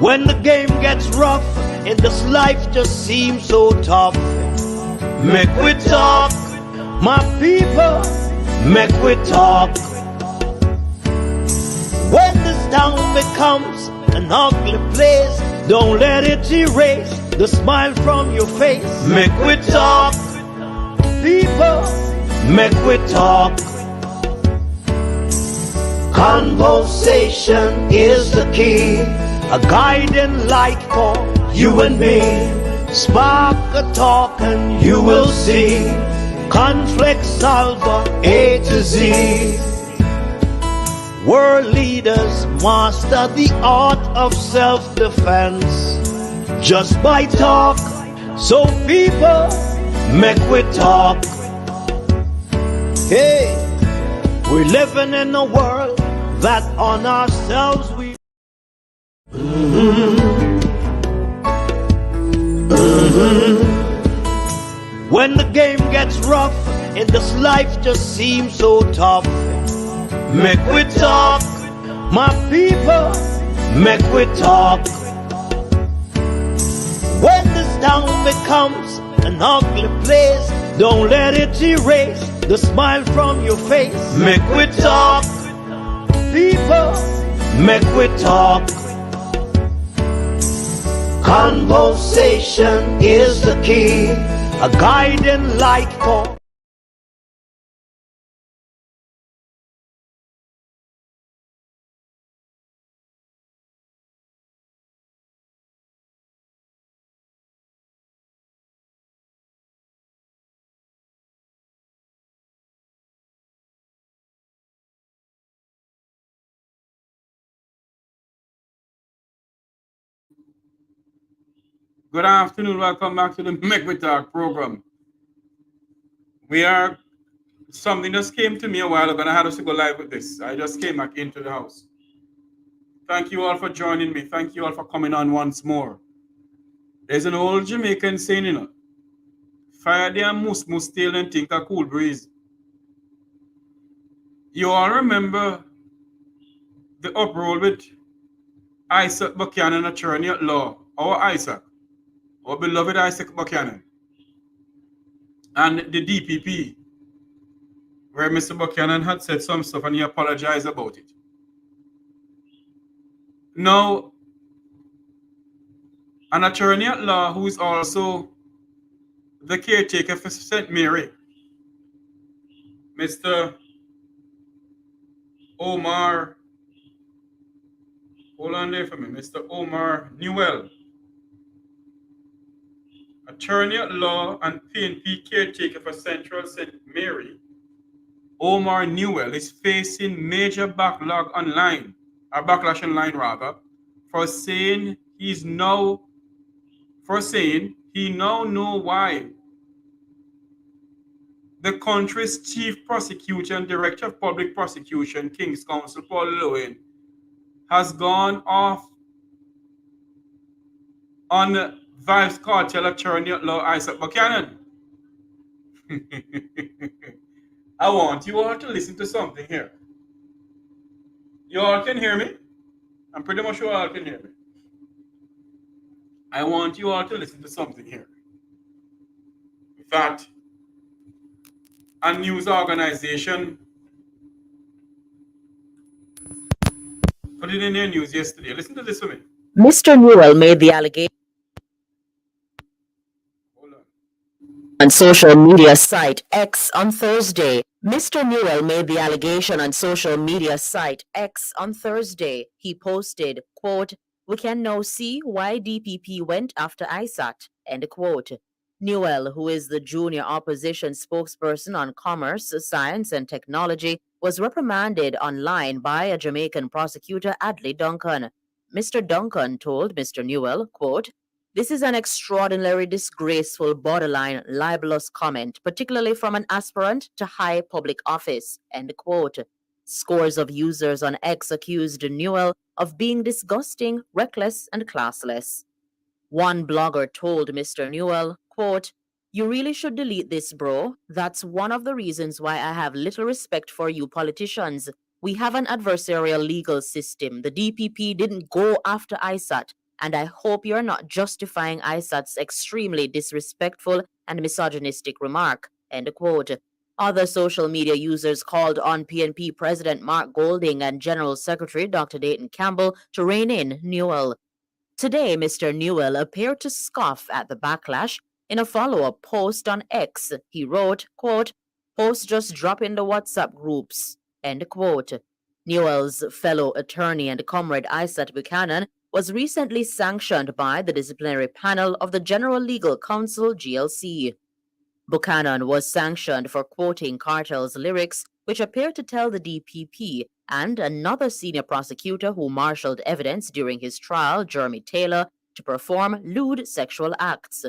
When the game gets rough and this life just seems so tough, Mek Wi Talk, my people, Mek Wi Talk. When this town becomes an ugly place, don't let it erase the smile from your face. Mek Wi Talk, people, Mek Wi Talk. Conversation is the key, a guiding light for you and me. Spark a talk and you will see. Conflict solver A to Z. World leaders master the art of self-defense just by talk. So people, Mek Wi Talk. Hey, we're living in a world that on ourselves we When the game gets rough and this life just seems so tough, Mek Wi Talk, my people, Mek Wi Talk. When this town becomes an ugly place, don't let it erase the smile from your face. Mek Wi Talk, people, Mek Wi Talk. Conversation is the key, a guiding light for Good afternoon. Welcome back to the Mek Wi Talk program. Something just came to me a while ago and I had to go live with this. I just came back into the house. Thank you all for joining me. Thank you all for coming on once more. There's an old Jamaican saying, Fyah there mous tail and tink a cool breeze. You all remember the uproar with Isat Buchanan, attorney at law, our Isaac. Our beloved Isaac Buchanan, and the DPP, where Mr. Buchanan had said some stuff and he apologized about it. Now, an attorney at law who is also the caretaker for St.Mary, Mr. Omar, hold on there for me, Mr. Omar Newell, attorney at law and PNP caretaker for Central St.Mary, Omar Newell is facing major backlash online for saying he now knows why the country's chief prosecutor and director of public prosecution, King's Counsel Paula Llewellyn, has gone off on Vice Cartel attorney at law Isat Buchanan. I want you all to listen to something here. You all can hear me? I'm pretty much sure you all can hear me. I want you all to listen to something here. In fact, a news organization put it in their news yesterday. Listen to this for me. Mr. Newell made the allegation on social media site X on Thursday. Mr. Newell made the allegation on social media site X on Thursday. He posted, quote, "We can now see why DPP went after Isat," end quote. Newell, who is the junior opposition spokesperson on commerce, science, and technology, was reprimanded online by a Jamaican prosecutor, Adley Duncan. Mr. Duncan told Mr. Newell, quote, "This is an extraordinarily disgraceful, borderline libelous comment, particularly from an aspirant to high public office," end quote. Scores of users on X accused Newell of being disgusting, reckless, and classless. One blogger told Mr. Newell, quote, You really should delete this, bro. That's one of the reasons why I have little respect for you politicians. We have an adversarial legal system. The DPP didn't go after Isat, and I hope you're not justifying Isat's extremely disrespectful and misogynistic remark. End quote. Other social media users called on PNP President Mark Golding and General Secretary Dr. Dayton Campbell to rein in Newell. Today, Mr. Newell appeared to scoff at the backlash. In a follow-up post on X, he wrote, quote, "Post just drop in the WhatsApp groups," end quote. Newell's fellow attorney and comrade Isat Buchanan was recently sanctioned by the disciplinary panel of the General Legal Counsel, GLC. Buchanan was sanctioned for quoting Cartel's lyrics, which appeared to tell the DPP and another senior prosecutor who marshaled evidence during his trial, Jeremy Taylor, to perform lewd sexual acts.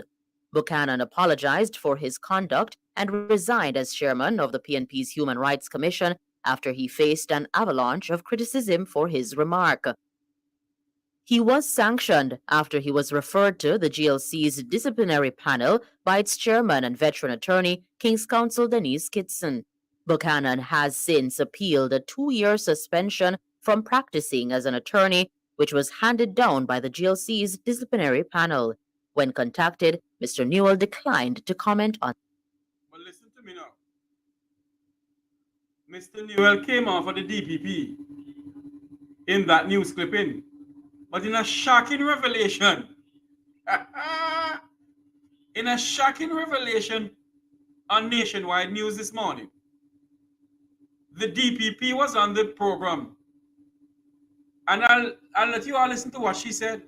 Buchanan apologized for his conduct and resigned as chairman of the PNP's Human Rights Commission after he faced an avalanche of criticism for his remark. He was sanctioned after he was referred to the GLC's disciplinary panel by its chairman and veteran attorney, King's Counsel Denise Kitson. Buchanan has since appealed a 2-year suspension from practicing as an attorney, which was handed down by the GLC's disciplinary panel. When contacted, Mr. Newell declined to comment on. But listen to me now. Mr. Newell came off of the DPP in that news clipping. But in a shocking revelation, on Nationwide News this morning, the DPP was on the program. And I'll let you all listen to what she said.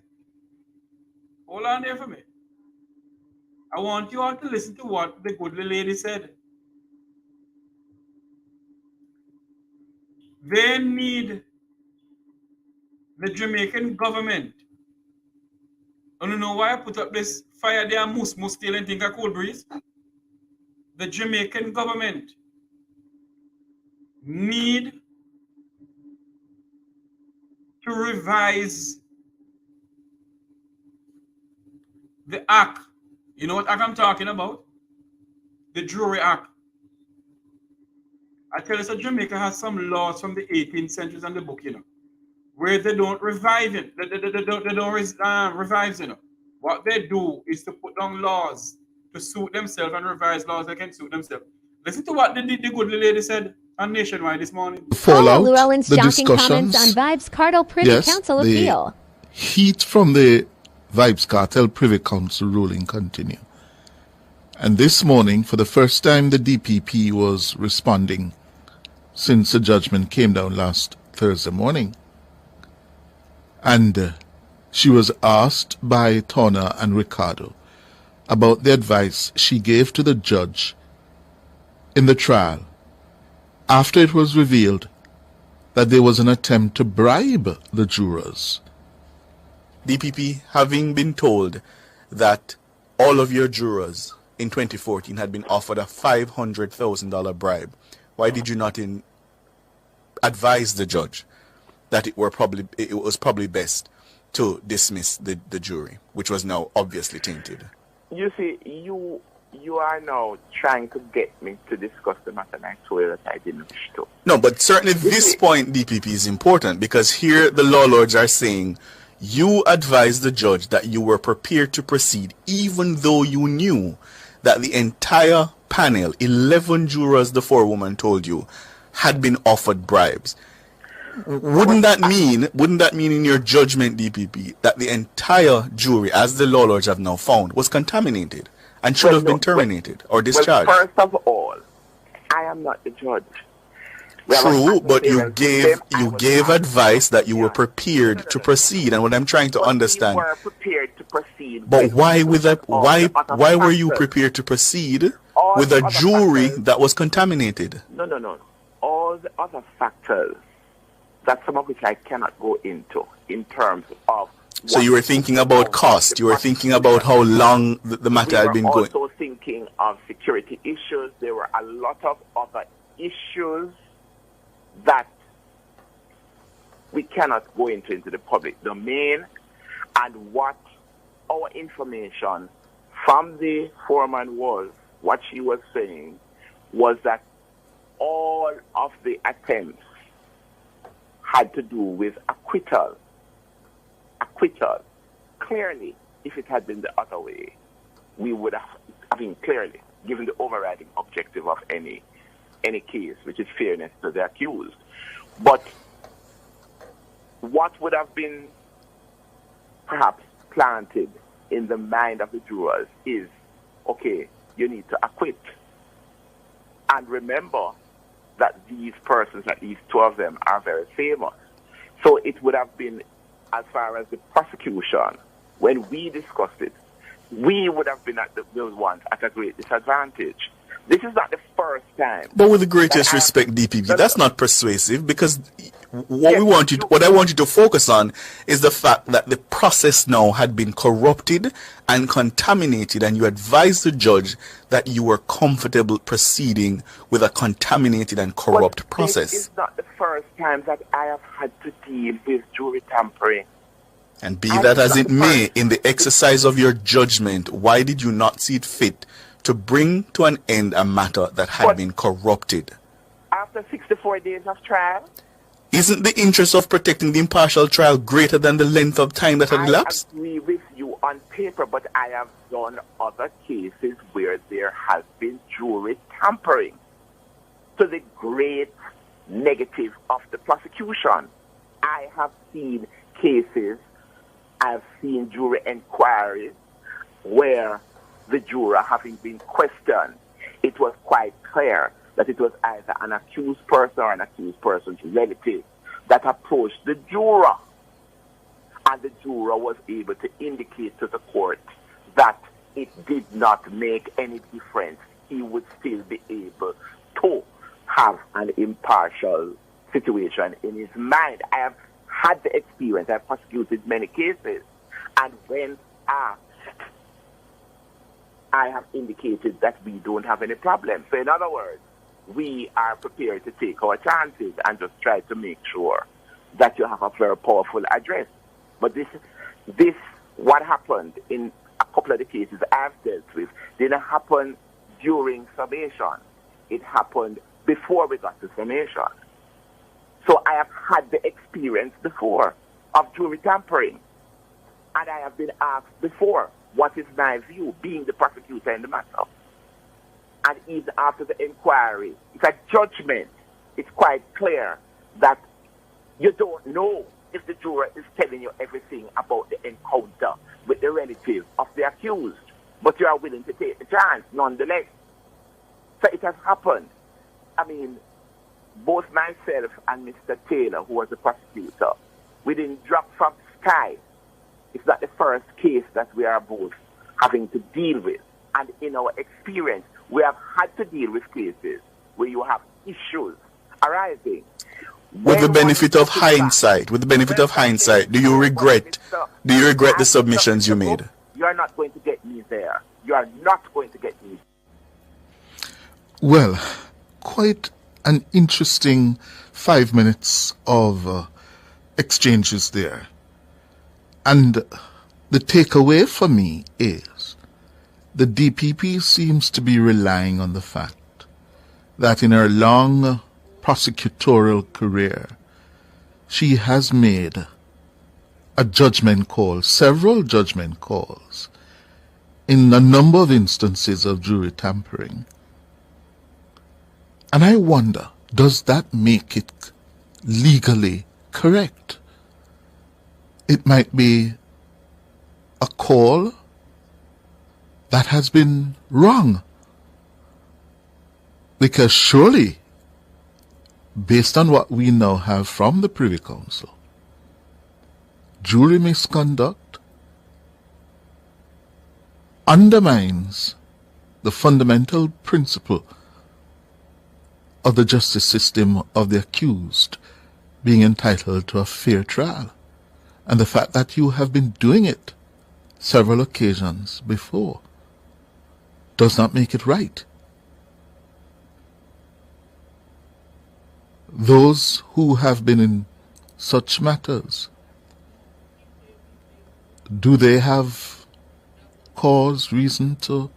Hold on there for me. I want you all to listen to what the good lady said. They need the Jamaican government. I don't know why I put up this Fyah there, mous still and think a cool breeze. The Jamaican government need to revise the act. You know what act I'm talking about? The Jury Act. I tell you, so Jamaica has some laws from the 18th century on the book, you know, where they don't revive it. They don't revise, you know. What they do is to put down laws to suit themselves and revise laws that can suit themselves. Listen to what the good lady said on Nationwide this morning. Paula Llewellyn's shocking comments on Vibes Cartel Privy Council appeal. Heat from the Vibes Cartel Privy Council ruling continue. And this morning, for the first time, the DPP was responding since the judgment came down last Thursday morning. And she was asked by Tona and Ricardo about the advice she gave to the judge in the trial after it was revealed that there was an attempt to bribe the jurors. DPP, having been told that all of your jurors in 2014 had been offered a $500,000 bribe, why did you not advise the judge that it was probably best to dismiss the jury, which was now obviously tainted? You see, you are now trying to get me to discuss the matter, and I told you that I didn't wish to. No, but certainly this point, DPP, is important, because here the law lords are saying you advised the judge that you were prepared to proceed even though you knew that the entire panel, 11 jurors, the forewoman told you, had been offered bribes. Wouldn't that mean in your judgment, DPP, that the entire jury, as the law lords have now found, was contaminated and should have been terminated or discharged? Well, first of all, I am not the judge. True, but you gave advice that you were prepared to proceed, and what I'm trying to understand. We were prepared to proceed. But why were you prepared to proceed with a jury that was contaminated? No. All the other factors, that some of which I cannot go into in terms of. So you were thinking about cost. You were thinking about how long the matter had been going. We were also thinking of security issues. There were a lot of other issues that we cannot go into the public domain, and what our information from the foreman was, what she was saying was that all of the attempts had to do with acquittal. Acquittal. Clearly, if it had been the other way, we would have, clearly, given the overriding objective of any case, which is fairness to the accused. But what would have been perhaps planted in the mind of the jurors is, okay, you need to acquit. And remember that these persons, at least two of them, are very famous. So it would have been, as far as the prosecution, when we discussed it, we would have been at those ones at a great disadvantage. This is not the first time. But with the greatest respect, DPP, that's not persuasive, because what I want you to focus on is the fact that the process now had been corrupted and contaminated, and you advised the judge that you were comfortable proceeding with a contaminated and corrupt process. This is not the first time that I have had to deal with jury tampering. And be that as it may, in the exercise of your judgment, why did you not see it fit to bring to an end a matter that had been corrupted? After 64 days of trial? Isn't the interest of protecting the impartial trial greater than the length of time that had elapsed? I agree with you on paper, but I have done other cases where there has been jury tampering to the great negative of the prosecution. I have seen cases, I've seen jury inquiries where the juror, having been questioned, it was quite clear that it was either an accused person or an accused person's relative that approached the juror. And the juror was able to indicate to the court that it did not make any difference. He would still be able to have an impartial situation in his mind. I have had the experience. I've prosecuted many cases. And when asked, I have indicated that we don't have any problem. So in other words, we are prepared to take our chances and just try to make sure that you have a very powerful address. But this, what happened in a couple of the cases I've dealt with, didn't happen during summation. It happened before we got to summation. So I have had the experience before of jury tampering. And I have been asked before, what is my view, being the prosecutor in the matter? And even after the inquiry, it's a judgment. It's quite clear that you don't know if the juror is telling you everything about the encounter with the relative of the accused, but you are willing to take the chance nonetheless. So it has happened. I mean, both myself and Mr. Taylor, who was the prosecutor, we didn't drop from the sky. It's not the first case that we are both having to deal with. And in our experience, we have had to deal with cases where you have issues arising. With the benefit of hindsight, do you regret the submissions you made? You are not going to get me there. You are not going to get me. Well, quite an interesting 5 minutes of exchanges there. And the takeaway for me is the DPP seems to be relying on the fact that in her long prosecutorial career, she has made a judgment call, several judgment calls, in a number of instances of jury tampering. And I wonder, does that make it legally correct? It might be a call that has been wrong. Because surely, based on what we now have from the Privy Council, jury misconduct undermines the fundamental principle of the justice system of the accused being entitled to a fair trial. And the fact that you have been doing it several occasions before does not make it right. Those who have been in such matters, do they have cause, reason to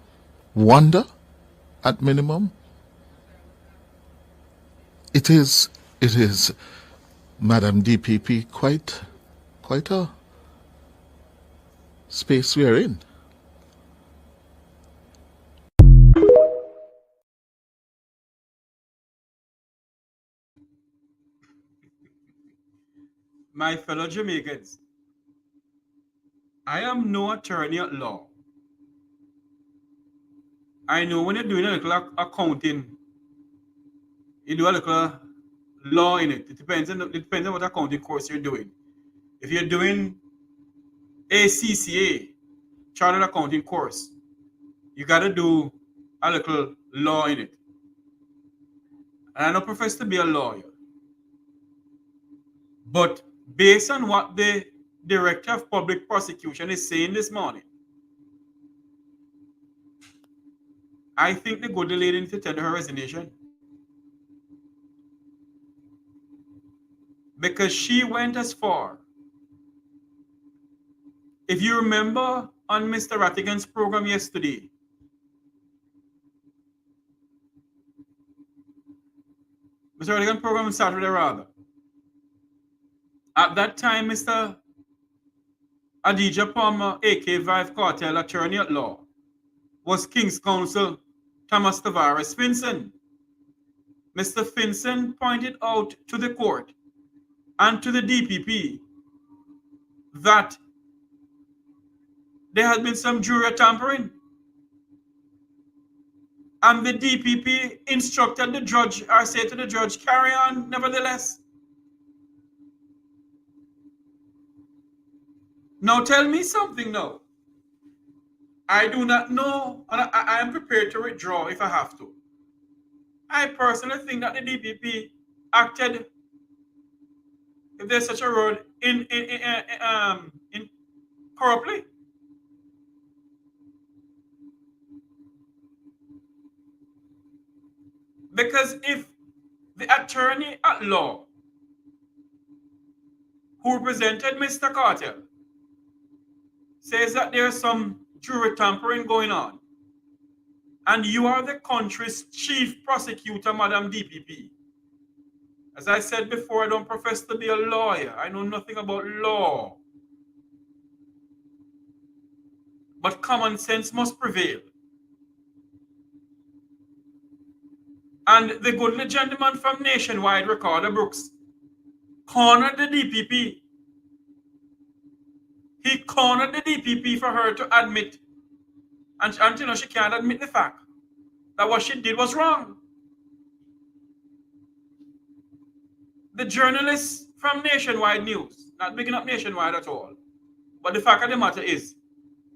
wonder, at minimum. It is, Madam DPP, quite a space we are in. My fellow Jamaicans, I am no attorney at law. I know when you're doing a little accounting, you do a little law in it. It depends on what accounting course you're doing. If you're doing ACCA, Chartered Accounting course, you got to do a little law in it. And I don't profess to be a lawyer. But based on what the Director of Public Prosecution is saying this morning, I think the good lady needs to tender her resignation. Because she went as far. If you remember on Mr. Rattigan's program yesterday, Mr. Rattigan's program on Saturday rather, at that time, Mr. Adidja Palmer, a.k.a. Vive Cartel attorney at law, was King's Counsel Thomas Tavares Finson. Mr. Finson pointed out to the court and to the DPP that there had been some jury tampering. And the DPP instructed the judge, or said to the judge, carry on nevertheless. Now tell me something now. I do not know, and I am prepared to withdraw if I have to. I personally think that the DPP acted, if there's such a word, in corruptly. Because if the attorney at law who represented Mr. Cartel says that there's some jury tampering going on, and you are the country's chief prosecutor, Madam DPP. As I said before, I don't profess to be a lawyer. I know nothing about law. But common sense must prevail. And the goodly gentleman from Nationwide, Ricardo Brooks, cornered the DPP. He cornered the DPP for her to admit, and you know, she can't admit the fact that what she did was wrong. The journalists from Nationwide News, not picking up Nationwide at all, but the fact of the matter is,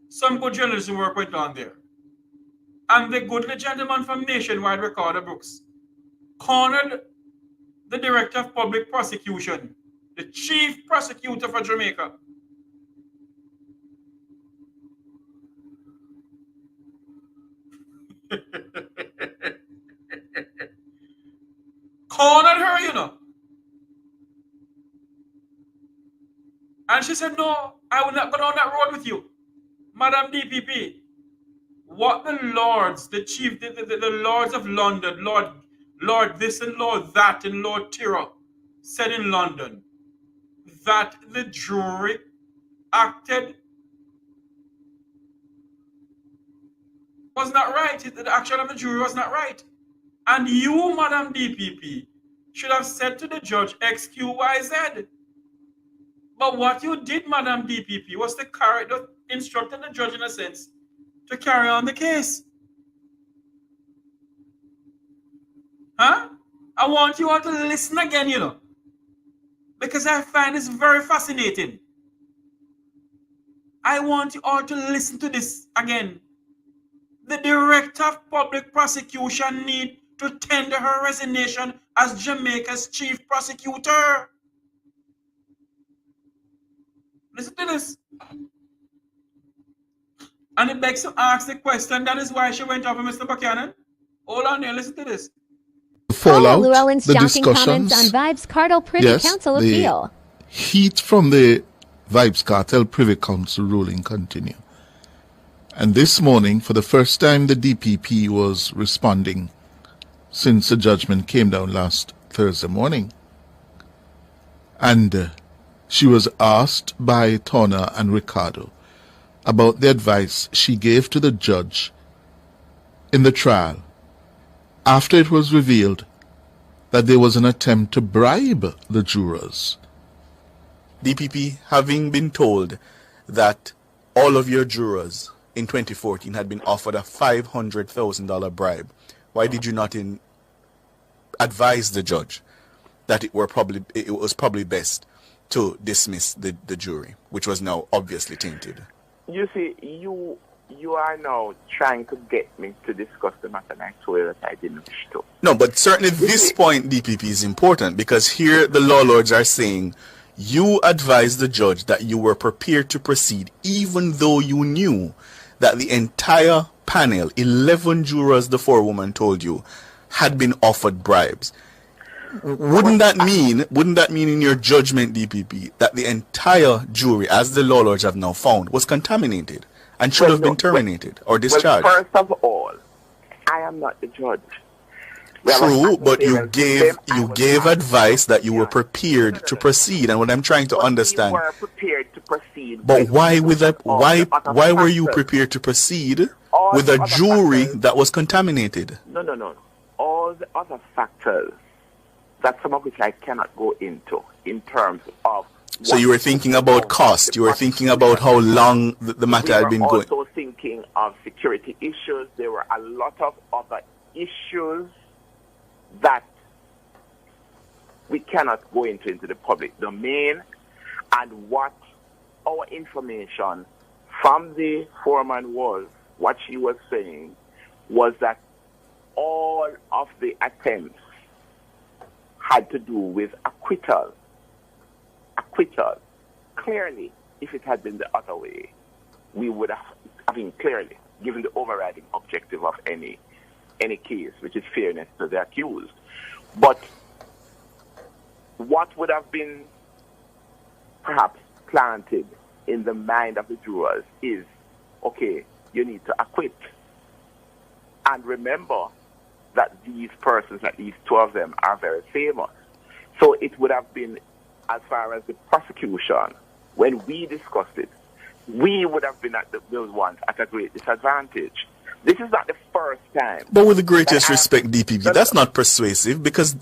some good journalism work went on there. And the goodly gentleman from Nationwide, Ricardo Brooks, cornered the Director of Public Prosecution, the Chief Prosecutor for Jamaica. Cornered her, you know. And she said, no, I will not go down that road with you. Madam DPP, what the lords, the chief, the lords of London, Lord this and Lord that and Lord Tyrrell said in London, that the jury acted was not right. The action of the jury was not right. And you, Madam DPP, should have said to the judge, XQYZ. But what you did, Madam DPP, was to instruct the judge, in a sense, to carry on the case. Huh? I want you all to listen again, you know, because I find this very fascinating. I want you all to listen to this again. The Director of Public Prosecution need to tender her resignation as Jamaica's Chief Prosecutor. Listen to this. And it begs to ask the question, that is why she went over Mr. Buchanan. Hold on there, listen to this. Paula Llewellyn's shocking comments on Vibes Cartel Privy Council appeal. Heat from the Vibes Cartel Privy Council ruling continue. And this morning, for the first time, the DPP was responding since the judgment came down last Thursday morning. And she was asked by Tona and Ricardo about the advice she gave to the judge in the trial after it was revealed that there was an attempt to bribe the jurors. DPP, having been told that all of your jurors in 2014 had been offered a $500,000 bribe, why did you not advise the judge that it was probably best to dismiss the jury, which was now obviously tainted? You see, you are now trying to get me to discuss the matter, and I told you that I didn't wish to. No, but certainly this point, DPP, is important, because here the law lords are saying you advised the judge that you were prepared to proceed even though you knew that the entire panel, 11 jurors, the forewoman told you, had been offered bribes. Wouldn't that mean in your judgment, DPP, that the entire jury, as the law lords have now found, was contaminated and should have been terminated or discharged? Well, first of all, I am not the judge. True, but you gave advice that you were prepared to proceed, and what I'm trying to understand. We were prepared to proceed. But why were you prepared to proceed with a jury that was contaminated? No. All the other factors, that some of which I cannot go into in terms of. So you were thinking about cost. You were thinking about how long the matter had been going. We were also thinking of security issues. There were a lot of other issues that we cannot go into the public domain, and what our information from the foreman was, what she was saying, was that all of the attempts had to do with acquittal. Clearly, if it had been the other way, we would have, clearly, given the overriding objective of any case, which is fairness to the accused. But what would have been perhaps planted in the mind of the jurors is, okay, you need to acquit. And remember that these persons, at least two of them, are very famous. So it would have been, as far as the prosecution, when we discussed it, we would have been those ones at a great disadvantage. This is not the first time. But with the greatest respect, DPP, that's not persuasive, because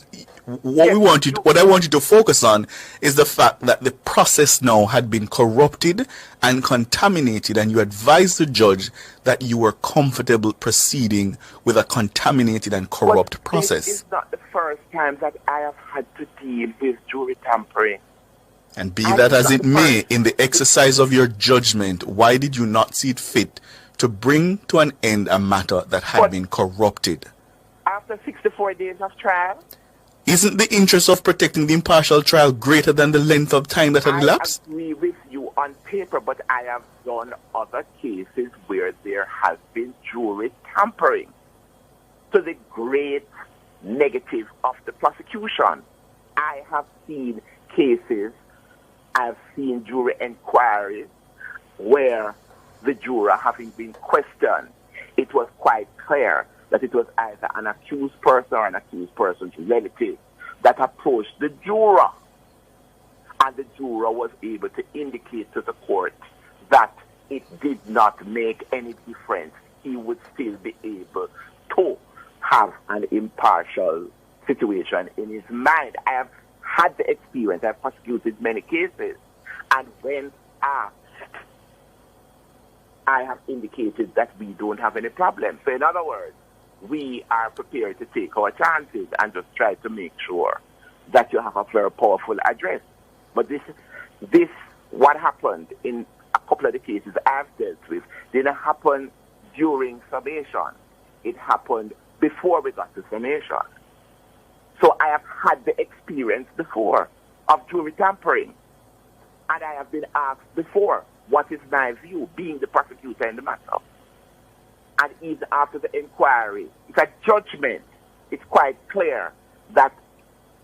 what I want you to focus on is the fact that the process now had been corrupted and contaminated, and you advised the judge that you were comfortable proceeding with a contaminated and corrupt process. This is not the first time that I have had to deal with jury tampering. And be that as it may, in the exercise of your judgment, why did you not see it fit to bring to an end a matter that had been corrupted? After 64 days of trial? Isn't the interest of protecting the impartial trial greater than the length of time that had elapsed? I agree with you on paper, but I have done other cases where there has been jury tampering to the great negative of the prosecution. I have seen cases, I've seen jury inquiries where the juror, having been questioned, it was quite clear that it was either an accused person or an accused person's relative that approached the juror. And the juror was able to indicate to the court that it did not make any difference. He would still be able to have an impartial situation in his mind. I have had the experience. I've prosecuted many cases. And when asked, I have indicated that we don't have any problem. So in other words, we are prepared to take our chances and just try to make sure that you have a very powerful address. But this what happened in a couple of the cases I've dealt with, didn't happen during summation. It happened before we got to summation. So I have had the experience before of jury tampering. And I have been asked before, what is my view, being the prosecutor in the matter? And even after the inquiry, it's a judgment. It's quite clear that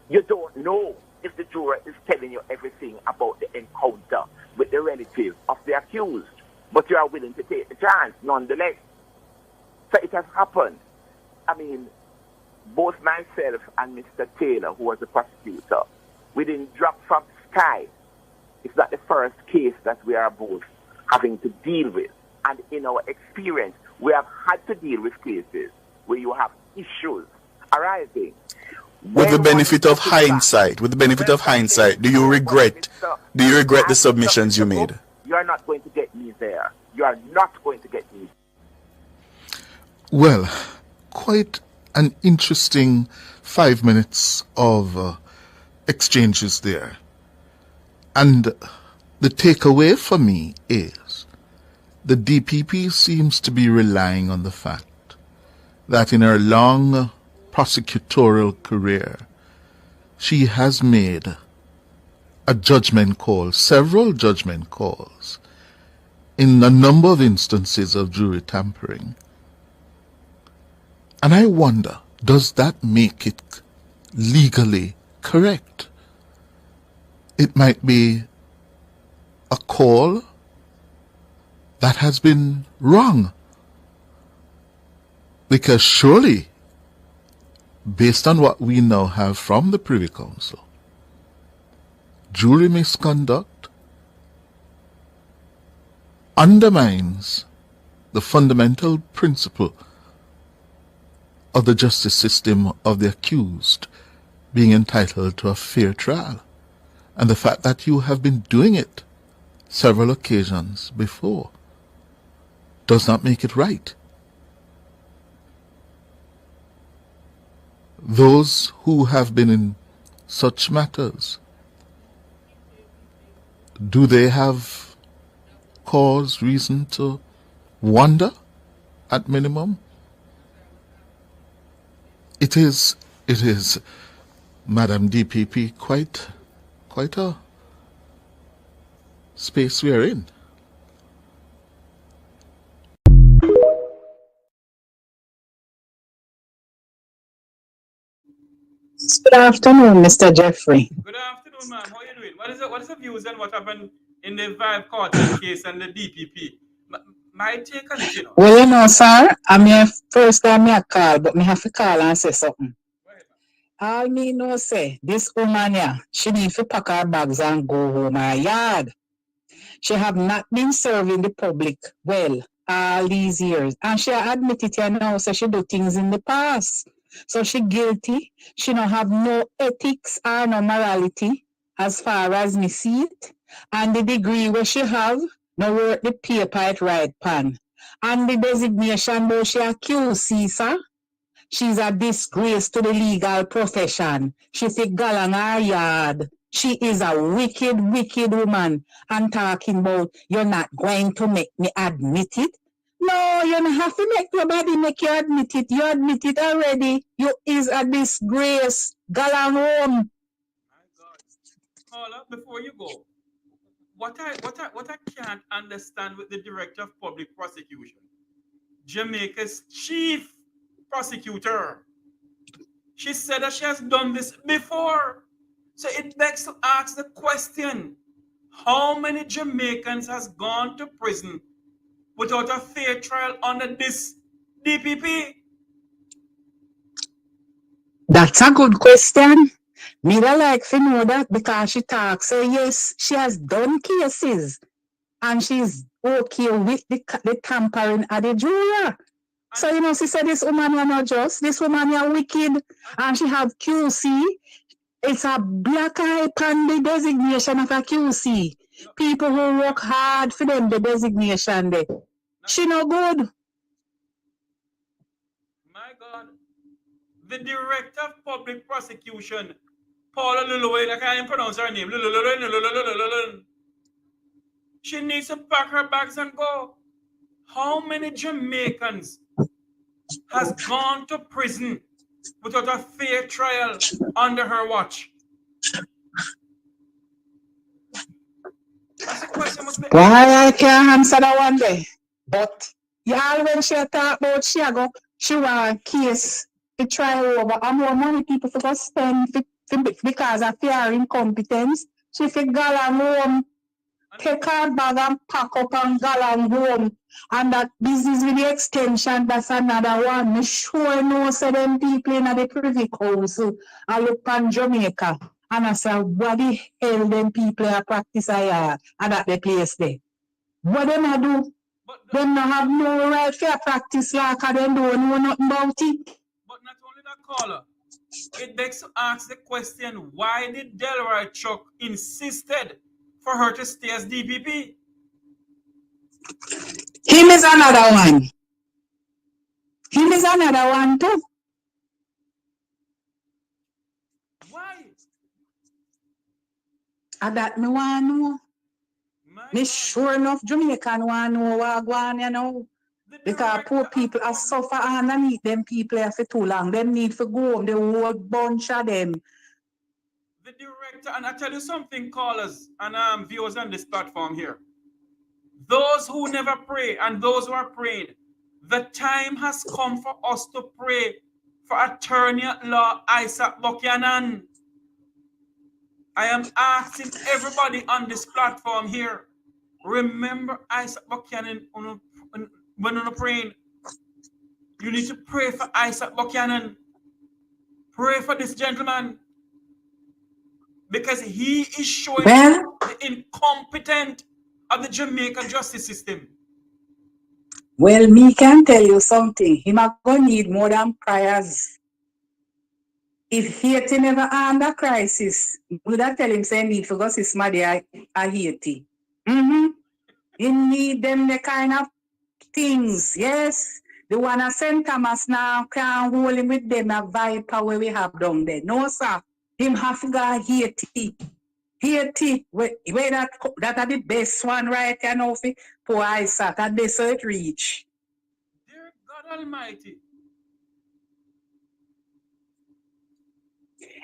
you don't know if the juror is telling you everything about the encounter with the relative of the accused. but you are willing to take the chance nonetheless. So it has happened. I mean, both myself and Mr. Taylor, who was the prosecutor, we didn't drop from the sky. It's not the first case that we are both having to deal with. And in our experience, we have had to deal with cases where you have issues arising. With the benefit of hindsight, do you regret the submissions you made? You are not going to get me there. You are not going to get me. Well, quite an interesting 5 minutes of exchanges there. And the takeaway for me is the DPP seems to be relying on the fact that in her long prosecutorial career, she has made a judgment call, several judgment calls, in a number of instances of jury tampering. And I wonder, does that make it legally correct? It might be a call that has been wrong. Because surely, based on what we now have from the Privy Council, jury misconduct undermines the fundamental principle of the justice system of the accused being entitled to a fair trial. And the fact that you have been doing it several occasions before does not make it right. Those who have been in such matters, do they have cause, reason to wonder at minimum? It is, Madam DPP, quite a space we are in. Good afternoon, Mr. Jeffrey. Good afternoon, ma'am. How are you doing? What is the views and what happened in the Vibe Cartel case and the DPP? My take on it, you know. Well, you know, sir, I'm your first time I call, but me have to call and say something. All me know say, this woman here, she need to pack her bags and go home her yard. She have not been serving the public well all these years. And she admit it here now, so she do things in the past. So she guilty. She don't have no ethics or no morality as far as me see it. And the degree where she have, no work the paper it right pan. And the designation though she a QC, sir. She's a disgrace to the legal profession. She fit galang her yard. She is a wicked, wicked woman. And talking about you're not going to make me admit it. No, you don't have to make nobody make you admit it. You admit it already. You is a disgrace. Galang home. My God. Paula, before you go, what I can't understand with the Director of Public Prosecution, Jamaica's chief prosecutor, she said that she has done this before. So it begs to ask the question, how many Jamaicans has gone to prison without a fair trial under this DPP? That's a good question. Me don't like to know that because she talks. So yes, she has done cases and she's okay with the tampering at the juror. So, you know, she said this woman is not just, this woman is wicked and she have QC. It's a black eye upon the designation of a QC. People who work hard for them, the designation there. She no good. My God. The Director of Public Prosecution, Paula Llewellyn, I can't even pronounce her name. She needs to pack her bags and go. How many Jamaicans has gone to prison without a fair trial under her watch? That's a question. Why I can't answer that one day. But y'all when she talk about she want a case to try over and more money people for to spend because of fear incompetence. She fit galang home. take her bag and pack up and go along home. And that business with the extension, that's another one. Me sure know say them people in the privy council I look on Jamaica. And I say, what the hell them people are practice here and at the place there? What them I do? Them not have no right for practice like they don't know nothing about it. But not only that, caller. It begs to ask the question, why did Delroy Chuck insisted for her to stay as DPP? Him is another one. Him is another one too. Why? And that me want to know. Me sure enough Jamaican want to know what going, you know. Because poor people are suffer underneath them people for too long. Them need to go home, the whole bunch of them. The director, and I tell you something, callers and viewers on this platform here. Those who never pray and those who are praying, the time has come for us to pray for Attorney at Law Isat Buchanan. I am asking everybody on this platform here, remember Isat Buchanan when you're praying. You need to pray for Isat Buchanan. Pray for this gentleman. Because he is showing the incompetent of the Jamaican justice system. Well, me can tell you something. He might go need more than prayers. If Haiti never under crisis, would I tell him say need for us his mother a Haiti? He need them the kind of things, yes. The one at St. Thomas now can't hold him with them a viper where we have down there. No, sir. Him have to go Haiti. Haiti, where that are the best one right here now for Isat, and they so it reach. Dear God Almighty.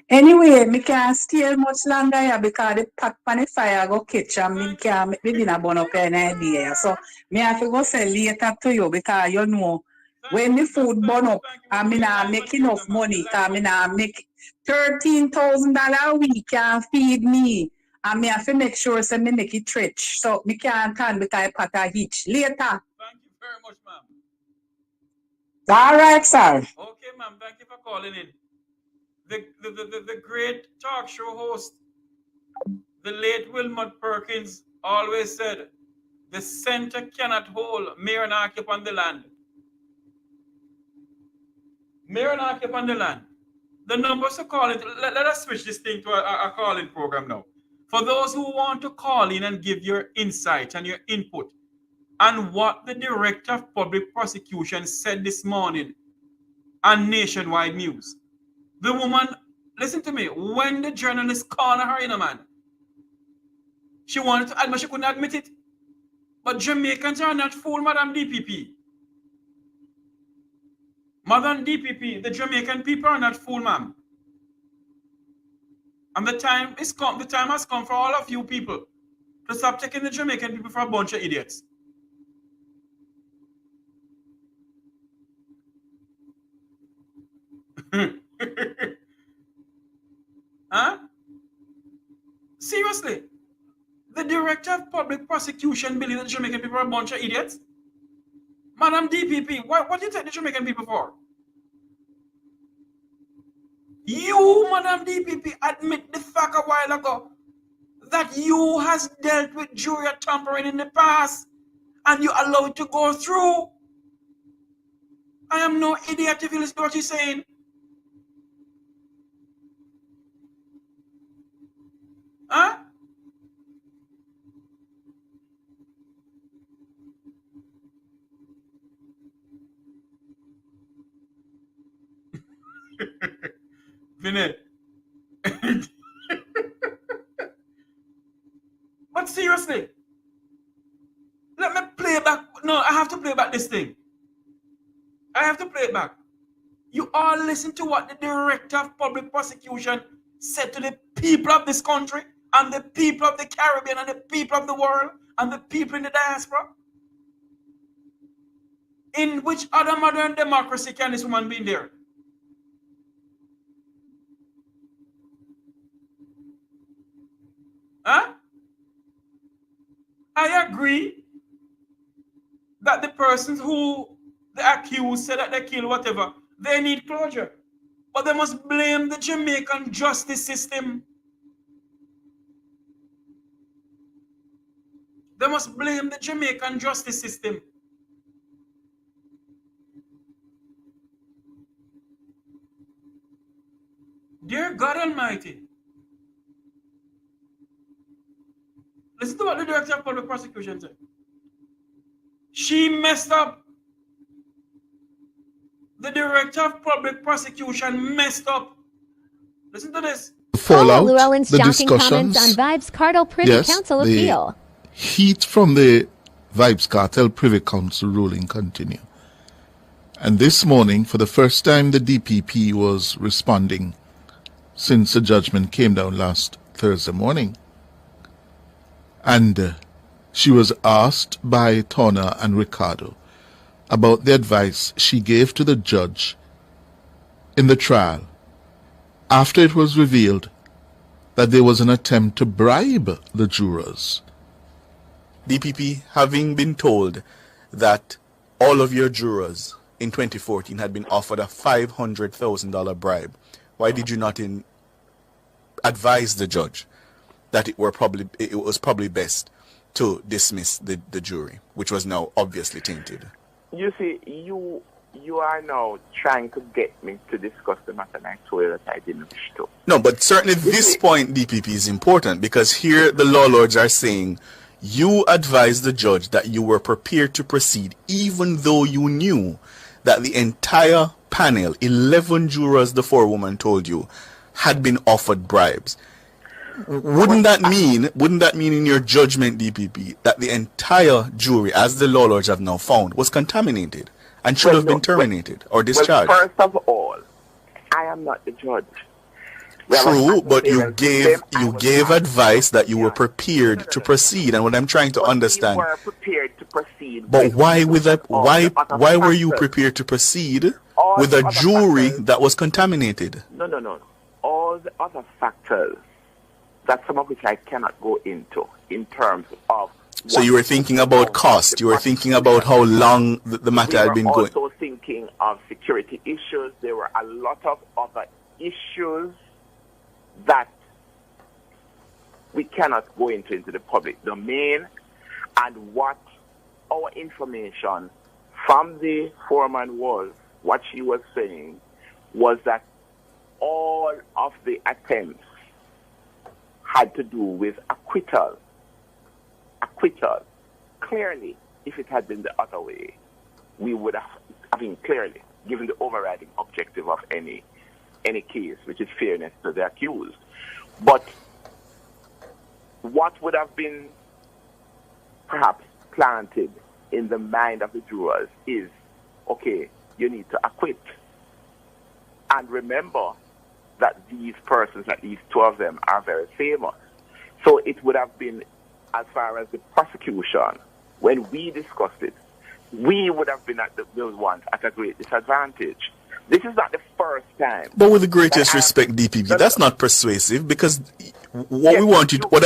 Anyway, me can't stay much longer here because the pot pan the fire go catch and me can't make the dinner burn up any idea. So me have to go say later to you because you know when the food burn up and me not make enough money because me not make $13,000 a week can feed me. And me have to make sure so me make it stretch. So me can't turn because I pot a hitch. Later. Thank you very much, ma'am. All right, sir. Okay, ma'am. Thank you for calling in. The great talk show host, the late Wilmot Perkins, always said, the center cannot hold mayor and occupant the land. Mayor and occupant the land. The numbers to call it, let us switch this thing to a call-in program now. For those who want to call in and give your insight and your input on what the Director of Public Prosecution said this morning on Nationwide News. The woman, listen to me, when the journalist cornered her in a man, she wanted to admit, she couldn't admit it. But Jamaicans are not fool, Madam DPP. Madam DPP, the Jamaican people are not fool, ma'am. And the time has come for all of you people to stop taking the Jamaican people for a bunch of idiots. Huh? Seriously? The Director of Public Prosecution believes that the Jamaican people are a bunch of idiots? Madam DPP, what do you take the Jamaican people for? You, Madam DPP, admit the fact a while ago that you has dealt with jury tampering in the past and you allow it to go through. I am no idiot if you listen to what you're saying. Huh? Vinay. But seriously, let me play back. No, I have to play back this thing. I have to play it back. You all listen to what the Director of Public Prosecution said to the people of this country and the people of the Caribbean and the people of the world and the people in the diaspora. In which other modern democracy can this woman be in there? Huh? agree that the persons who the accused said that they killed whatever, they need closure. But they must blame the Jamaican justice system. They must blame the Jamaican justice system. Dear God Almighty. Listen to what the Director of Public Prosecution said. She messed up. The Director of Public Prosecution messed up. Listen to this. Paula Llewellyn's shocking comments on Vibes Cartel Privy Council appeal. Heat from the Vibes Cartel Privy Council ruling continue. And this morning, for the first time, the DPP was responding since the judgment came down last Thursday morning. And she was asked by Tona and Ricardo about the advice she gave to the judge in the trial after it was revealed that there was an attempt to bribe the jurors. DPP, having been told that all of your jurors in 2014 had been offered a $500,000 bribe, why did you not advise the judge that it was probably best to dismiss the jury, which was now obviously tainted? You see, you are now trying to get me to discuss the matter, and I told you that I didn't wish to. No, but certainly this point, DPP, is important, because here the law lords are saying you advised the judge that you were prepared to proceed even though you knew that the entire panel, 11 jurors, the forewoman told you, had been offered bribes. Wouldn't that mean in your judgment, DPP, that the entire jury, as the law lords have now found, was contaminated and should have been terminated or discharged? Well, first of all, I am not the judge. True, but you gave advice that you were prepared to proceed, and what I'm trying to understand. You were prepared to proceed. But why were you prepared to proceed with a jury that was contaminated? No. All the other factors, that some of which I cannot go into in terms of. So you were thinking about cost. You were thinking about how long the matter had been going. We were also thinking of security issues. There were a lot of other issues that we cannot go into the public domain, and what our information from the foreman was, what she was saying, was that all of the attempts had to do with acquittal. Clearly, if it had been the other way, we would have, clearly, given the overriding objective of any case, which is fairness to the accused. But what would have been perhaps planted in the mind of the jurors is, okay, you need to acquit. And remember that these persons, at least two of them, are very famous. So it would have been, as far as the prosecution, when we discussed it, we would have been those ones at a great disadvantage. This is not the first time. But with the greatest respect, DPP, that's not persuasive, because what I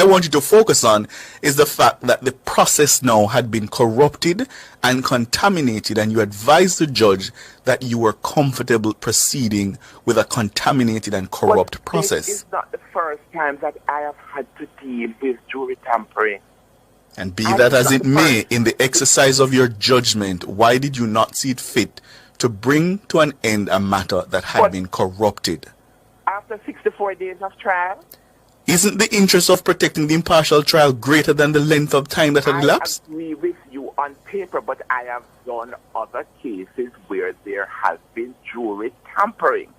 want you to focus on is the fact that the process now had been corrupted and contaminated, and you advised the judge that you were comfortable proceeding with a contaminated and corrupt process. This is not the first time that I have had to deal with jury tampering. And be that as it may, in the exercise of your judgment, why did you not see it fit to bring to an end a matter that had been corrupted? After 64 days of trial? Isn't the interest of protecting the impartial trial greater than the length of time that had elapsed? I agree with you on paper, but I have done other cases where there has been jury tampering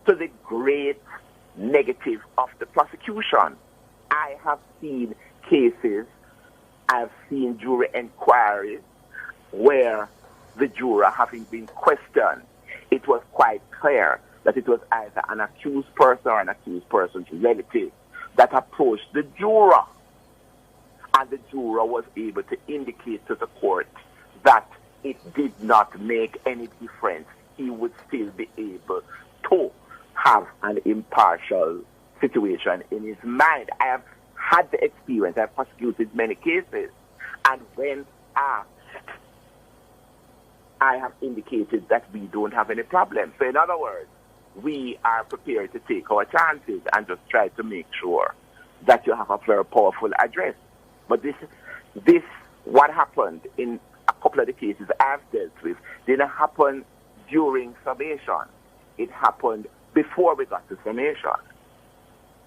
to the great negative of the prosecution. I have seen cases, I've seen jury inquiries where the juror, having been questioned, it was quite clear that it was either an accused person or an accused person's relative that approached the juror. And the juror was able to indicate to the court that it did not make any difference. He would still be able to have an impartial situation in his mind. I have had the experience. I've prosecuted many cases And when asked, I have indicated that we don't have any problem. So in other words, we are prepared to take our chances and just try to make sure that you have a very powerful address. But this, what happened in a couple of the cases I've dealt with, didn't happen during summation. It happened before we got to summation.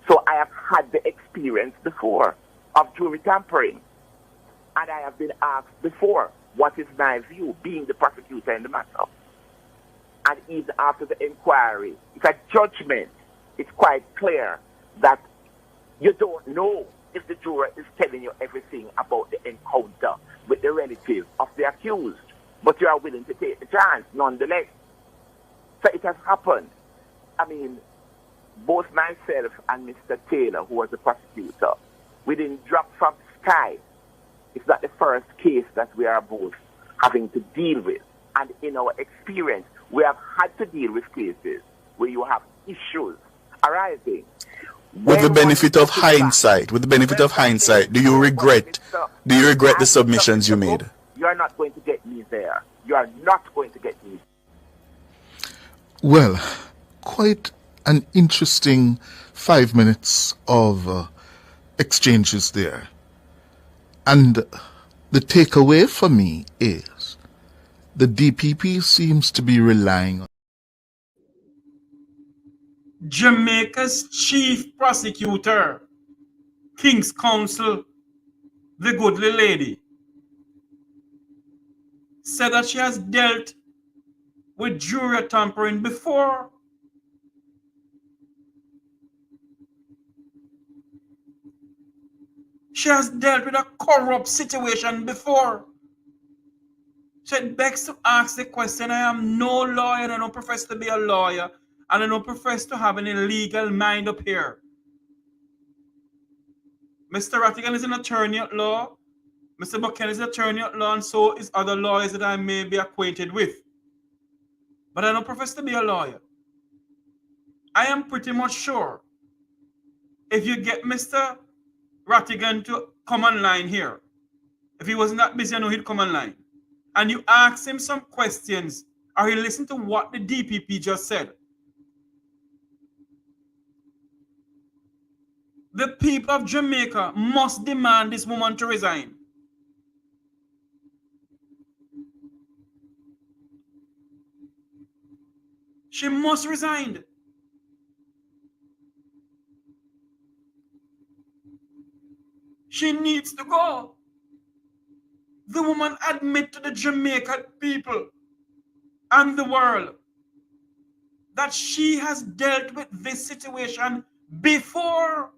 So I have had the experience before of jury tampering. And I have been asked before, what is my view, being the prosecutor in the matter? And even after the inquiry, it's a judgment. It's quite clear that you don't know if the juror is telling you everything about the encounter with the relative of the accused, but you are willing to take the chance nonetheless. So it has happened. I mean, both myself and Mr. Taylor, who was the prosecutor, we didn't drop from the sky. It's not the first case that we are both having to deal with. And in our experience, we have had to deal with cases where you have issues arising. With the benefit of hindsight, do you regret the submissions you made? You are not going to get me there. You are not going to get me. Well, quite an interesting 5 minutes of exchanges there. And the takeaway for me is the DPP seems to be relying on Jamaica's chief prosecutor, King's Counsel, the goodly lady, said that she has dealt with jury tampering before. She has dealt with a corrupt situation before. So it begs to ask the question, I am no lawyer and I don't profess to be a lawyer and I don't profess to have any legal mind up here. Mr. Rattigan is an attorney at law. Mr. Buchanan is an attorney at law, and so is other lawyers that I may be acquainted with. But I don't profess to be a lawyer. I am pretty much sure if you get Mr. Rattigan to come online here, if he wasn't that busy, I know he'd come online, and you ask him some questions, or he listen to what the DPP just said, the people of Jamaica must demand this woman to resign. She must resign. She needs to go. The woman admit to the Jamaican people and the world that she has dealt with this situation before.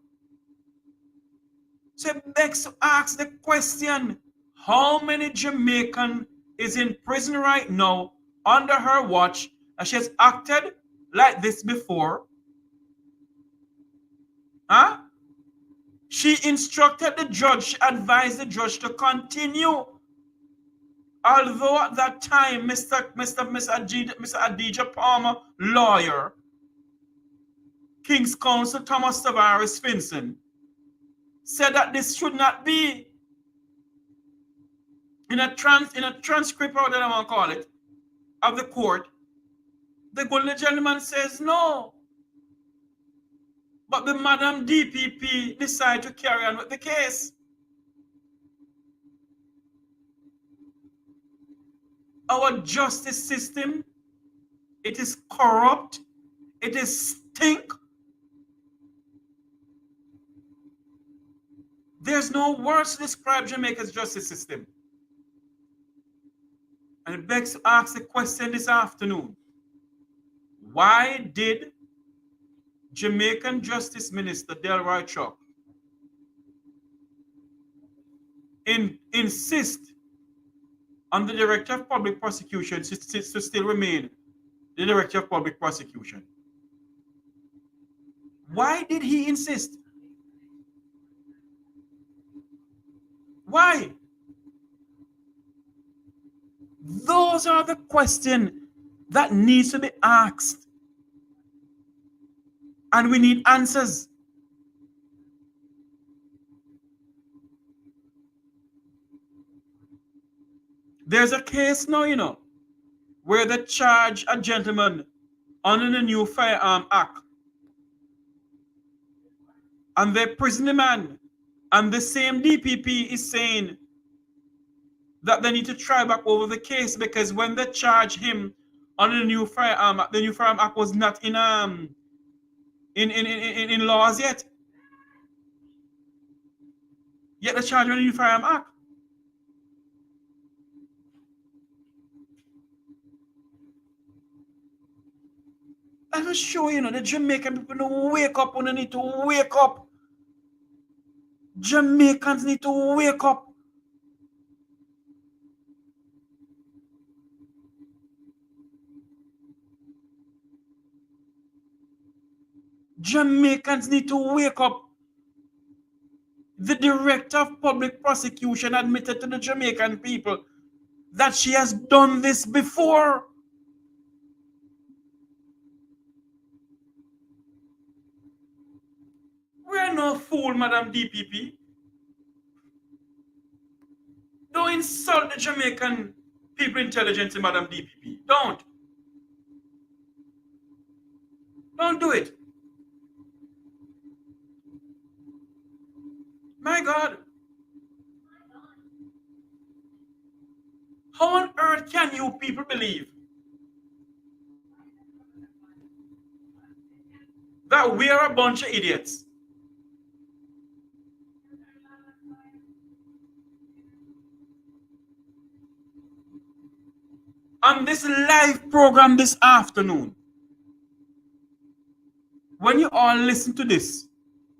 So it begs to ask the question, how many Jamaican is in prison right now under her watch and she has acted like this before? Huh? She instructed the judge, she advised the judge to continue. Although at that time, Mr. Adija Palmer, lawyer, King's Counsel Thomas Tavares Finson, said that this should not be. In a transcript, or whatever I want to call it, of the court, the good gentleman says no. But the Madam DPP decided to carry on with the case. Our justice system, it is corrupt, it is stink. There's no words to describe Jamaica's justice system. And it begs to ask the question this afternoon. Why did Jamaican Justice Minister Delroy Chuck insist on the Director of Public Prosecution to still remain the Director of Public Prosecution? Why did he insist? Why? Those are the questions that needs to be asked. And we need answers. There's a case now, you know, where they charge a gentleman under the new Firearm Act. And they prison the man. And the same DPP is saying that they need to try back over the case because when they charge him under the new Firearm Act, the new Firearm Act was not in laws yet. Yet they charge him under the new Firearm Act. I'm just show you know the Jamaican people don't wake up when they need to wake up. Jamaicans need to wake up. Jamaicans need to wake up. The director of public prosecution admitted to the Jamaican people that she has done this before. We're no fool, Madam DPP. Don't insult the Jamaican people intelligence, Madam DPP. Don't. Don't do it. My God. How on earth can you people believe that we are a bunch of idiots? On this live program this afternoon, when you all listen to this,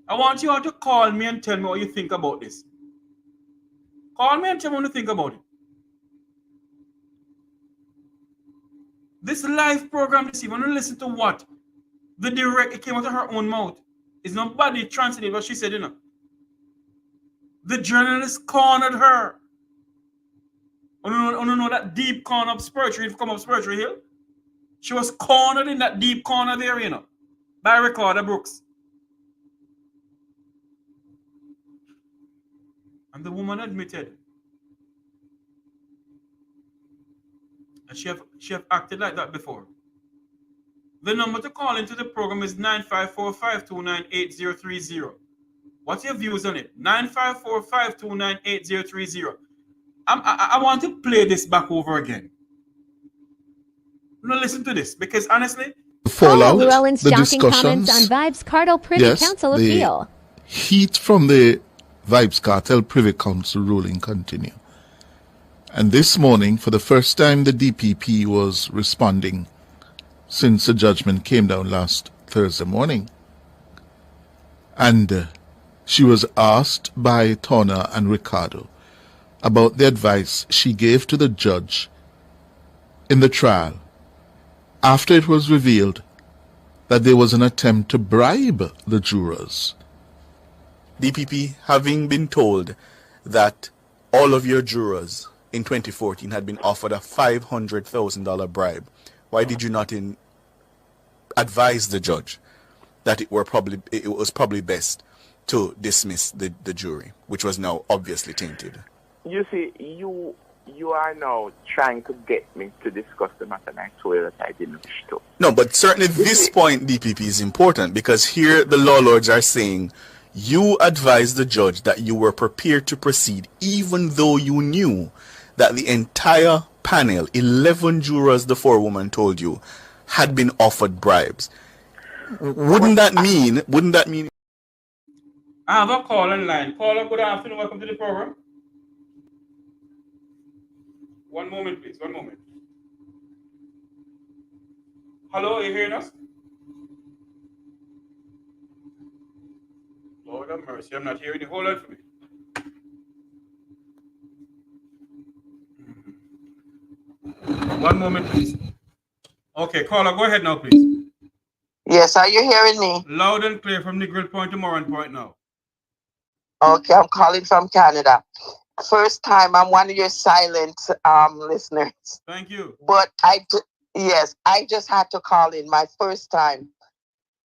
I want you all to call me and tell me what you think about this. Call me and tell me what you think about it. This live program this evening, when you listen to what the director came out of her own mouth, is nobody translated what she said, you know. The journalist cornered her. You know that deep corner of Spurgery, if you come up Spurgery Hill? She was cornered in that deep corner there, you know, by Recorder Brooks. And the woman admitted that she have acted like that before. The number to call into the program is 954-529-8030. What's your views on it? 954-529-8030. I want to play this back over again. Now listen to this, because honestly, fallout, Paula Llewellyn's the shocking discussions, comments on Vibes Cartel Privy Council appeal. Heat from the Vibes Cartel Privy Council ruling continue. And this morning, for the first time, the DPP was responding since the judgment came down last Thursday morning. And she was asked by Tona and Ricardo about the advice she gave to the judge in the trial after it was revealed that there was an attempt to bribe the jurors. DPP, having been told that all of your jurors in 2014 had been offered a $500,000 bribe, why did you not advise the judge that it was probably best to dismiss the jury, which was now obviously tainted? You see, you are now trying to get me to discuss the matter, and I told you that I didn't wish to. No, but certainly this point, DPP, is important because here the law lords are saying you advised the judge that you were prepared to proceed even though you knew that the entire panel, 11 jurors, the forewoman told you, had been offered bribes. Wouldn't that mean... I have a call in line. Caller, good afternoon. Welcome to the program. One moment, please. One moment. Hello, are you hearing us? Lord have mercy, I'm not hearing you. Hold on for me. One moment, please. Okay, caller, go ahead now, please. Yes, are you hearing me? Loud and clear from the Grill Point to Moran Point now. Okay, I'm calling from Canada. First time, I'm one of your silent listeners. Thank you. But I just had to call in my first time.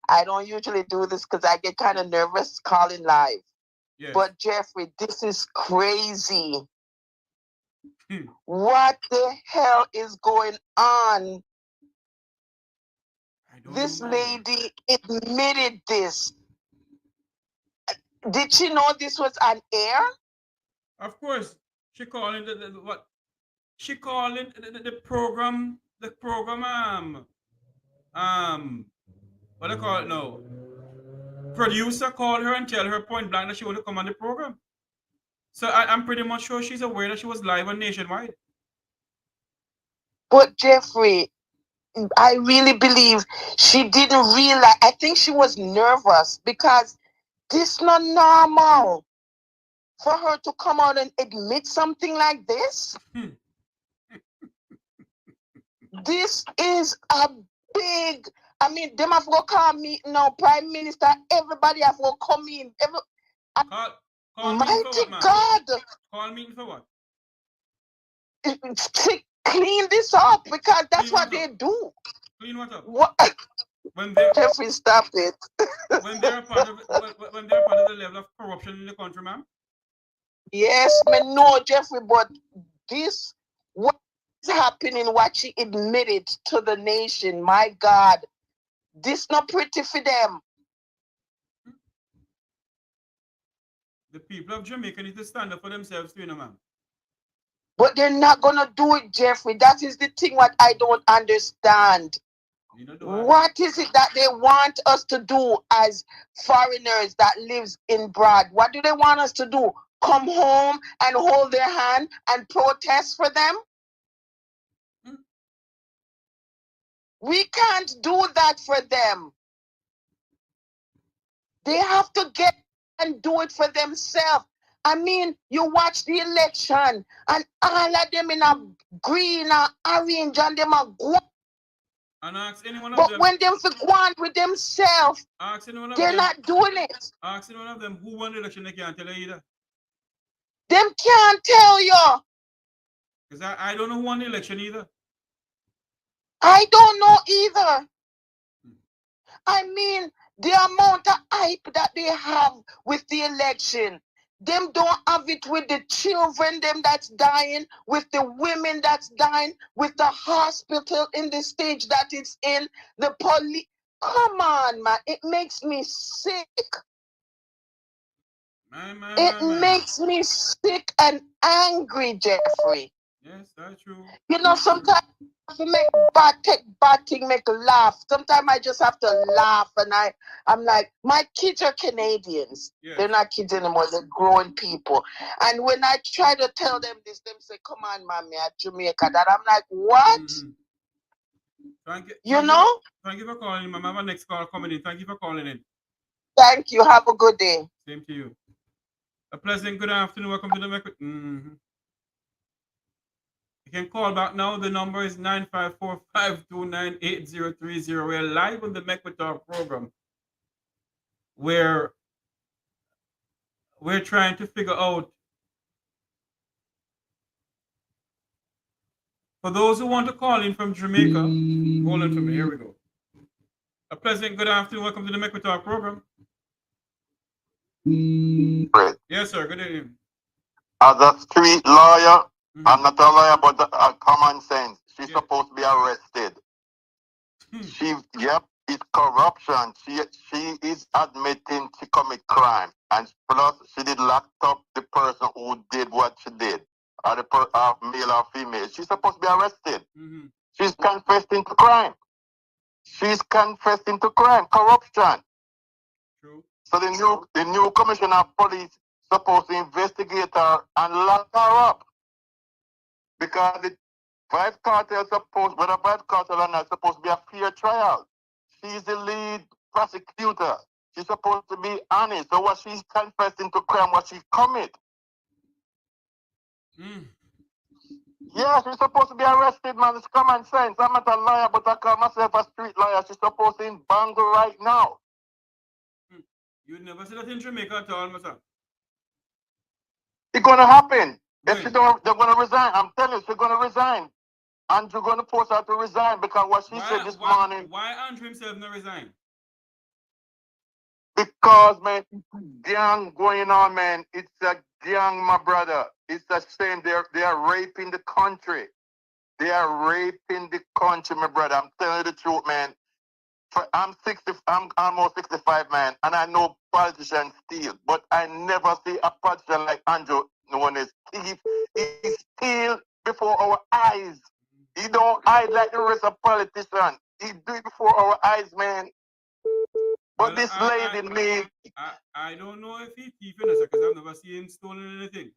I don't usually do this because I get kind of nervous calling live. Yes. But Jeffrey, this is crazy. What the hell is going on? This lady admitted this. Did she know this was on air? Of course. She calling what? She calling the program, what do I call it now? Producer called her and tell her point blank that she want to come on the program. So I'm pretty much sure she's aware that she was live on Nationwide. But Jeffrey, I really believe she didn't realize. I think she was nervous because this not normal for her to come out and admit something like this. This is a big. I mean, them have to call me now, Prime Minister. Everybody have to come in. Call Mighty God! Call me for what? To clean this up because that's what they do. Clean what up? What? When they Jeffrey, stop it. when they're part of the level of corruption in the country, ma'am. Yes, man, no, Jeffrey, but this what's happening, what she admitted to the nation, my God, this not pretty for them. The people of Jamaica need to stand up for themselves too, ma'am. But they're not gonna do it, Jeffrey. That is the thing what I don't understand. What is it that they want us to do as foreigners that lives in Brad? What do they want us to do? Come home and hold their hand and protest for them? We can't do that for them. They have to get and do it for themselves. I mean, you watch the election and all of them in a green or orange and them are go. And ask anyone of but them. When them for go on with themselves, they're not doing it. Ask any one of them who won the election, they can't tell you either. Them can't tell you. Because I don't know who won the election either. I don't know either. I mean, the amount of hype that they have with the election, them don't have it with the children, them that's dying, with the women that's dying, with the hospital in the stage that it's in, the police. Come on, man. It makes me sick. It makes me sick and angry, Jeffrey. Yes, that's true. You know, sometimes I make bad thing make laugh. Sometimes I just have to laugh, and I'm like, my kids are Canadians. Yes. They're not kids anymore. They're grown people. And when I try to tell them this, them say, "Come on, mommy, at Jamaica." That I'm like, what? Thank you know? Thank you for calling. My mama next call coming in. Thank you for calling in. Thank you. Have a good day. Same to you. A pleasant good afternoon. Welcome to the Mek. You can call back now. The number is 954-529-8030. We're live on the Mek Wi Talk program, where we're trying to figure out, for those who want to call in from Jamaica, hold on for me. Here we go. A pleasant good afternoon. Welcome to the Mek Wi Talk program. Yes, sir. Good evening. As a street lawyer, I'm not a lawyer, but common sense. She's supposed to be arrested. It's corruption. She is admitting she commit crime, and plus she did lock up the person who did what she did, or the male or female. She's supposed to be arrested. She's confessing to crime. She's confessing to crime, corruption. True. So the new commissioner of police supposed to investigate her and lock her up. Because the vice cartel supposed, whether vice cartel or not, supposed to be a fair trial. She's the lead prosecutor. She's supposed to be honest. So what she's confessing to crime, what she commit. Yeah, she's supposed to be arrested, man. It's common sense. I'm not a lawyer, but I call myself a street lawyer. She's supposed to be in Bango right now. You never see that in Jamaica at all, Masa. It's gonna happen. If she don't, they're gonna resign. I'm telling you, she's gonna resign. Andrew gonna force her to resign because what she said this morning. Why Andrew himself not resign? Because, man, gang going on, man. It's a gang, my brother. It's a shame. They are raping the country. They are raping the country, my brother. I'm telling you the truth, man. I'm almost 65, man, and I know politicians steal, but I never see a politician like Andrew known as thief. He steal before our eyes. He don't hide like the rest of politicians. He do it before our eyes, man. But Well, this lady made. I don't know if he thief in because I've never seen him stolen anything.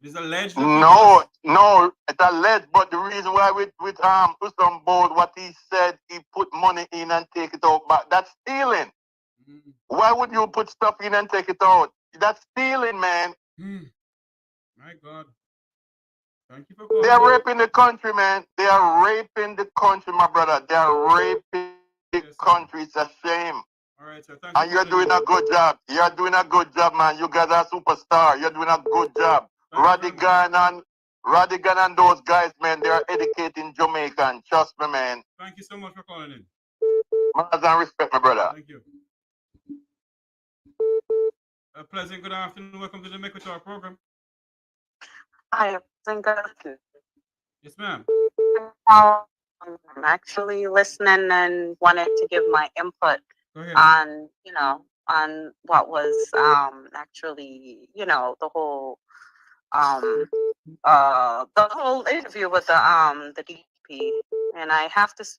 It is alleged. No, it's alleged. But the reason why with Usam Bold, what he said, he put money in and take it out back. That's stealing. Why would you put stuff in and take it out? That's stealing, man. My God. Thank you for calling. They are raping the country, man. They are raping the country, my brother. They are raping the country. It's a shame. All right, sir. And you're doing a good job. You're doing a good job, man. You guys are superstar. You're doing a good job. Radigan and those guys, man, they are educating Jamaican. Trust me, man. Thank you so much for calling in. Manners and respect, my brother. Thank you. A pleasant good afternoon. Welcome to the Mek Wi Talk program. Hi, good afternoon. Yes, ma'am. I'm actually listening and wanted to give my input on, on what was actually, the whole interview with the DP, and I have to say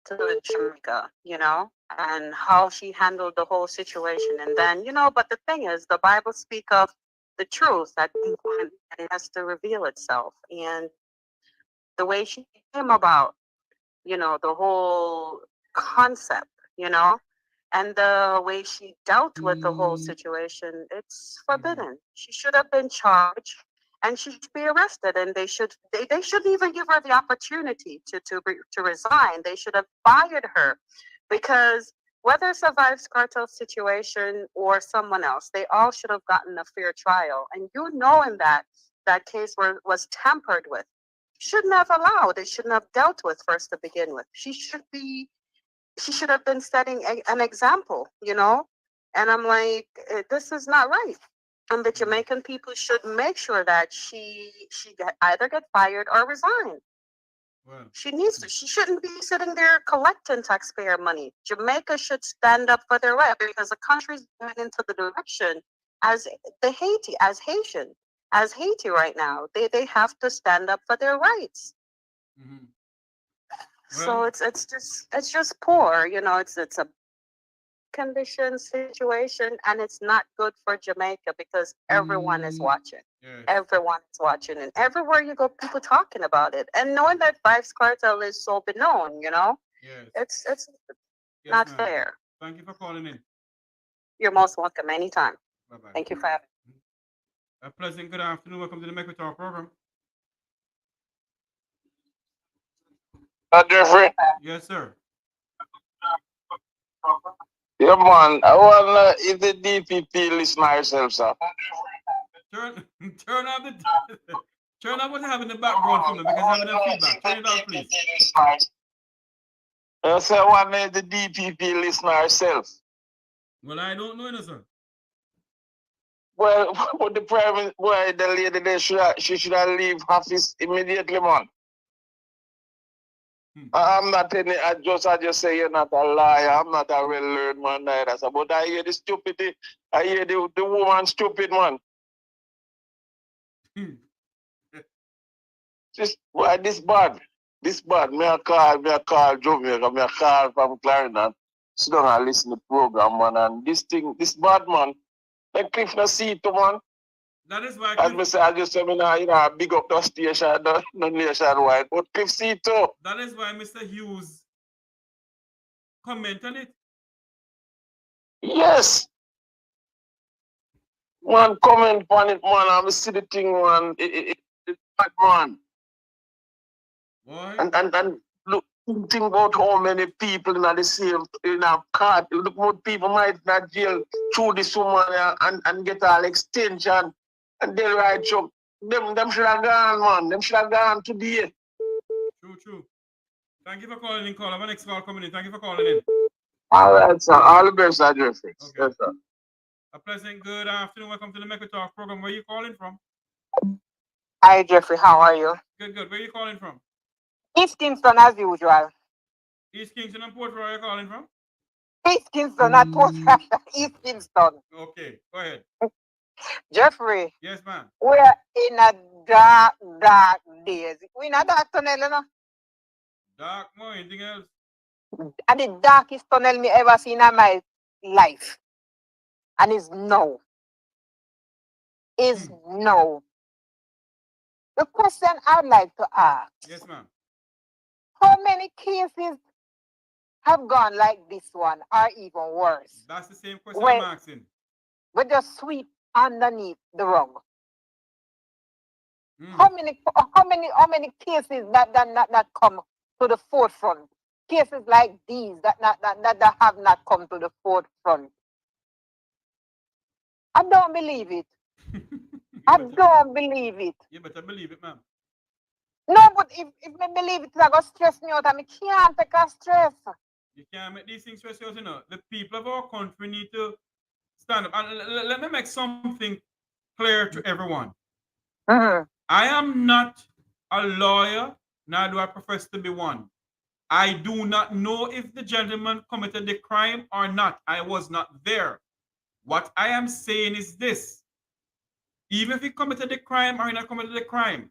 to Jamaica, and how she handled the whole situation, and then, but the thing is, the Bible speak of the truth that it has to reveal itself, and the way she came about, the whole concept, and the way she dealt with the whole situation, it's forbidden. She should have been charged and she should be arrested, and they shouldn't even give her the opportunity to resign. They should have fired her, because whether it's a Vibes Cartel situation or someone else, they all should have gotten a fair trial. And knowing that case was tampered with, shouldn't have allowed. It shouldn't have dealt with first to begin with. She should have been setting an example, And I'm like, this is not right. And the Jamaican people should make sure that she either get fired or resign. Well, she needs to. She shouldn't be sitting there collecting taxpayer money. Jamaica should stand up for their right, because the country's going into the direction as Haiti right now. They have to stand up for their rights. Mm-hmm. Well, so it's just poor, it's a condition situation, and it's not good for Jamaica, because everyone is watching. Yes. Everyone is watching, and everywhere you go, people talking about it, and knowing that Vibes Cartel is so known, yes. It's not fair. Thank you for calling in. You're most welcome anytime. Bye-bye. Thank you for having me. A pleasant good afternoon. Welcome to the Mek Wi Talk program. Jeffrey? Yes, sir. Yeah, man. I want to, if the DPP listen herself, sir. Turn off what you have in the background from them, because I have enough feedback. Turn it off, please. I say, I want the DPP listen herself. Well, I don't know, sir. Well, but the lady there, she should have leave office immediately, man. I'm not any. I just say you're not a liar. I'm not a well learned man either. But I hear the stupidity. I hear the woman stupid, man. This bad. Me I call Jamaica. Me I call from Clarendon. Sit down and listen to the program, man. And this bad, man. Like Cliff no see it, man. That is why. As I say, I just say, big up the station, no nationwide. But Cliff see it too. That is why Mr. Hughes comment on it. Yes. Man, comment on it, man. I'm see the thing, man. It's bad, man. Why? And look, think about how many people in the same card. Look what people might not jail through this woman and get all extension. And they'll write up. Them should have gone, man. Them should have gone today. True. Thank you for calling in, call. I have a next call coming in. Thank you for calling in. All right, sir. All the best, Jeffrey. Okay. Yes, sir. A pleasant good afternoon. Welcome to the Mek Wi Talk program. Where are you calling from? Hi, Jeffrey. How are you? Good, good. Where are you calling from? East Kingston, as usual. East Kingston and Port Royal, are you calling from? East Kingston, not Port Royal. East Kingston. Okay, go ahead. Jeffrey. Yes, ma'am. We're in a dark, dark days. We're in a dark tunnel, you know? Dark more, anything else? And the darkest tunnel me ever seen in my life. And it's no. Is no. The question I'd like to ask. Yes, ma'am. How many cases have gone like this one, or even worse? That's the same question I'm asking. We just sweep underneath the rug. How many cases that come to the forefront? Cases like these that have not come to the forefront. I don't believe it. I don't believe it. You better believe it, ma'am. No, but if I believe it, it's going to stress me out, and I can't take a stress. You can't make these things stress you out, you know. The people of our country need to stand up. And let me make something clear to everyone. I am not a lawyer, nor do I profess to be one. I do not know if the gentleman committed the crime or not. I was not there. What I am saying is this. Even if he committed the crime or he not committed the crime,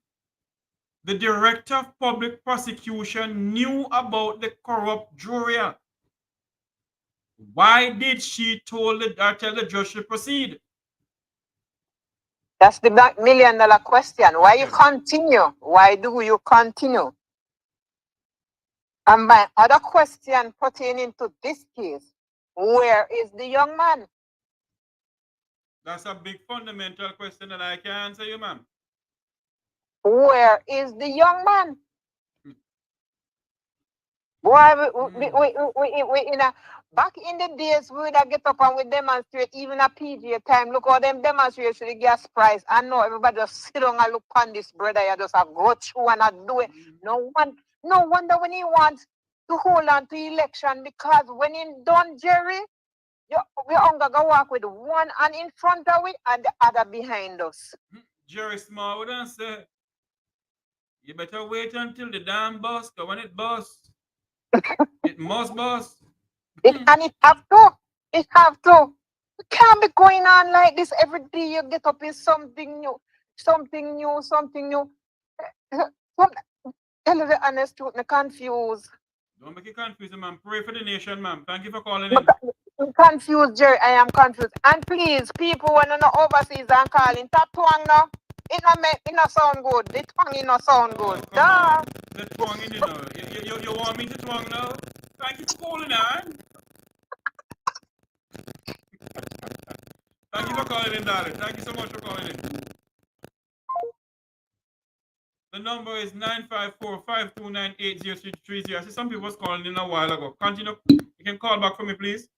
the director of public prosecution knew about the corrupt jury. Why did she tell the judge to proceed? That's the $1 million question. Why you continue? Why do you continue? And my other question pertaining to this case, where is the young man? That's a big fundamental question that I can't answer you, ma'am. Where is the young man? Boy, we in a back in the days we would get up and we demonstrate even a PGA time. Look how them demonstrate the gas price. I know everybody just sit down and look on this brother. You just have go through and not do it. No wonder when he wants to hold on to election, because when he done, Jerry, we only go walk with one hand in front of it and the other behind us. Jerry Small would answer, you better wait until the dam busts, or when it busts, it must bust. And it have to. It have to. It can't be going on like this every day. You get up is something new, something new, something new. Tell you the honest truth, I'm confused. Don't make it confused, ma'am. Pray for the nation, ma'am. Thank you for calling in. I'm confused, Jerry. I am confused. And please, people, when you're not overseas and calling, that twang now, it not sound good. The twang it not sound good. Oh, the twang in, you know. You want me to twang now? Thank you for calling on. Thank you for calling in, darling. Thank you so much for calling in. The number is 954-529-8030. I see some people was calling in a while ago. Continue. You can call back for me, please.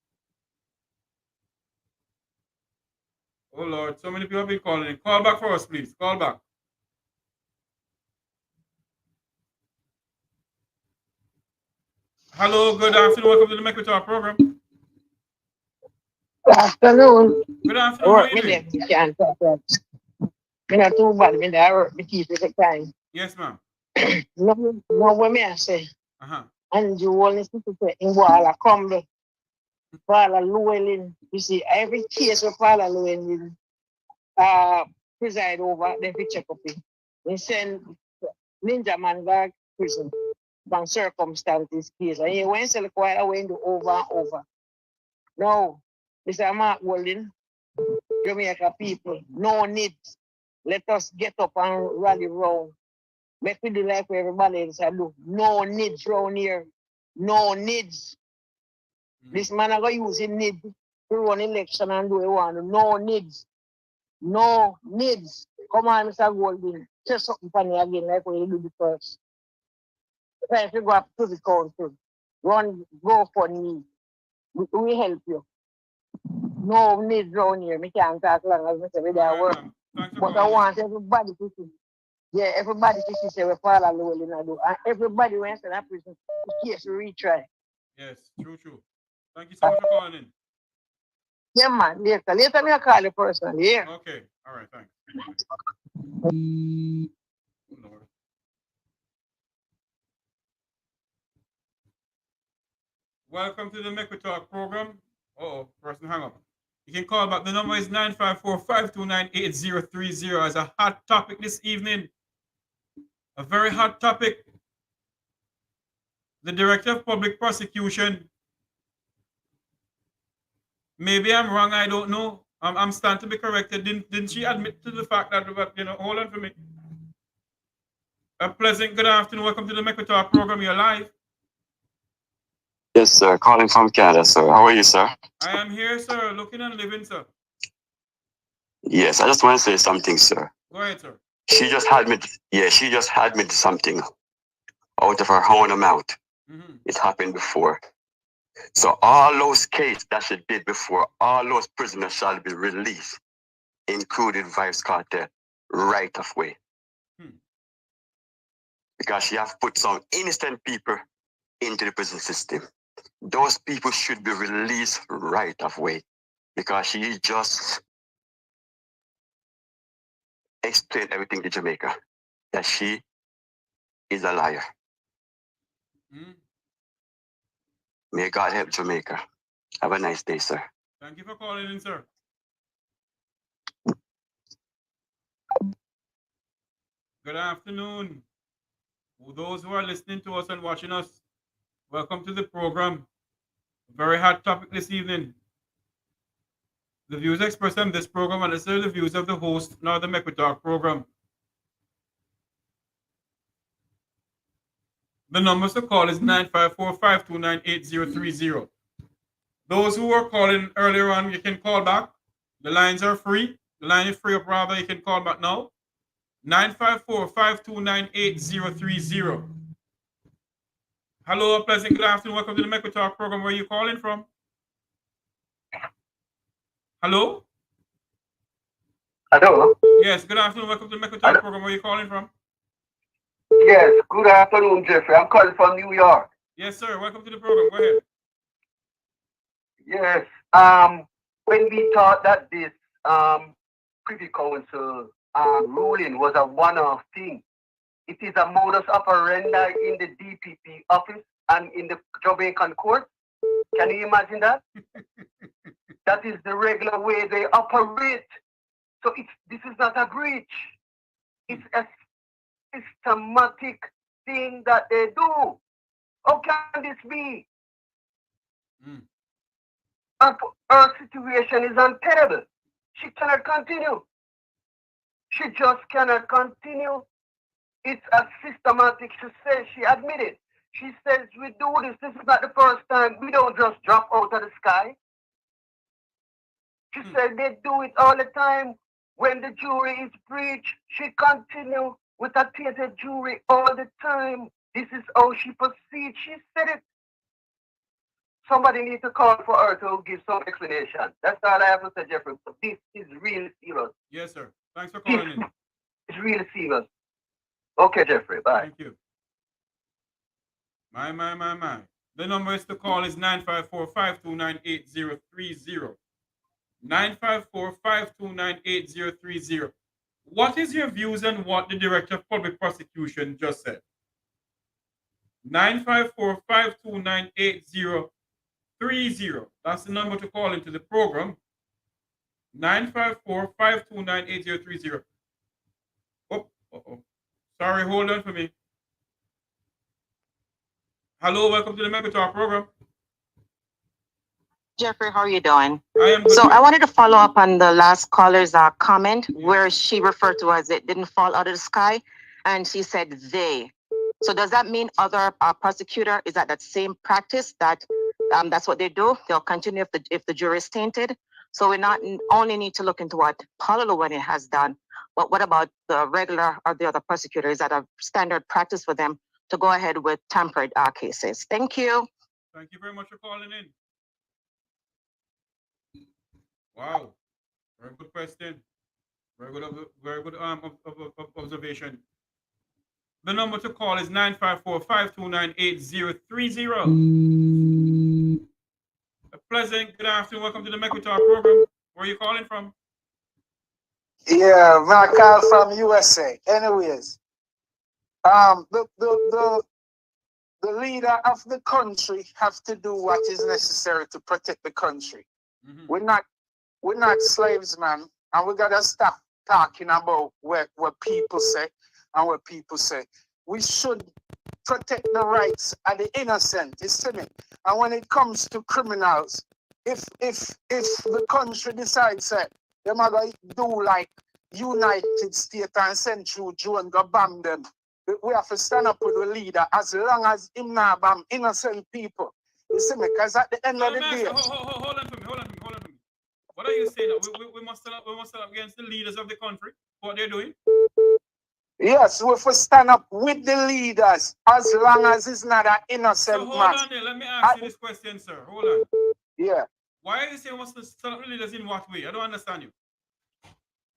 Oh, Lord. So many people have been calling in. Call back for us, please. Call back. Hello. Good afternoon. Welcome to the Mek Wi Talk program. Good afternoon. Good afternoon. How are you doing? I'm not too bad. I'm there work my teeth at the time. Yes, ma'am. No, what me I say. And you want to say in Paula Crumble, Paula Llewellyn. You see, every case of Paula Llewellyn preside over, then we check up it. They send Ninja Man back prison from circumstances case. And he went to quite away over and over. No, Mr. Mark Walden, Jamaica people, no need. Let us get up and rally round. Make we do like everybody else do. No needs round here. No needs. This man are going to use his need to run election and do what he want. No needs. No needs. Come on, Mr. Golden. Say something funny again like what you do the first. Try to go up to the council. Go for me. We help you. No needs round here. I can't talk long as I say we there work. But I want everybody to see. Yeah, everybody to see we Paula Llewellyn do. And everybody wants to that prison the case retry. Yes, true. Thank you so much for calling in. Yeah, man. Later. Later, me call the person. Yeah. Okay. All right. Thanks. Lord. Welcome to the Mek Wi Talk program. Person hang up. You can call back. The number is 954-529-8030 as a hot topic this evening. A very hot topic. The Director of Public Prosecution. Maybe I'm wrong. I don't know. I'm starting to be corrected. Didn't she admit to the fact that, hold on for me. A pleasant good afternoon. Welcome to the Mek Wi Talk program. You're live. Yes, sir. Calling from Canada, sir. How are you, sir? I am here, sir. Looking and living, sir. Yes, I just want to say something, sir. Go ahead, sir. She just admitted something out of her own mouth. Mm-hmm. It happened before. So all those cases that she did before, all those prisoners shall be released, including Vybz Kartel, right of way. Because she has put some innocent people into the prison system. Those people should be released right of way. Because she just explained everything to Jamaica, that she is a liar. May God help Jamaica. Have a nice day, sir. Thank you for calling in, sir. Good afternoon. Those who are listening to us and watching us, welcome to the program. Very hot topic this evening. The views expressed on this program are necessarily the views of the host, nor the Mek Wi Talk program. The numbers to call is 954-529-8030. Those who were calling earlier on, you can call back. The lines are free. The line is free up, rather. You can call back now. 954-529-8030. Hello, pleasant good afternoon. Welcome to the Mek Wi Talk program. Where are you calling from? Hello? Hello? Yes, good afternoon. Welcome to the Mek Wi Talk program. Where are you calling from? Yes, good afternoon, Jeffrey. I'm calling from New York. Yes, sir. Welcome to the program. Go ahead. Yes. When we thought that this Privy Council ruling was a one-off thing, it is a modus operandi in the DPP office and in the Jamaican court. Can you imagine that? That is the regular way they operate. So this is not a breach. It's a systematic thing that they do. How can this be? Her situation is untenable. She cannot continue. She just cannot continue. It's a systematic, she says, she admitted. She says, we do this. This is not the first time. We don't just drop out of the sky. She said they do it all the time. When the jury is breached, she continue with a tainted jury all the time. This is how she proceeds. She said it. Somebody needs to call for her to give some explanation. That's all I have to say, Jeffrey. But this is really serious. Yes, sir. Thanks for calling in. It's really serious. Okay, Jeffrey. Bye. Thank you. My. The number is to call is 954-529-8030. 954-529-8030. What is your views on what the Director of Public Prosecution just said? 954-529-8030. That's the number to call into the program. 954-529-8030. Sorry, hold on for me. Hello, welcome to the Mek Wi Talk program. Jeffrey, how are you doing? I am good. So I wanted to follow up on the last caller's comment where she referred to as it didn't fall out of the sky, and she said they. So does that mean other prosecutor is that same practice that that's what they do? They'll continue if the jury is tainted. So we not only need to look into what Paula Llewellyn has done, but what about the regular or the other prosecutors? Is that a standard practice for them to go ahead with tampered cases? Thank you. Thank you very much for calling in. Wow, very good question. Very good observation. The number to call is 954-529-8030. A Pleasant. Good afternoon. Welcome to the Mek Wi Talk program. Where are you calling from? Yeah, I call from USA. Anyways, the leader of the country have to do what is necessary to protect the country. We're not slaves, man, and we gotta stop talking about what people say and what people say. We should protect the rights of the innocent, you see me? And when it comes to criminals, if the country decides that they're gonna do like United States and Central Joan go bomb them, we have to stand up with the leader as long as him not bomb innocent people. You see me? Because at the end of the day. Hold on for me. What are you saying? We must stand up against the leaders of the country. What they're doing? Yes, we have to stand up with the leaders as long as it's not an innocent man. So hold on there. Let me ask you this question, sir. Hold on. Yeah. Why are you saying we must stand up with the leaders in what way? I don't understand you.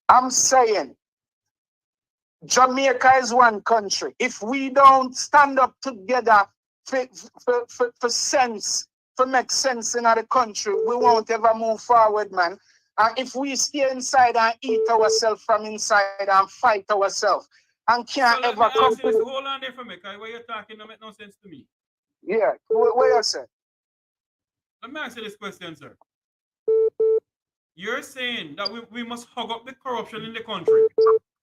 I'm saying Jamaica is one country. If we don't stand up together for sense, for make sense in the country, we won't ever move forward, man. And if we stay inside and eat ourselves from inside and fight ourselves, and can't ever come to this. Hold on there for me, because what you're talking don't make no sense to me. Yeah, what you say? Let me ask you this question, sir. You're saying that we must hug up the corruption in the country.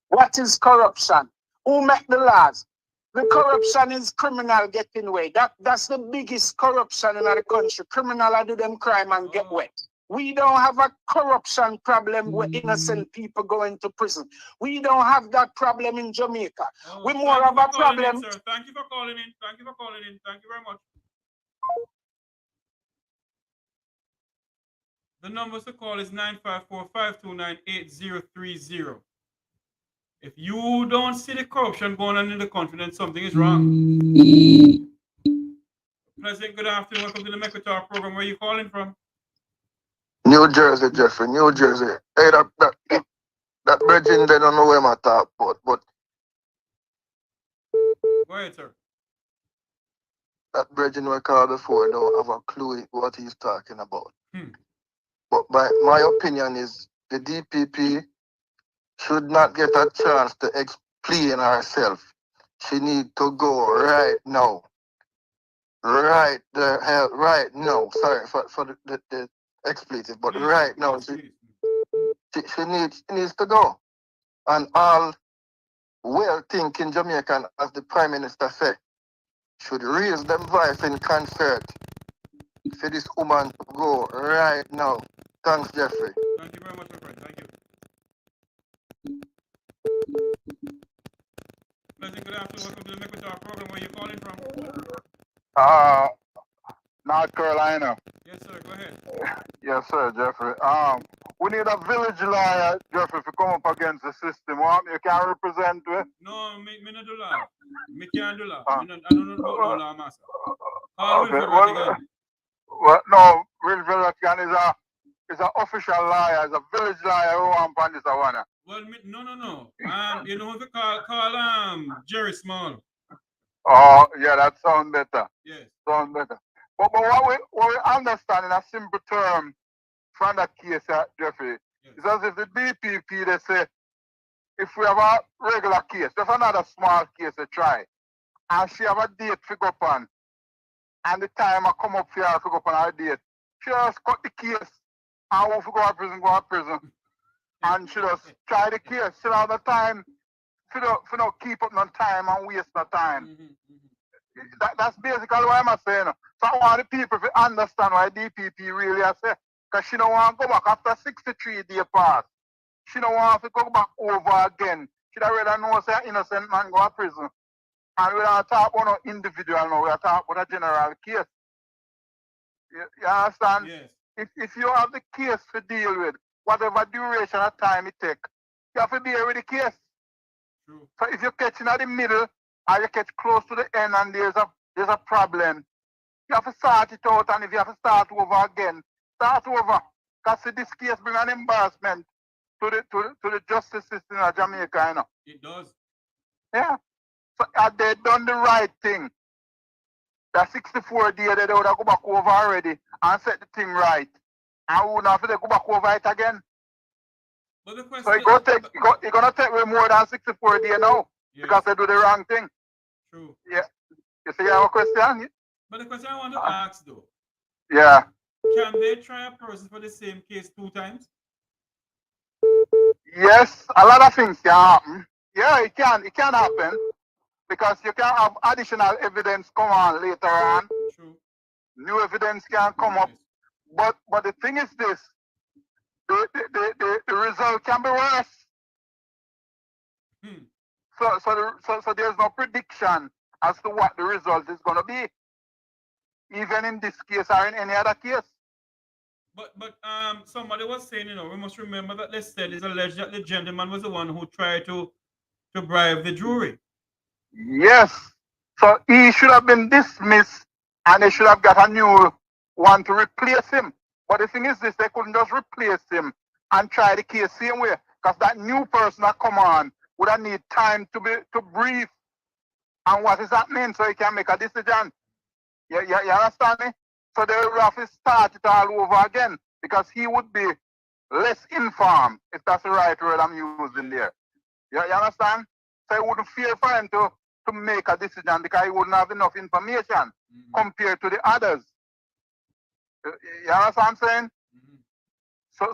What is corruption? Who make the laws? The corruption is criminal getting away. That's the biggest corruption in the country. Criminal do them crime and get away. We don't have a corruption problem where innocent people go into prison. We don't have that problem in Jamaica. We more have a problem. In, sir. Thank you for calling in. Thank you very much. The number to call is 954-529-8030. If you don't see the corruption going on in the country, then something is wrong. Pleasant, good afternoon. Welcome to the Mek Wi Talk program. Where are you calling from? New Jersey, Jeffrey. New Jersey. Hey, that virgin, they don't know where I talk about, but... Go ahead, sir. That virgin we called before don't have a clue what he's talking about. But my opinion is the DPP should not get a chance to explain herself. She need to go right now. Right now. Sorry for the expletive, but right now she needs to go. And all well-thinking Jamaican, as the Prime Minister said, should raise them voice in concert for this woman to go right now. Thanks, Jeffrey. Thank you very much, my friend. Thank you. Pleasant, good afternoon. Welcome to the Mek Wi Talk program. Where are you calling from? North Carolina. Yes, sir. Go ahead. Yes, sir, Jeffrey. We need a village lawyer, Jeffrey, to come up against the system. You can represent me? No, me not do law. Me can't do law. I don't know about no law, master. Call Wilfred again. Well, no, Wilfred is an official lawyer, is a village lawyer who wants on this one. Well, no. You know what to call Jerry Small. Oh, yeah, that sounds better. Yes. Sounds better. But what we understand in a simple term from that case, Jeffrey, is as if the DPP, they say, if we have a regular case, just another small case to try, and she have a date to go on, and the time I come up here to go on her date, she just cut the case, and if we go to prison, and she just try the case. She don't have the time to not keep up no time and waste no time. That's basically what I'm saying. So I want the people to understand why DPP really I say, because she don't want to go back after 63 days pass. She don't want to go back over again. She don't really know say an innocent man go to prison. And we don't talk about no individual now, we are talking about a general case. You understand? Yes. If you have the case to deal with, whatever duration of time it takes, you have to deal with the case. True. So if you catch in the middle or you catch close to the end and there's a problem, you have to start it out, and if you have to start over again, start over. Because this case brings an embarrassment to the justice system of Jamaica, you know. It does. Yeah. So have they done the right thing? that 64 day they would have go back over already and set the thing right. And we wouldn't have to go back over it again. But the question, so it's gonna take way more than 64 days now. Yes. Because they do the wrong thing. True. Yeah. You see your question? But the question I want to ask though. Yeah. Can they try a person for the same case 2 times? Yes, a lot of things can happen. Yeah, it can happen. Because you can have additional evidence come on later on. True. New evidence can come up. But the thing is this. The result can be worse. So there's no prediction as to what the result is going to be, even in this case or in any other case. But somebody was saying, we must remember that they said it's alleged that the gentleman was the one who tried to bribe the jury. Yes. So he should have been dismissed and they should have got a new one to replace him. But the thing is this, they couldn't just replace him and try the case same way. Because that new person that come on would have need time to brief on what is happening so he can make a decision. You understand me? So they will have to start it all over again because he would be less informed, if that's the right word I'm using there. You understand? So it wouldn't feel for him to make a decision because he wouldn't have enough information compared to the others. You understand what I'm saying?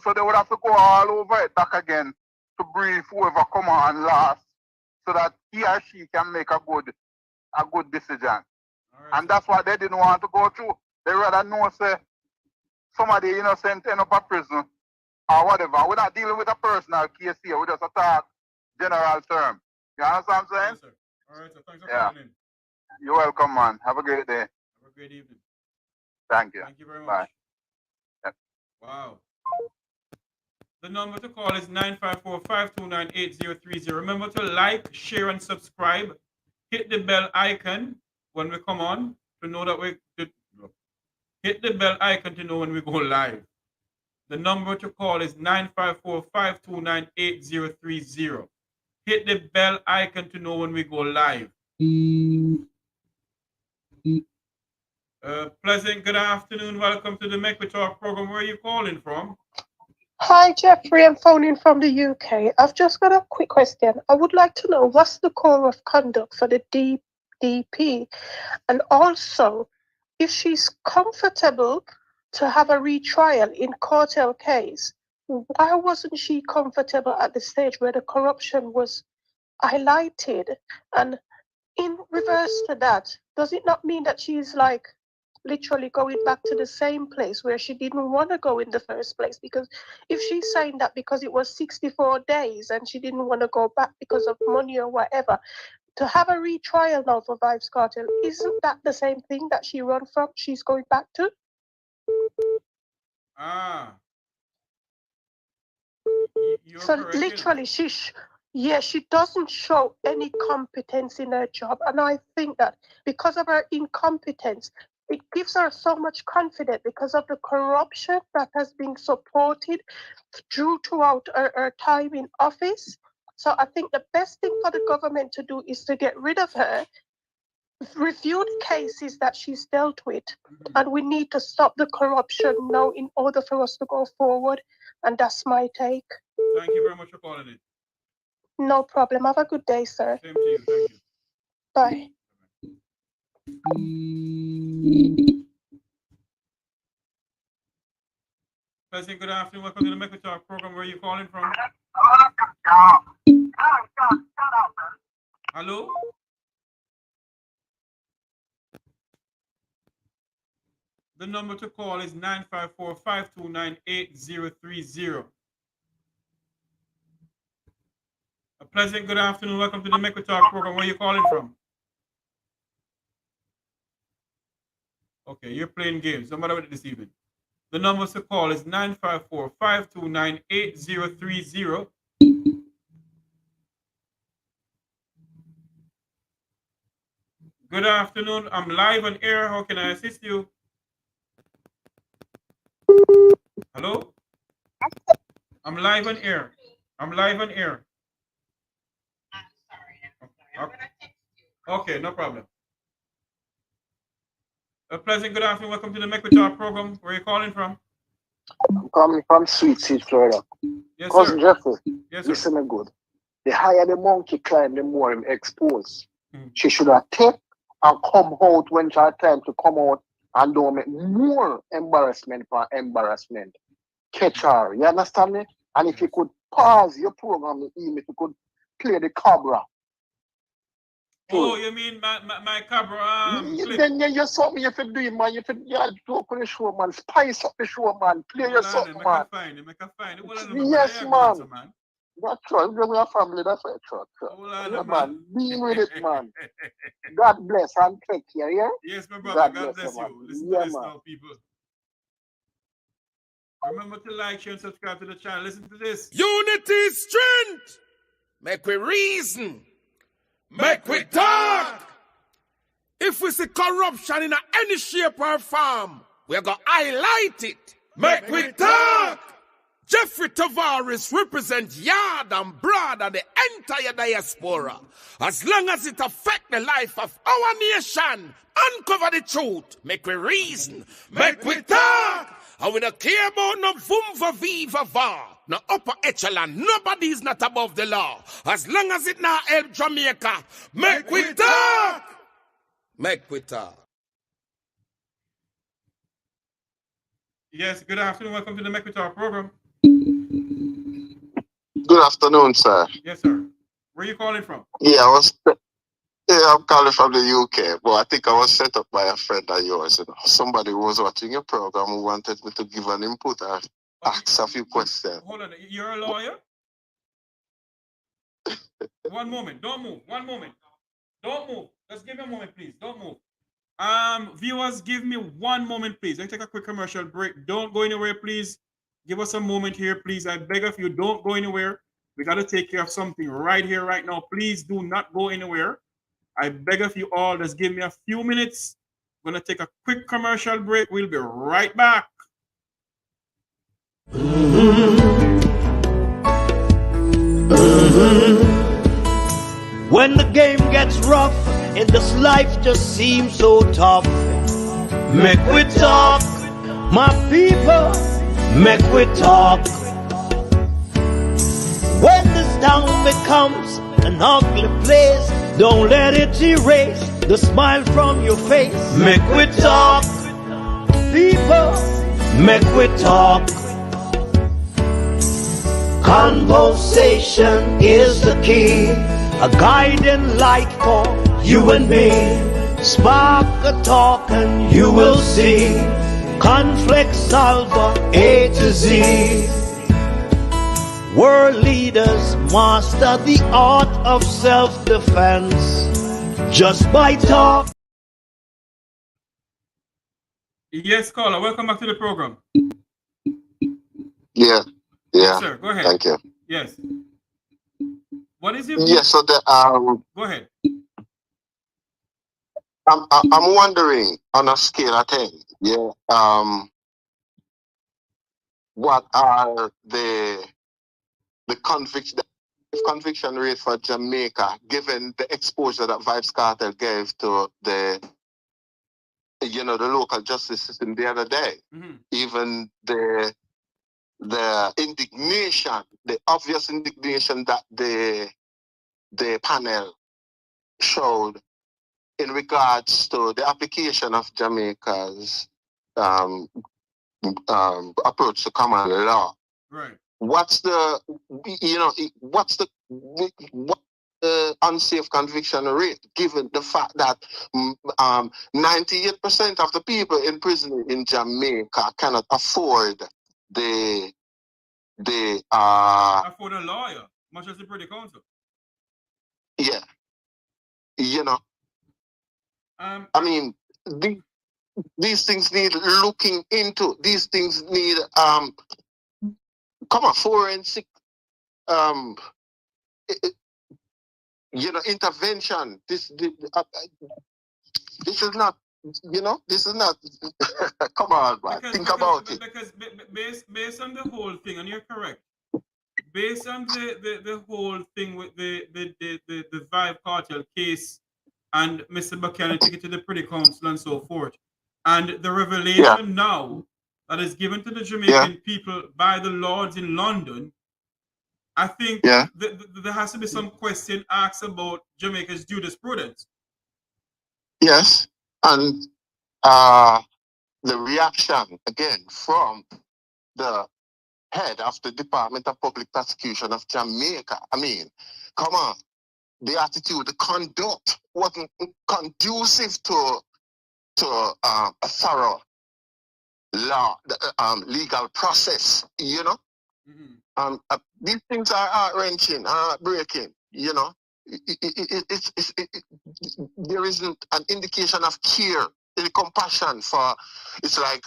So they would have to go all over it back again to brief whoever come on last so that he or she can make a good decision. Right. And that's what they didn't want to go through. They rather know say somebody innocent end up in prison or whatever. We're not dealing with a personal case here. We just talk general term. You understand what I'm saying? Yes, sir. All right, so thanks for calling in. You're welcome, man. Have a great day. Have a great evening. Thank you. Thank you very much. Bye. Yep. Wow. The number to call is 954-529-8030. Remember to like, share, and subscribe. Hit the bell icon when we come on to know that hit the bell icon to know when we go live. The number to call is 954-529-8030. Hit the bell icon to know when we go live. Pleasant good afternoon. Welcome to the Mek Wi Talk program. Where are you calling from? Hi, Jeffrey. I'm phoning from the UK. I've just got a quick question. I would like to know what's the core of conduct for the DDP, and also if she's comfortable to have a retrial in cartel case. Why wasn't she comfortable at the stage where the corruption was highlighted? And in reverse to that, does it not mean that she's like literally going back to the same place where she didn't want to go in the first place? Because if she's saying that because it was 64 days and she didn't want to go back because of money or whatever, to have a retrial now for Vybz Kartel, isn't that the same thing that she run from, she's going back to? So correct, literally, she doesn't show any competence in her job. And I think that because of her incompetence, it gives her so much confidence because of the corruption that has been supported throughout her time in office. So I think the best thing for the government to do is to get rid of her, review the cases that she's dealt with, and we need to stop the corruption now in order for us to go forward. And that's my take. Thank you very much for calling in. No problem. Have a good day, sir. Same to you. Thank you. Bye. Pleasant good afternoon. Welcome to the Mek Wi Talk program. Where are you calling from? Hello? The number to call is 954-529-8030. A pleasant good afternoon. Welcome to the Mek Wi Talk program. Where are you calling from? Okay, you're playing games. No matter what this evening. The number to call is 954-529-8030. Good afternoon. I'm live on air. How can I assist you? Hello? I'm live on air. I'm live on air. Okay, no problem. A pleasant good afternoon. Welcome to the Mek Wi Talk program. Where are you calling from? I'm coming from Sweet Seat, Florida. Yes, Cousin sir. Jeffrey, Yes, sir. listen me good. The higher the monkey climb, the more him exposed. She should have taken and come out when she had time to come out and don't make more embarrassment for embarrassment. Catch her, you understand me? And if you could pause your program, if you could play the Cabra. Oh, you mean my Cabra clip? Then you saw me if you do it, man. If you talk on the show, man. Spice up the show, man. Play your song, man. Make a find. Yes, man. That's right. We're a family. That's right. Yeah, man. Be with it, man. God bless and take care, yeah? Yes, my brother. God bless you. Listen to this now, people. Remember to like, share, and subscribe to the channel. Listen to this. Unity is strength. Make we reason. Make we talk. If we see corruption in any shape or form, we're going to highlight it. Make we talk. Jeffrey Tavares represents yard and broad and the entire diaspora. As long as it affects the life of our nation, uncover the truth. Make we reason. Make we talk. And we don't care about no vumva viva va. No upper echelon. Nobody is not above the law. As long as it not help Jamaica. Make we talk. Make we talk. Yes, good afternoon. Welcome to the Mek Wi Talk program. Good afternoon, sir. Yes, sir. Where are you calling from? Yeah, I'm calling from the UK, but I think I was set up by a friend of yours. You know. Somebody who was watching your program who wanted me to give an input or ask a few questions. Hold on. You're a lawyer? One moment. Don't move. One moment. Don't move. Just give me a moment, please. Don't move. Viewers, give me 1 moment, please. Let's take a quick commercial break. Don't go anywhere, please. Give us a moment here, please. I beg of you, don't go anywhere. We got to take care of something right here, right now. Please do not go anywhere. I beg of you all, just give me a few minutes. I'm going to take a quick commercial break. We'll be right back. When the game gets rough and this life just seems so tough, Mek Wi Talk, my people, Mek Wi Talk. When this town becomes an ugly place, don't let it erase the smile from your face. Mek Wi Talk, people, Mek Wi Talk. Conversation is the key, a guiding light for you and me. Spark a talk and you will see. Conflict solver A to Z. World leaders master the art of self-defense just by talk. Yes, caller. Welcome back to the program. Yeah. Yes, sir. Go ahead. Thank you. Yes. What is it? Yes, so the Go ahead. I'm wondering on a scale of 10, yeah, what are the conviction rate for Jamaica, given the exposure that Vybz Kartel gave to the local justice system the other day? Even the indignation, the obvious indignation that the panel showed in regards to the application of Jamaica's approach to common law. Right. What's the unsafe conviction rate, given the fact that 98% of the people in prison in Jamaica cannot afford afford a lawyer, much as the Privy Council. Yeah. I mean, these things need looking into. These things need forensic intervention. This is not, this is not. Come on, man. Think about it. Because based on the whole thing, and you're correct. Based on the whole thing with the Vybz Kartel case and Mr. Buchanan take it to the Privy Council and so forth, And the revelation now that is given to the Jamaican people by the Lords in London, I think there has to be some question asked about Jamaica's jurisprudence. Yes, and the reaction again from the head of the Department of Public Prosecution of Jamaica. I mean, come on, the attitude, the conduct wasn't conducive to a thorough law, legal process. You know, these things are heart-wrenching, heart-breaking. You know, there isn't an indication of care, any compassion for. It's like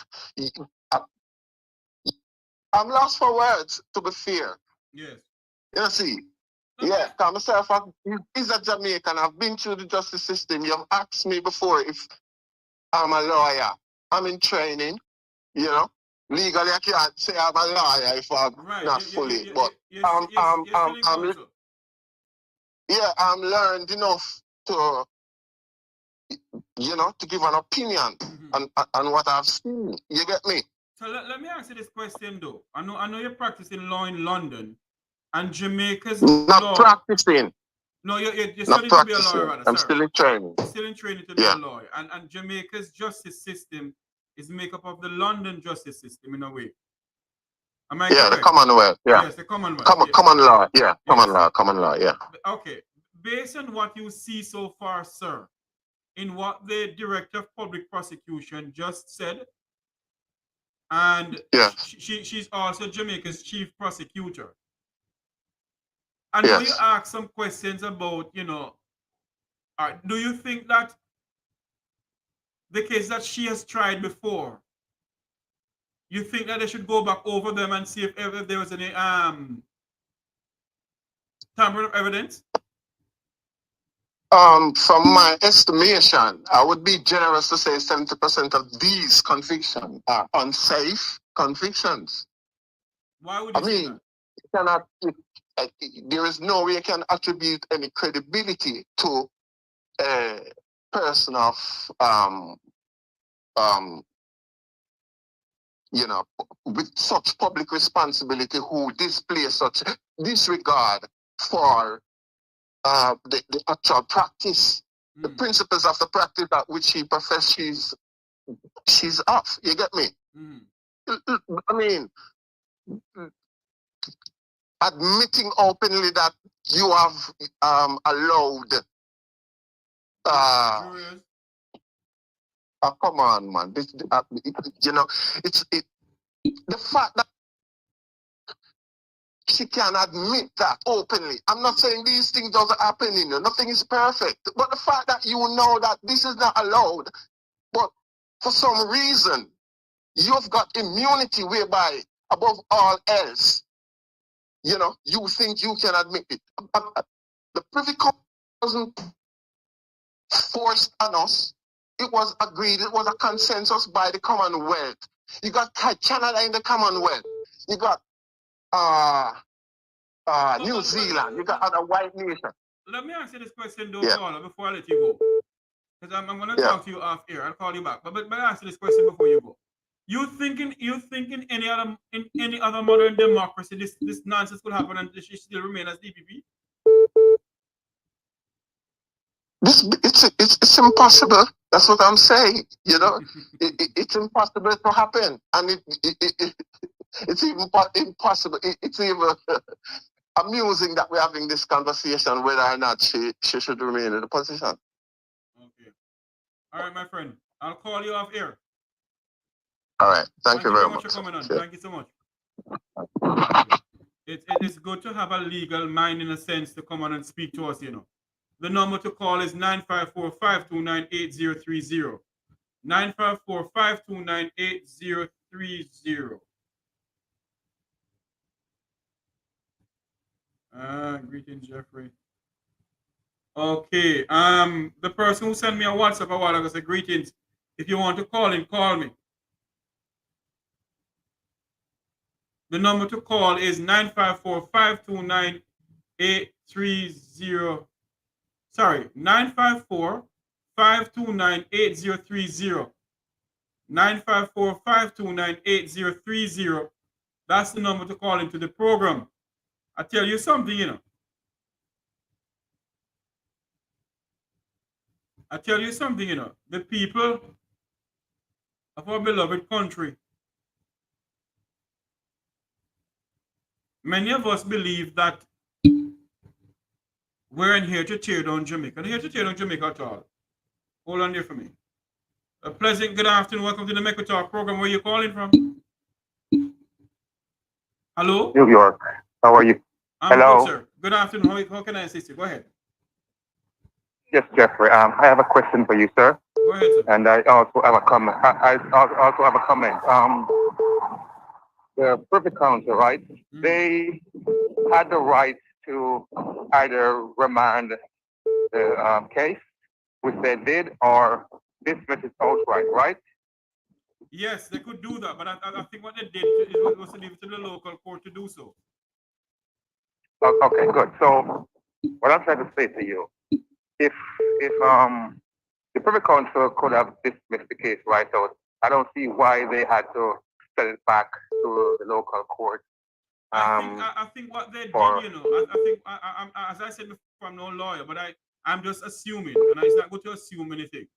I'm lost for words, to be fair. Yes. You see, yeah, because myself, is a Jamaican. I've been through the justice system. You've asked me before if I'm a lawyer. I'm in training, you know. Legally, I can't say I'm a lawyer if I'm not fully, but I'm learned enough to, you know, to give an opinion on what I've seen. You get me? So let me ask you this question though. I know you're practicing law in London, and Jamaica's not practicing. No, you're studying to be a lawyer, rather. I'm still in training. You're still in training to be a lawyer, and Jamaica's justice system is made up of the London justice system in a way. Am I correct? The Commonwealth. Yeah. Yes, the Commonwealth. Common law. Yeah. Common law. Yeah. Okay. Based on what you see so far, sir, in what the Director of Public Prosecution just said, and she's also Jamaica's chief prosecutor. I know you asked some questions about, you know, do you think that the case that she has tried before, you think that they should go back over them and see if ever there was any tampering of evidence? From my estimation, I would be generous to say 70% of these convictions are unsafe convictions. Why would you say that? There is no way you can attribute any credibility to a person of you know, with such public responsibility who displays such disregard for the actual practice, the principles of the practice at which she professes she's off. You get me? I mean, admitting openly that you have allowed come on, man. You know, it's the fact that she can admit that openly. I'm not saying these things doesn't happen, you know, nothing is perfect. But the fact that you know that this is not allowed, but for some reason, you've got immunity whereby, above all else, you know, you think you can admit it. The Privy Council wasn't forced on us. It was agreed. It was a consensus by the Commonwealth. You got Canada in the Commonwealth. You got New Zealand. You got other white nations. Let me ask you this question, though, Paula, before I let you go. Because I'm going to talk to you off air. I'll call you back. But I ask you this question before you go. You think in any other modern democracy this nonsense could happen and she still remain as DPP? It's impossible. That's what I'm saying. You know, it's impossible to happen, and it's even impossible. It's even amusing that we're having this conversation whether or not she should remain in the position. Okay. All right, my friend. I'll call you off air. All right. Thank you very much for coming on. Sure. Thank you so much. It's good to have a legal mind in a sense to come on and speak to us, you know. The number to call is 954-529-8030. 954-529-8030. Greetings, Jeffrey. Okay. The person who sent me a WhatsApp a while ago said greetings. If you want to call in, call me. The number to call is 954-529-8030. Sorry, 954-529-8030. 954-529-8030. That's the number to call into the program. I tell you something, you know. The people of our beloved country, many of us believe that we're in here to tear down Jamaica. Not here to tear down Jamaica at all. Hold on there for me. A pleasant good afternoon. Welcome to the Mek Wi Talk program. Where are you calling from? Hello? New York. How are you? Hello. Good, sir. Good afternoon. How can I assist you? Go ahead. Yes, Jeffrey. I have a question for you, sir. Go ahead, sir. And I also have a comment. I also have a comment. The Privy Council, right? They had the right to either remand the case, which they did, or dismiss it outright, right? Yes, they could do that, but I think what they did was to leave it to the local court to do so. Okay, good. So what I'm trying to say to you, if the Privy Council could have dismissed the case right out, I don't see why they had to send it back to the local court. I think what they did, you know, I think, as I said before, I'm no lawyer, but I'm just assuming, and it's not good to assume anything.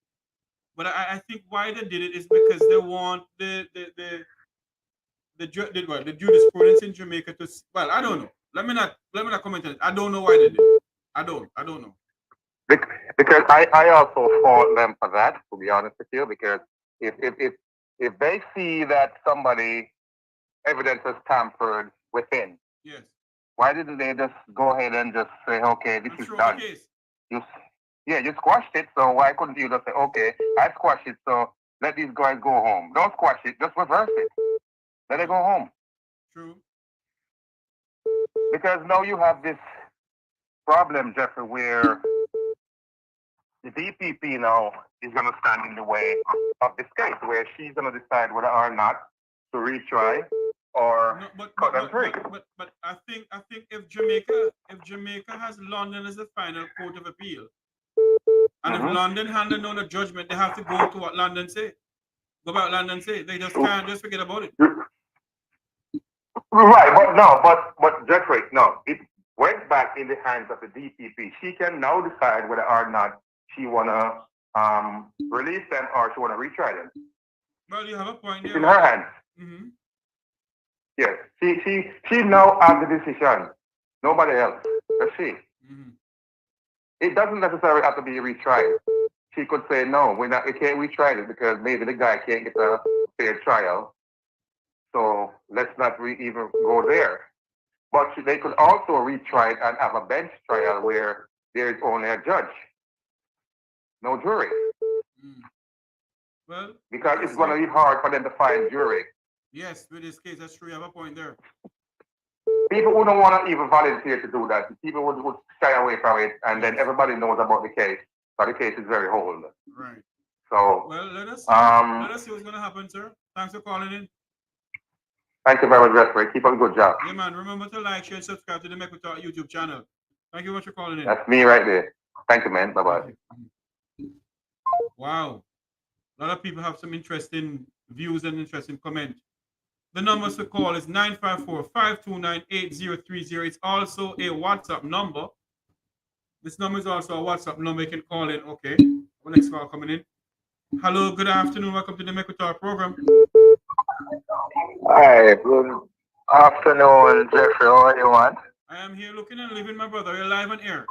But I think why they did it is because they want the jurisprudence in Jamaica to, well, I don't know. Let me not comment on it. I don't know why they did it. I don't know. Because I also fault them for that, to be honest with you, because if they see that somebody evidence is tampered within, yes, why didn't they just go ahead and just say, okay, this is done? You squashed it, so why couldn't you just say, okay, I squashed it, so let these guys go home? Don't squash it, just reverse it. Let it go home. True. Because now you have this problem, Jeffrey, where the DPP now is going to stand in the way of this case, where she's going to decide whether or not to retry or cut and free. But I think if Jamaica has London as the final court of appeal, and if London handed down a judgment, they have to go to what London say. Go back London say. They just can't just forget about it. Right, but Jeffrey, no, it went back in the hands of the DPP. She can now decide whether or not she wanna release them or she wanna retry them. Well, you have a point there. It's in her hands. Mm-hmm. Yes, she now has the decision. Nobody else. That's she. Mm-hmm. It doesn't necessarily have to be retried. She could say no, we can't retry it because maybe the guy can't get a fair trial. So let's not even go there. But they could also retry it and have a bench trial where there is only a judge, no jury. Well, because it's going to be hard for them to find jury. Yes, with this case, that's true. You have a point there. People who don't want to even volunteer to do that, people would shy away from it, and then everybody knows about the case. But the case is very old. Right. So, well, let us see what's going to happen, sir. Thanks for calling in. Thank you very much, Jeffrey. Keep up a good job. Yeah, man. Remember to like, share, and subscribe to the Mek Wi Talk YouTube channel. Thank you very much for calling in. That's me right there. Thank you, man. Bye-bye. Wow. A lot of people have some interesting views and interesting comments. The numbers to call is 954-529-8030. It's also a WhatsApp number. This number is also a WhatsApp number. You can call in. Okay. Our next call coming in. Hello, good afternoon. Welcome to the Mek Wi Talk program. Hi, good afternoon, Jeffrey. How are you, man? I am here looking and living, my brother. You're live on air.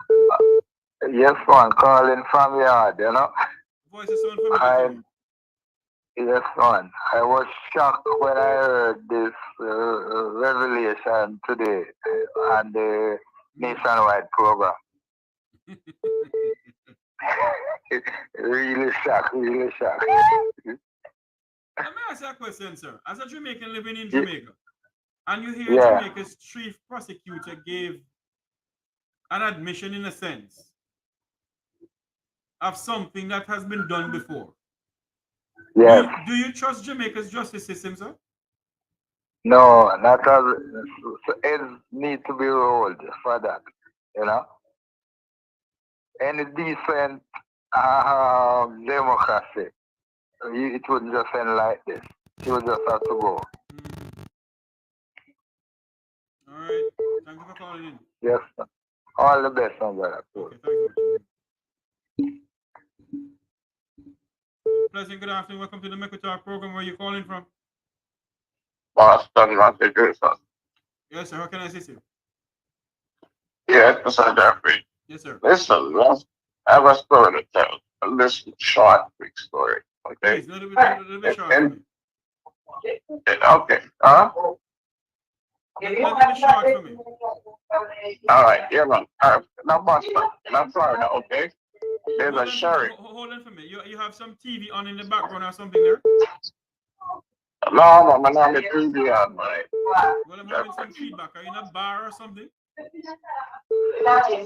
Yes, man. Calling from yard, you know. Voice is sound familiar. Yes, man. I was shocked when I heard this revelation today on the nationwide program. Really shocked, really shocked. Let me ask you a question, sir. As a Jamaican living in Jamaica, and you hear Jamaica's chief prosecutor gave an admission, in a sense, of something that has been done before. Yes. Do you trust Jamaica's justice system, sir? No, not as it needs to be rolled for that, you know. Any decent democracy it wouldn't just end like this. She would just have to go. All right. Thank you for calling in. Yes, sir. All the best, my brother. Okay, thank you much. Pleasant good afternoon. Welcome to the Mek Wi Talk program. Where are you calling from? Boston, Massachusetts. Yes, sir. How can I assist you? Yeah, Mr. Jeffrey. Yes, sir. Listen, I have a story to tell. A little short, quick story. Okay? Please, a little bit short for me. Okay. Huh? A little bit short for me. All right, yeah, man. Now, Boston, not Florida, okay? There's a sheriff. Hold on for me. You have some TV on in the background or something there? No, man, I'm the TV on, man. Well, I'm having some feedback. Are you in a bar or something?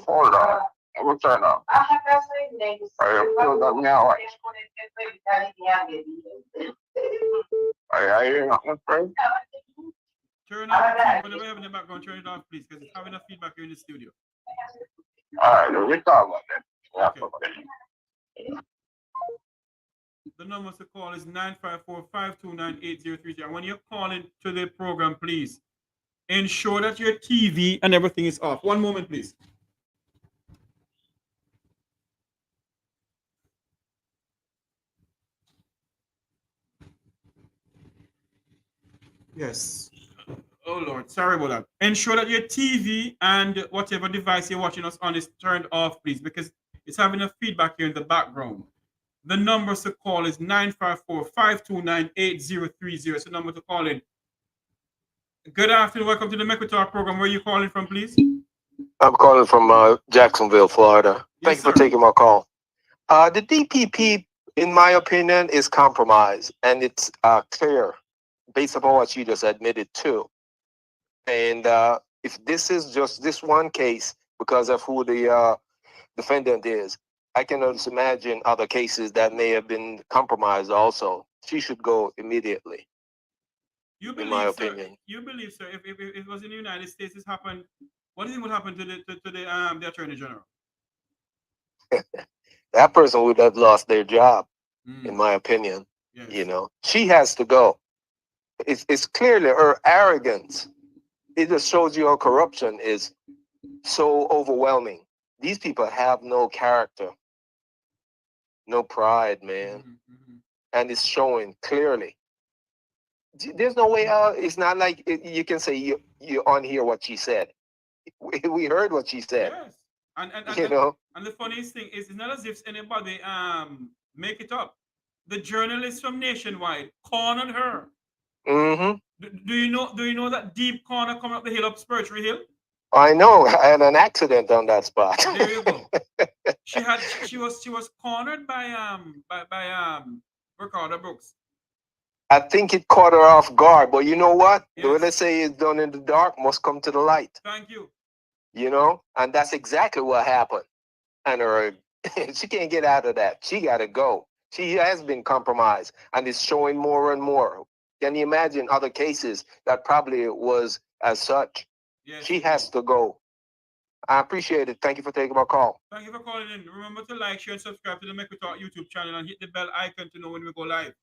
Hold on. I will turn off. I feel that now. I hear nothing, friend. Turn off the TV. Whatever you have in the background, turn it off, please, because it's having a feedback here in the studio. All right, we talk about that. Okay. The number to call is 954-529-8030. And when you're calling to the program, please ensure that your TV and everything is off. One moment, please. Yes. Oh, Lord. Sorry about that. Ensure that your TV and whatever device you're watching us on is turned off, please, because it's having a feedback here in the background. The number to call is 954-529-8030. It's the number to call in. Good afternoon. Welcome to the Mek Wi Talk program. Where are you calling from, please? I'm calling from Jacksonville, Florida. Yes, Thank you for taking my call. The DPP, in my opinion, is compromised, and it's clear based upon what you just admitted to. And if this is just this one case because of who the defendant is, I can just imagine other cases that may have been compromised also. She should go immediately. You believe, in my sir, opinion. you believe, sir, if it was in the United States, this happened, what do you think would happen to the Attorney General? That person would have lost their job, in my opinion. Yes. You know, she has to go. It's clearly her arrogance. It just shows you how corruption is so overwhelming. These people have no character, no pride, man. And it's showing clearly. There's no way out. It's not like you can say you unhear what she said. We heard what she said. Yes. And you know. And the funniest thing is, it's not as if anybody make it up. The journalists from Nationwide cornered her. Mm-hmm. Do you know that deep corner coming up the hill up Spurtree Hill? I know. I had an accident on that spot. There you go. She was cornered by Ricardo Brooks. I think it caught her off guard, but you know what? Yes. The way they say it's done in the dark must come to the light. Thank you. You know, and that's exactly what happened. And her, she can't get out of that. She got to go. She has been compromised, and it's showing more and more. Can you imagine other cases that probably was as such? Yes. She has to go. I appreciate it. Thank you for taking my call. Thank you for calling in. Remember to like, share, and subscribe to the Mek Wi Talk YouTube channel and hit the bell icon to know when we go live.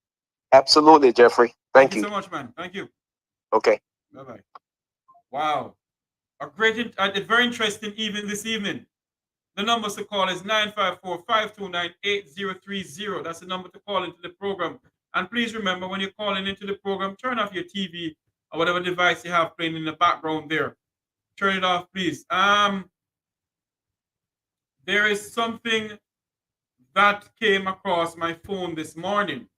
Absolutely, Jeffrey. Thank you so much, man. Thank you. Okay. Bye-bye. Wow. A very interesting evening this evening. The number to call is 954-529-8030. That's the number to call into the program. And please remember, when you're calling into the program, turn off your TV or whatever device you have playing in the background there. Turn it off, please. There is something that came across my phone this morning.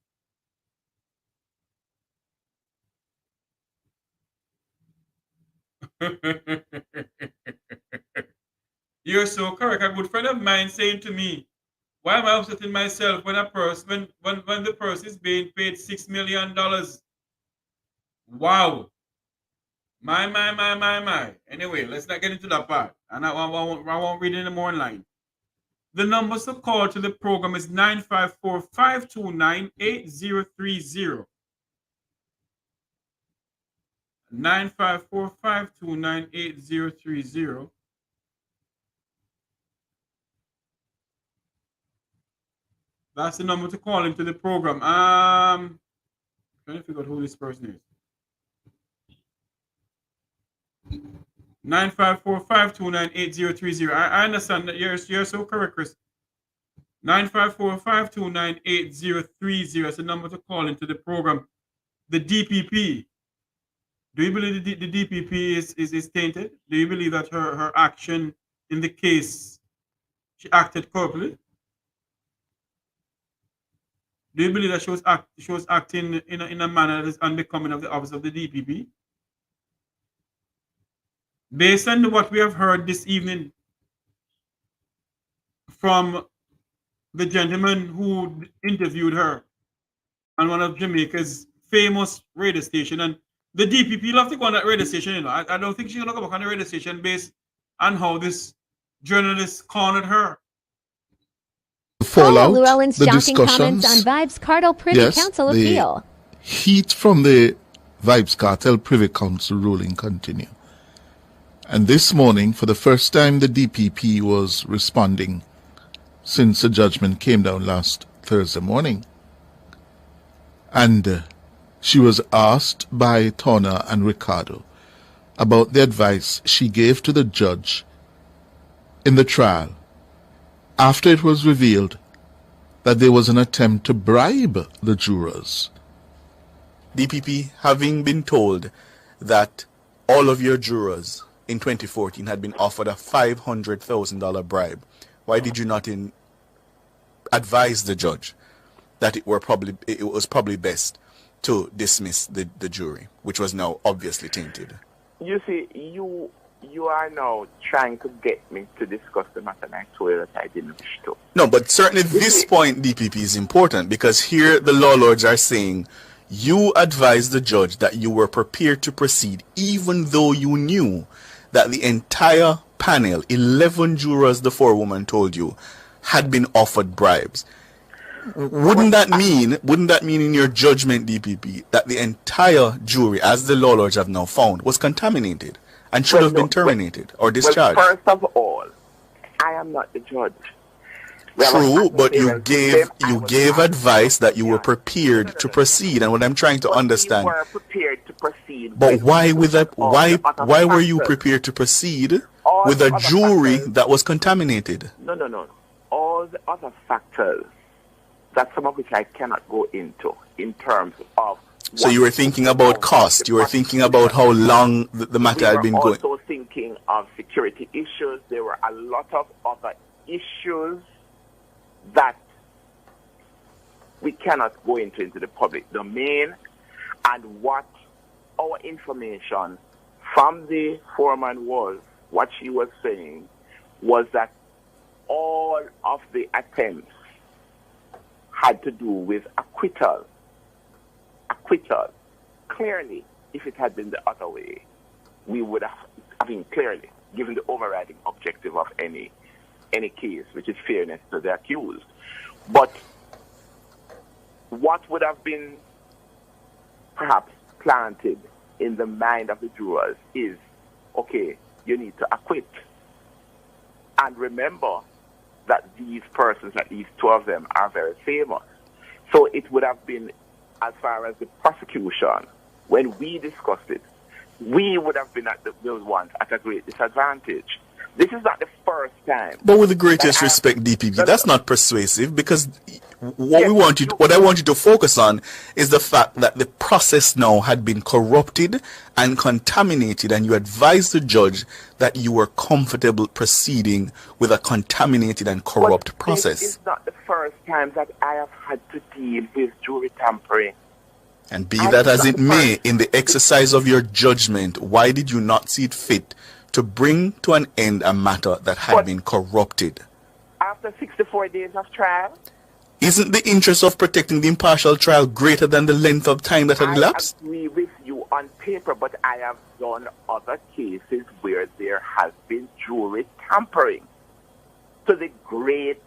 You're so correct. A good friend of mine saying to me, why am I upsetting myself when the purse is being paid $6 million? Wow. My. Anyway, let's not get into that part. And I won't read any more online. The numbers to call to the program is 954-529-8030. 954-529-8030. That's the number to call into the program. Trying to figure out who this person is. 954-529-8030. I understand that you're so correct, Chris. 954-529-8030 is the number to call into the program. The DPP. Do you believe the DPP is tainted? Do you believe that her action in the case, she acted corruptly? Do you believe that she was acting in a manner that is unbecoming of the office of the DPP? Based on what we have heard this evening from the gentleman who interviewed her on one of Jamaica's famous radio station, and the DPP love to go on that radio station, you know. I don't think she's gonna go back on the radio station based on how this journalist cornered her. Fallout, Paula Llewellyn's the shocking discussions, comments on Vibes Cartel Privy Council appeal. Heat from the Vibes Cartel Privy Council ruling continue. And this morning, for the first time, the DPP was responding since the judgment came down last Thursday morning. And she was asked by Tona and Ricardo about the advice she gave to the judge in the trial after it was revealed that there was an attempt to bribe the jurors. DPP, having been told that all of your jurors in 2014 had been offered a $500,000 bribe, why did you not advise the judge that it was probably best to dismiss the jury, which was now obviously tainted? You see, you are now trying to get me to discuss the matter, and I told you that I didn't wish to. No, but certainly this point, DPP, is important, because here the law lords are saying you advised the judge that you were prepared to proceed even though you knew that the entire panel, 11 jurors, the forewoman told you, had been offered bribes. Wouldn't that mean in your judgment, DPP, that the entire jury, as the law lords have now found, was contaminated and should have been terminated or discharged? Well, first of all, I am not the judge. True, but you gave advice that you were prepared to proceed, and what I'm trying to understand. We were prepared to proceed. But why were you prepared to proceed with a jury that was contaminated? No. All the other factors, that some of which I cannot go into in terms of. So you were thinking about cost. You were thinking about how long the matter had been going. We were also thinking of security issues. There were a lot of other issues that we cannot go into the public domain. And what our information from the foreman was, what she was saying, was that all of the attempts had to do with acquittal. Clearly, if it had been the other way, we would have, clearly, given the overriding objective of any case, which is fairness to the accused. But what would have been perhaps planted in the mind of the jurors is, okay, you need to acquit. And remember that these persons, at least two of them, are very famous. So it would have been, as far as the prosecution, when we discussed it, we would have been those ones at a great disadvantage. This is not the first time. But with the greatest respect, DPP, that's not persuasive, because what I want you to focus on is the fact that the process now had been corrupted and contaminated, and you advised the judge that you were comfortable proceeding with a contaminated and corrupt process. This is not the first time that I have had to deal with jury tampering. And be that as it may, in the exercise of your judgment, why did you not see it fit to bring to an end a matter that had been corrupted? After 64 days of trial? Isn't the interest of protecting the impartial trial greater than the length of time that had elapsed? I agree with you on paper, but I have done other cases where there has been jury tampering to the great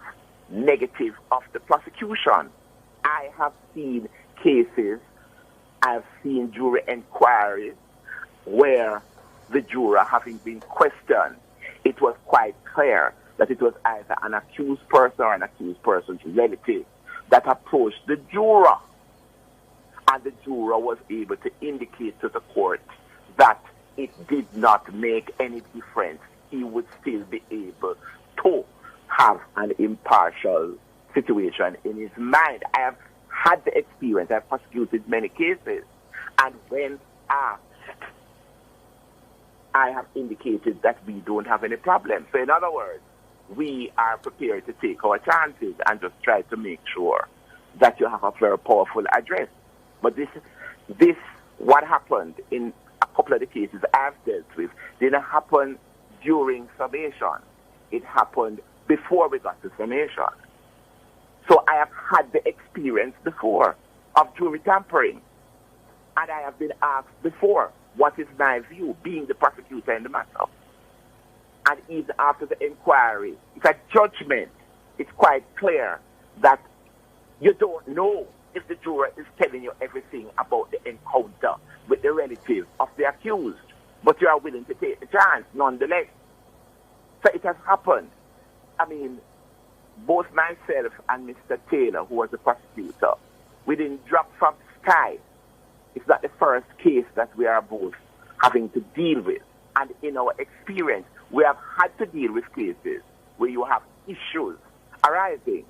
negative of the prosecution. I have seen cases, I've seen jury inquiries where the juror, having been questioned, it was quite clear that it was either an accused person or an accused person's relative. that approached the juror. And the juror was able to indicate to the court that it did not make any difference. He would still be able to have an impartial situation in his mind. I have had the experience. I've prosecuted many cases. And when asked, I have indicated that we don't have any problem. So in other words, we are prepared to take our chances and just try to make sure that you have a very powerful address. But this, what happened in a couple of the cases I've dealt with, didn't happen during summation. It happened before we got to summation. So I have had the experience before of jury tampering. And I have been asked before, what is my view, being the prosecutor in the matter? And even after the inquiry, it's a judgment. It's quite clear that you don't know if the juror is telling you everything about the encounter with the relative of the accused, but you are willing to take the chance nonetheless. So it has happened. I mean, both myself and Mr. Taylor, who was the prosecutor, we didn't drop from the sky. It's not the first case that we are both having to deal with. And in our experience, we have had to deal with cases where you have issues arising.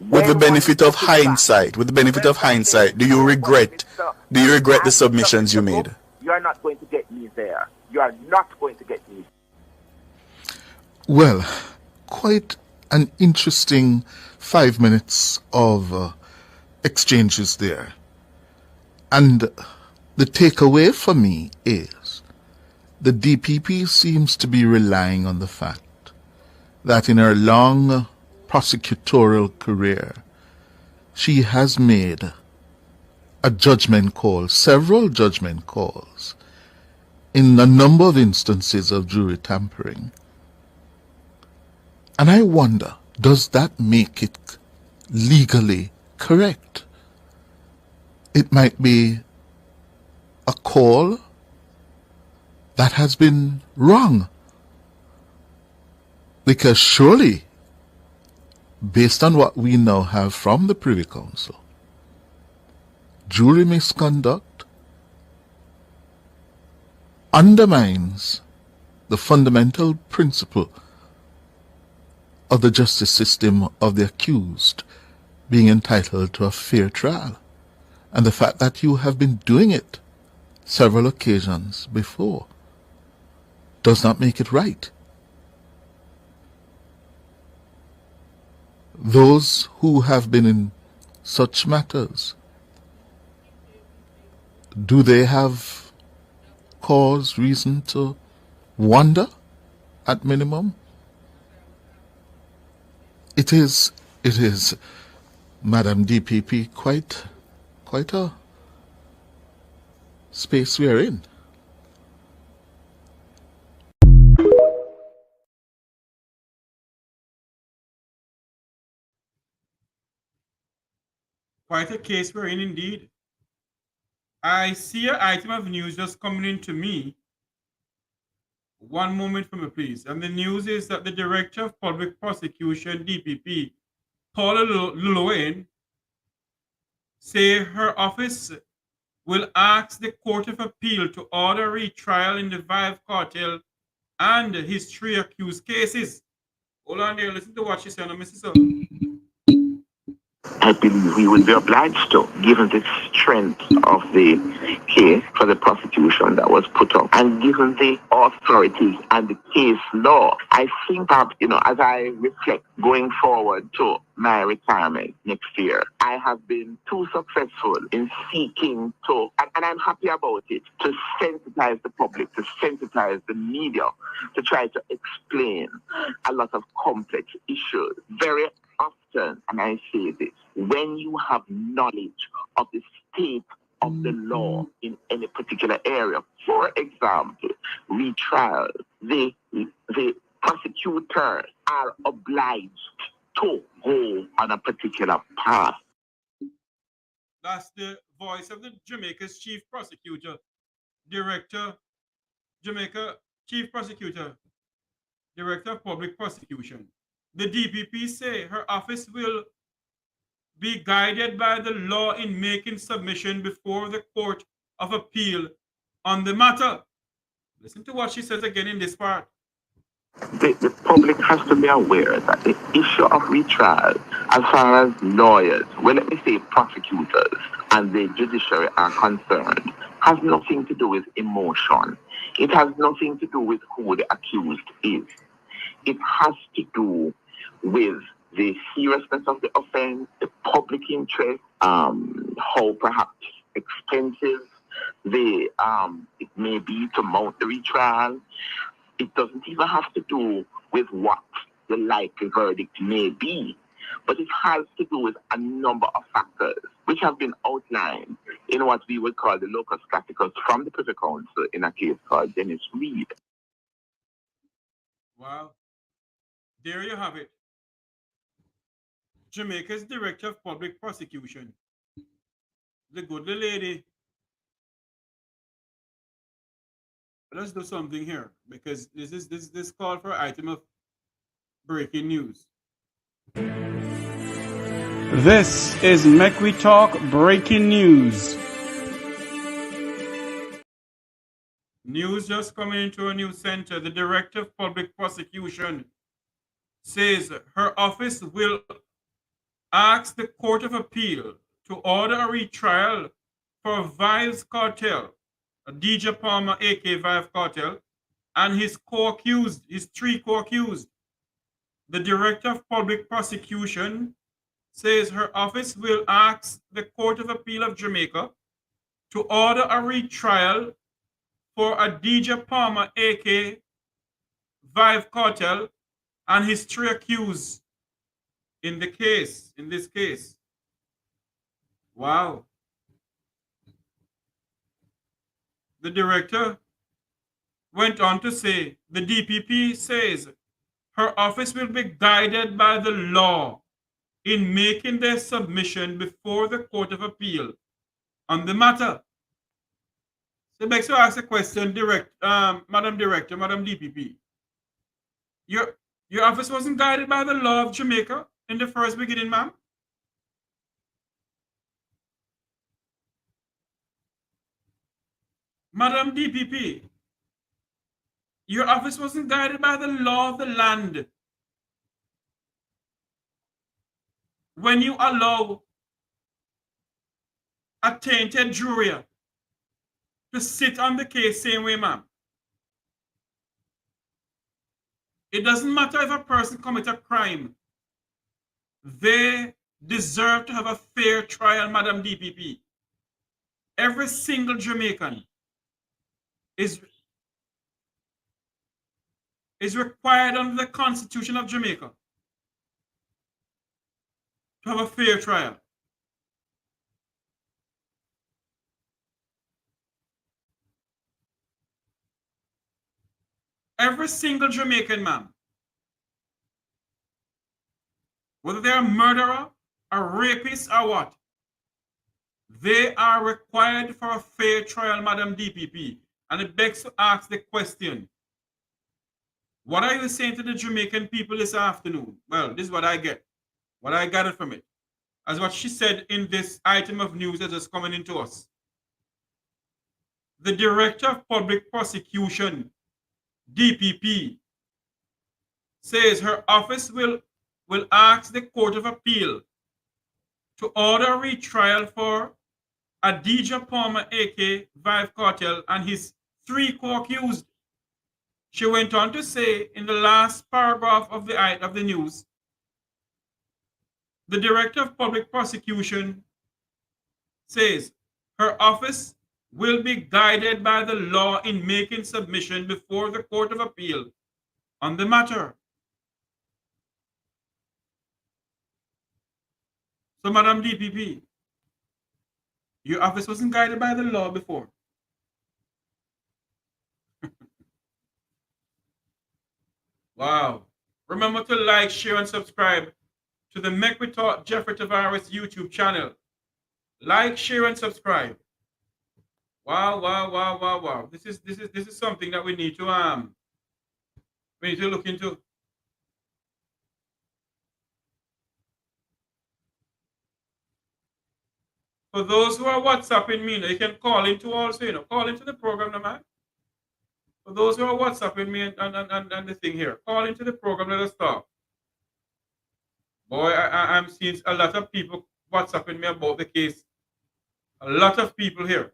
With the benefit of hindsight, do you regret the submissions you made? You are not going to get me there. You are not going to get me. Well, quite an interesting 5 minutes of exchanges there. And the takeaway for me is the DPP seems to be relying on the fact that in her long prosecutorial career, she has made a judgment call, several judgment calls, in a number of instances of jury tampering. And I wonder, does that make it legally correct? It might be a call that has been wrong. Because surely, based on what we now have from the Privy Council, jury misconduct undermines the fundamental principle of the justice system of the accused being entitled to a fair trial. And the fact that you have been doing it several occasions before does not make it right. Those who have been in such matters, do they have cause, reason to wonder at minimum? It is, Madam DPP, quite a space we are in. Quite a case we're in indeed. I see an item of news just coming in to me. One moment for me, please. And the news is that the Director of Public Prosecution, DPP, Paula Llewellyn, say her office will ask the Court of Appeal to order retrial in the Vive cartel and his 3 accused cases. Hold on there, listen to what she said on Mrs. I believe we would be obliged to, given the strength of the case for the prosecution that was put up, and given the authorities and the case law. I think that, as I reflect going forward to my retirement next year, I have been too successful in seeking to, and I'm happy about it, to sensitize the public, to sensitize the media, to try to explain a lot of complex issues. Very often, and I say this, when you have knowledge of the state of the law in any particular area, for example, retrial, the prosecutors are obliged to go on a particular path. That's the voice of the Jamaica's Chief Prosecutor, Director, Jamaica Chief Prosecutor, Director of Public Prosecution. The DPP say her office will be guided by the law in making submission before the Court of Appeal on the matter. Listen to what she says again in this part. The public has to be aware that the issue of retrial, as far as lawyers, well, let me say prosecutors and the judiciary are concerned, has nothing to do with emotion. It has nothing to do with who the accused is. It has to do with the seriousness of the offense, the public interest, how perhaps expensive it may be to mount the retrial. It doesn't even have to do with what the likely verdict may be, but it has to do with a number of factors which have been outlined in what we would call the locus classicus from the Privy Council in a case called Dennis Reed. Wow. There you have it. Jamaica's Director of Public Prosecution, the good lady. Let's do something here because this call for an item of breaking news. This is Mek Wi Talk breaking news. News just coming into a news center. The Director of Public Prosecution says her office will ask the Court of Appeal to order a retrial for Vybz Kartel, DJ Palmer, aka Vybz Kartel, and his three co-accused. The Director of Public Prosecution says her office will ask the Court of Appeal of Jamaica to order a retrial for a DJ Palmer, aka Vybz Kartel, and his three accused in this case. Wow. The director went on to say, the DPP says her office will be guided by the law in making their submission before the Court of Appeal on the matter. So it makes you ask a question, Madam Director, Madam DPP. Your office wasn't guided by the law of Jamaica in the first beginning, ma'am? Madam DPP, your office wasn't guided by the law of the land when you allow a tainted jury to sit on the case same way, ma'am. It doesn't matter if a person commits a crime. They deserve to have a fair trial, Madam DPP. Every single Jamaican is required under the Constitution of Jamaica to have a fair trial. Every single Jamaican, ma'am, whether they're a murderer, a rapist, or what, they are required for a fair trial, Madam DPP. And it begs to ask the question, what are you saying to the Jamaican people this afternoon? Well, this is what I get. What I gathered from it. As what she said in this item of news that is coming into us. The Director of Public Prosecution, DPP, says her office will ask the Court of Appeal to order a retrial for a DJ Palmer, aka Vybz Kartel, and his three co-accused. She went on to say in the last paragraph of the news, the Director of Public Prosecution says her office will be guided by the law in making submission before the Court of Appeal on the matter. So, Madam DPP, your office wasn't guided by the law before. Wow. Remember to like, share, and subscribe to the Mek Wi Talk Jeffrey Tavares YouTube channel. Like, share, and subscribe. Wow, wow, wow, wow, wow. This is something that we need to look into. For those who are WhatsApping me, you can call into also, call into the program, no, man. For those who are WhatsApping me and the thing here, call into the program, let us talk. Boy, I'm seeing a lot of people WhatsApping me about the case. A lot of people here.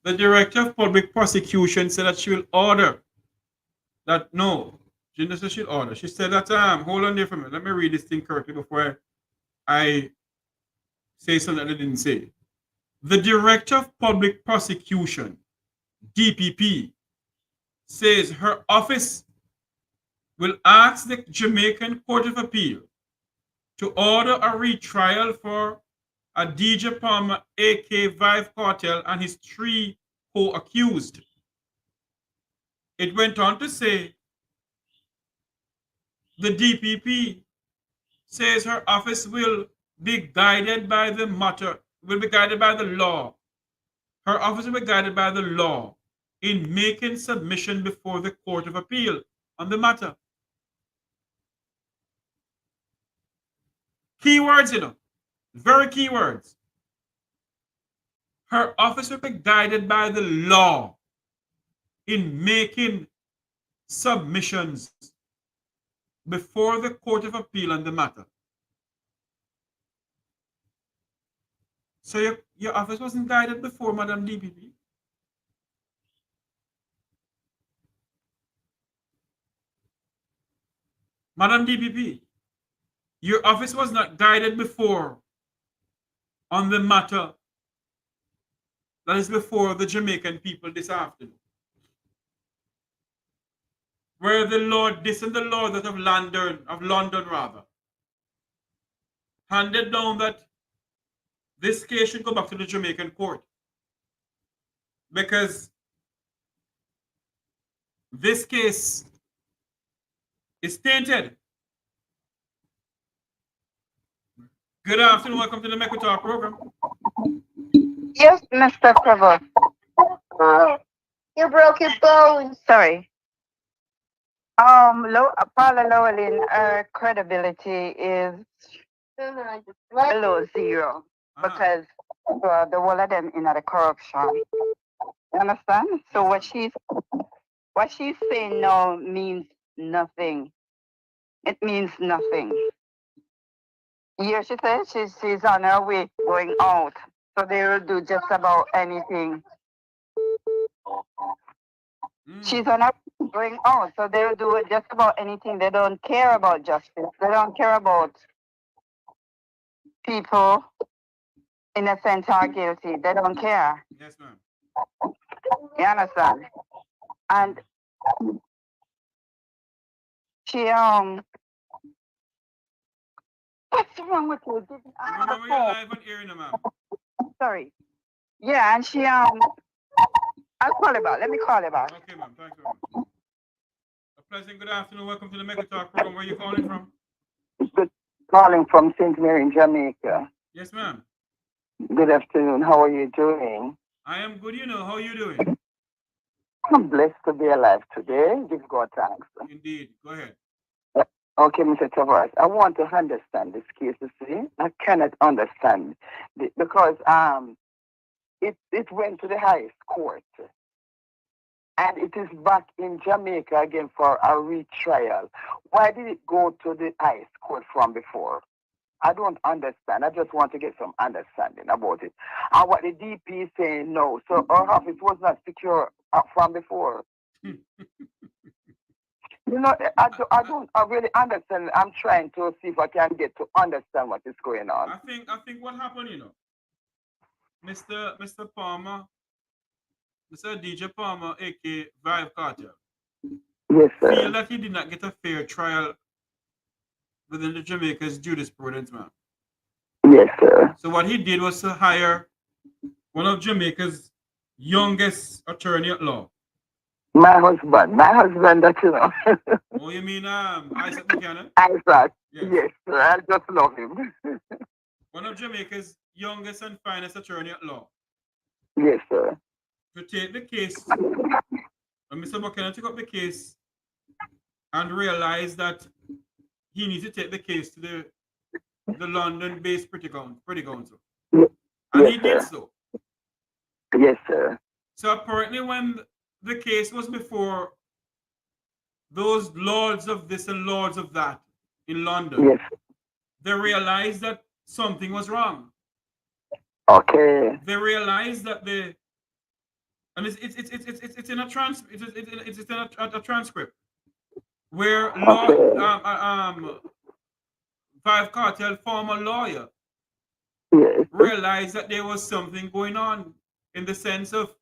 The Director of Public Prosecution said that she will order that, no, she didn't say she'll order. She said that, hold on there for a minute. Let me read this thing correctly before I say something that I didn't say. The Director of Public Prosecution, DPP, says her office will ask the Jamaican Court of Appeal to order a retrial for a DJ Palmer, AK Vive Cartel, and his 3 co-accused. It went on to say, the DPP says her office will be guided by the matter, will be guided by the law. Her office will be guided by the law in making submission before the Court of Appeal on the matter. Keywords, very keywords. Her office will be guided by the law in making submissions before the Court of Appeal on the matter. So your office wasn't guided before, Madam DPP? Madam DPP, your office was not guided before on the matter that is before the Jamaican people this afternoon. Where the Lord, this and the Lord that of London rather, handed down that this case should go back to the Jamaican court. Because this case is tainted. Good afternoon, welcome to the Mek Wi Talk program. Yes, Mr. Provost. You broke your bone. Sorry. Paula Llewellyn, credibility is below 0 because the whole of them in the corruption. You understand? So what she's saying now means nothing. It means nothing. Yeah, she says she's on her way going out. So they will do just about anything. She's on her way going out. So they will do just about anything. They don't care about justice. They don't care about people innocent or guilty. They don't care. Yes, ma'am. You understand? And she what's wrong with you? Remember you're live on air, ma'am. Sorry. Yeah, and she I'll call her back. Let me call her back. Okay, ma'am. Thanks very much. A pleasant good afternoon. Welcome to the Mek Wi Talk program. Where are you calling from? Good. Calling from St.Mary in Jamaica. Yes, ma'am. Good afternoon. How are you doing? I am good, How are you doing? I'm blessed to be alive today. Give God thanks. Indeed. Go ahead. Okay, Mr. Tavares, I want to understand this case, you see. I cannot understand because it went to the highest court. And it is back in Jamaica again for a retrial. Why did it go to the highest court from before? I don't understand. I just want to get some understanding about it. And what the DP is saying, no. So our office was not secure from before. I don't really understand. I'm trying to see if I can get to understand what is going on. I think what happened, Mr. Palmer, Mr. DJ Palmer, aka Vive Cartel, yes, sir, feel that he did not get a fair trial within the Jamaica's jurisprudence, man. Yes, sir. So what he did was to hire one of Jamaica's youngest attorney at law. My husband, that you know. Oh, you mean Isat Buchanan? Isat, yes, sir. I just love him. One of Jamaica's youngest and finest attorney at law. Yes, sir. To take the case, when Mr. Buchanan took up the case and realized that he needs to take the case to the the London-based Privy Council. Yes, And he sir. did so. Yes, sir. So apparently when the case was before those lords of this and lords of that in London, Yes. they realized that something was wrong. Okay. They realized that and it's in a transcript where Five Cartel former lawyer realized that there was something going on in the sense of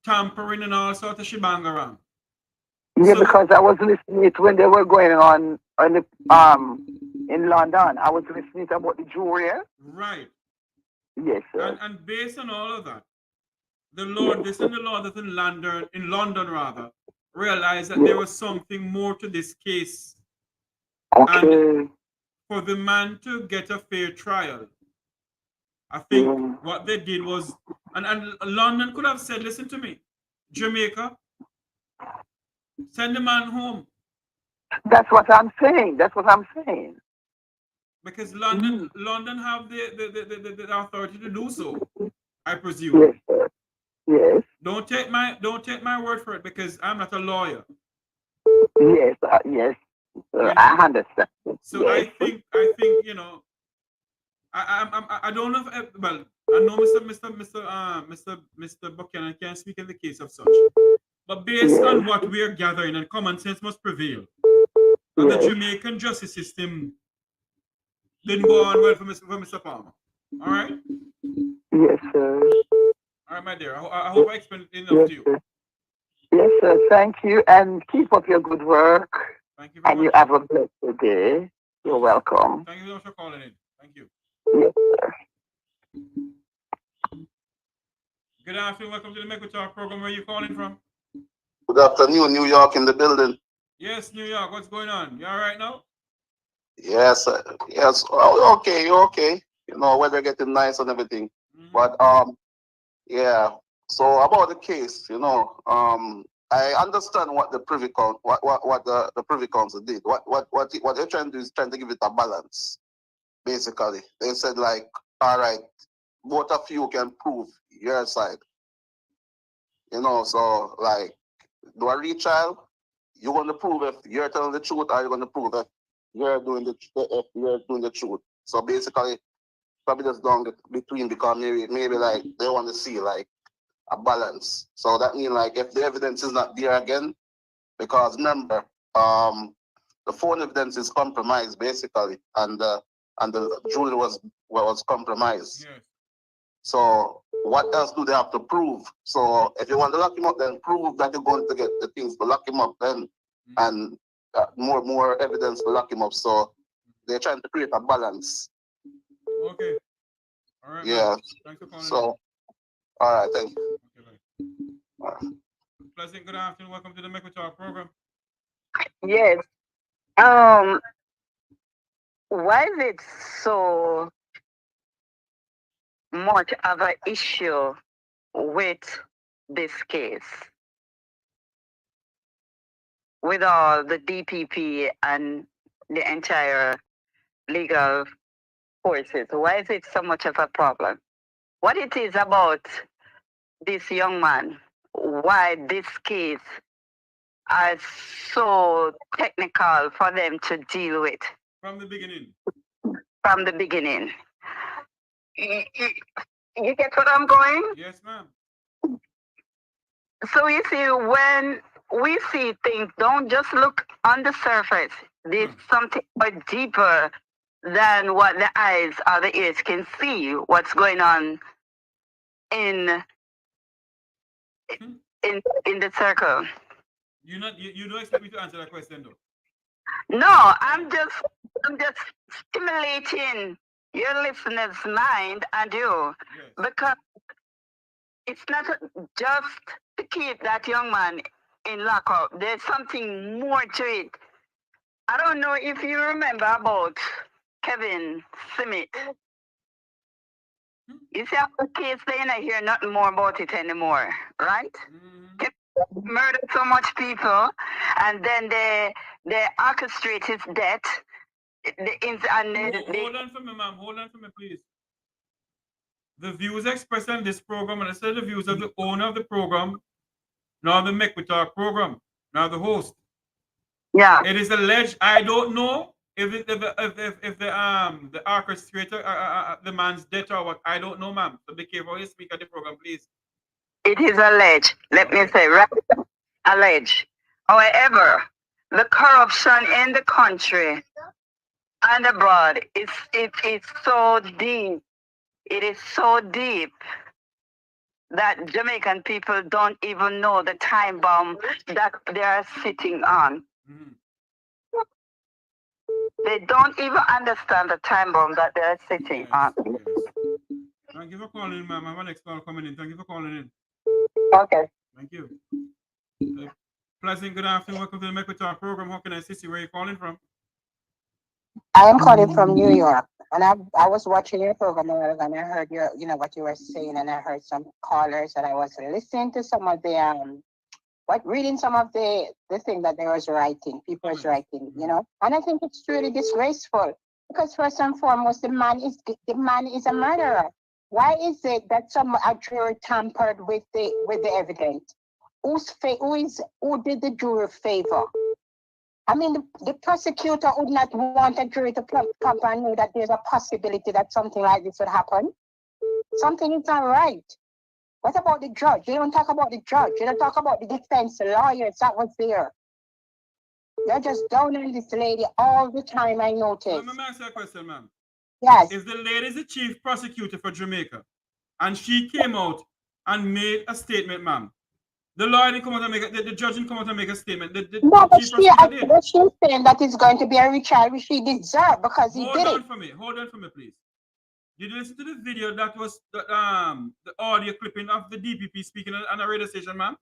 tampering and all sorts of shebang around. Yeah, so, because I was listening it when they were going on the, in London. I was listening about the jury. Right. Yes, sir. And based on all of that, the Lord, this and the Lord that in London rather, realized that there was something more to this case. Okay. And for the man to get a fair trial, I think what they did was, and London could have said, listen to me, Jamaica, send the man home. That's what I'm saying. That's what I'm saying. Because London have the authority to do so, I presume. Yes, sir. Yes. Don't take my word for it, because I'm not a lawyer. Yes, yes. I understand. So yes. I think you know, I don't know if, well, I know Mr. Buchanan can't speak in the case of such, but based on what we are gathering, and common sense must prevail, and the Jamaican justice system didn't go on well for Mr. Palmer. All right. Yes, sir. All right, my dear. I hope I explained enough to you. Sir. Yes, sir. Thank you, and keep up your good work. Thank you very much. And you have a blessed day. You're welcome. Thank you very much for calling in. Thank you. Yes, sir. Good afternoon. Welcome to the Mek Wi Talk program. Where are you calling from? Good afternoon, New York in the building. Yes, New York. What's going on? You all right now? Yes, yes. Oh, okay, okay. You know, weather getting nice and everything. But yeah. So about the case, you know, I understand what the Privy Council, what the Privy Council did. What they're trying to do is trying to give it a balance. Basically, they said like, all right, both of you can prove your side. You know, so like, do a retrial? You want to prove if you're telling the truth, or you're going to prove if you're doing the truth. So basically, probably just down between, because maybe like they want to see like a balance. So that means like if the evidence is not there again, because remember, the phone evidence is compromised basically, and the jewelry was compromised. Yes. So what else do they have to prove? So if you want to lock him up, then prove that you're going to get the things to lock him up then, and more evidence to lock him up. So they're trying to create a balance. Okay. All right. Yeah. Thanks for calling. So, all right. Thank you. Okay, bye. Pleasant good afternoon. Welcome to the Mek Wi Talk program. Yes. Why is it so much of an issue with this case, with all the DPP and the entire legal forces? Why is it so much of a problem? What it is about this young man, why this case is so technical for them to deal with? From the beginning. From the beginning. You get what I'm going? Yes, ma'am. So you see, when we see things, don't just look on the surface. There's something more deeper than what the eyes or the ears can see. What's going on in the circle? You don't expect me to answer that question, though. No, I'm just stimulating your listener's mind and you, because it's not just to keep that young man in lockup. There's something more to it. I don't know if you remember about Kevin Smith. You see how the case, they don't hear nothing more about it anymore, right? Kevin murdered so much people, and then they orchestrate his death. Hold on for me, ma'am. Hold on for me, please. The views expressed on this program, and I said the views of the owner of the program, not the Mek Wi Talk program, not the host. Yeah. It is alleged. I don't know if the orchestrator, the man's dead or what. I don't know, ma'am. So be careful how you speak at the program, please. It is alleged. Let me say, right? Alleged. However, the corruption in the country and abroad is so deep. It is so deep that Jamaican people don't even know the time bomb that they are sitting on. They don't even understand the time bomb that they are sitting on. Thank you for calling in, ma'am. I have an next call coming in. Thank you for calling in. Okay. Thank you. Pleasant good afternoon. Welcome to the Mek Wi Talk program. How can I assist you? Where are you calling from? I am calling from New York, and I was watching your program and I heard what you were saying, and I heard some callers, and I was listening to some of the reading some of the thing that they was writing, people was writing, and I think it's really disgraceful because first and foremost, the man is a murderer. Why is it that a jury tampered with the evidence? Who did the jury favor? I mean, the prosecutor would not want a jury to come and know that there's a possibility that something like this would happen. Something is not right. What about the judge? They don't talk about the judge. They don't talk about the defense lawyers that was there. They're just down on this lady all the time, I noticed. Let me ask you a question, ma'am. Yes. If the lady is the chief prosecutor for Jamaica, and she came out and made a statement, ma'am, the lawyer didn't come out and the judge didn't come out and make a statement. The chief prosecutor did. But she's saying that it's going to be a retrial which she deserved because he did it. Hold on for me, please. Did you listen to the video that was the audio clipping of the DPP speaking on a radio station, ma'am?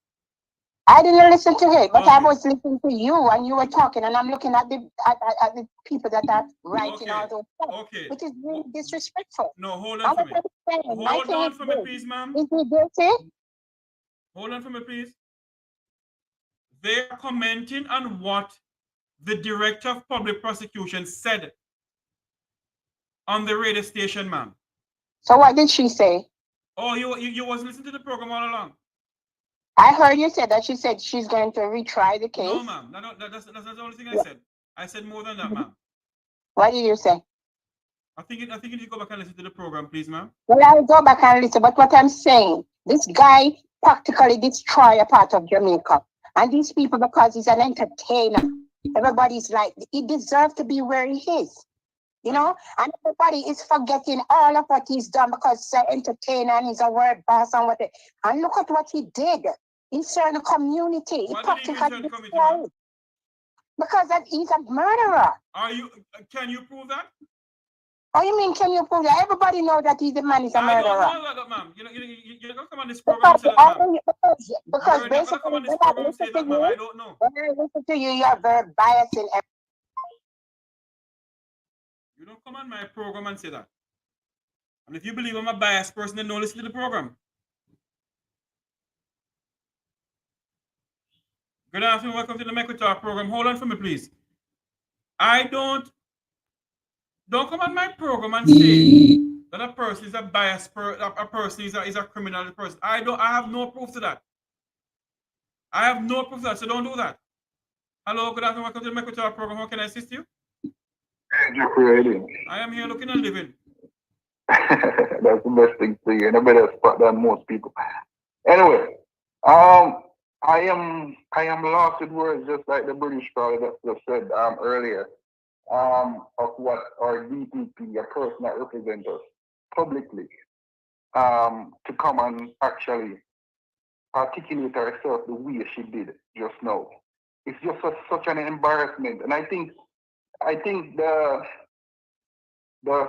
I didn't listen to it, but I was listening to you, and you were talking, and I'm looking at the people that are writing all those stuff, which is really disrespectful. No, hold on for me. Hold on for me, please, ma'am. Is he guilty? Hold on for me, please. They are commenting on what the director of public prosecution said on the radio station, ma'am. So what did she say? Oh, you wasn't listening to the program all along. I heard you said that she said she's going to retry the case. No, ma'am. That's not the only thing I said. I said more than that, ma'am. What did you say? I think you need to go back and listen to the program, please, ma'am. Well, I'll go back and listen. But what I'm saying, this guy practically destroyed a part of Jamaica. And these people, because he's an entertainer, everybody's like, he deserves to be where he is. And everybody is forgetting all of what he's done because he's an entertainer and he's a word boss and what. And look at what he did. He served the community. He practically destroyed. Because he's a murderer. Can you prove that? Oh, you mean can you prove that? Everybody knows that he's the man is a murderer. I don't know that, ma'am. You're not come on this program and say that, ma'am. Because basically, when I listen to you, I don't know. When I listen to you, you're very biased in everything. You don't come on my program and say that. And if you believe I'm a biased person, then don't listen to the program. Good afternoon. Welcome to the Mek Wi Talk program. Hold on for me, please. Don't come on my program and say that a person is a biased person, a person is a criminal person. I have no proof to that. I have no proof to that, so don't do that. Hello, good afternoon. Welcome to the Mek Wi Talk program. How can I assist you? I am here looking and living. That's the best thing to you in a better spot than most people. Anyway, I am lost with words, just like the British caller that just said earlier, of what our DPP, a person that represents us publicly, to come and actually articulate herself the way she did just now. It's just such an embarrassment, and I think the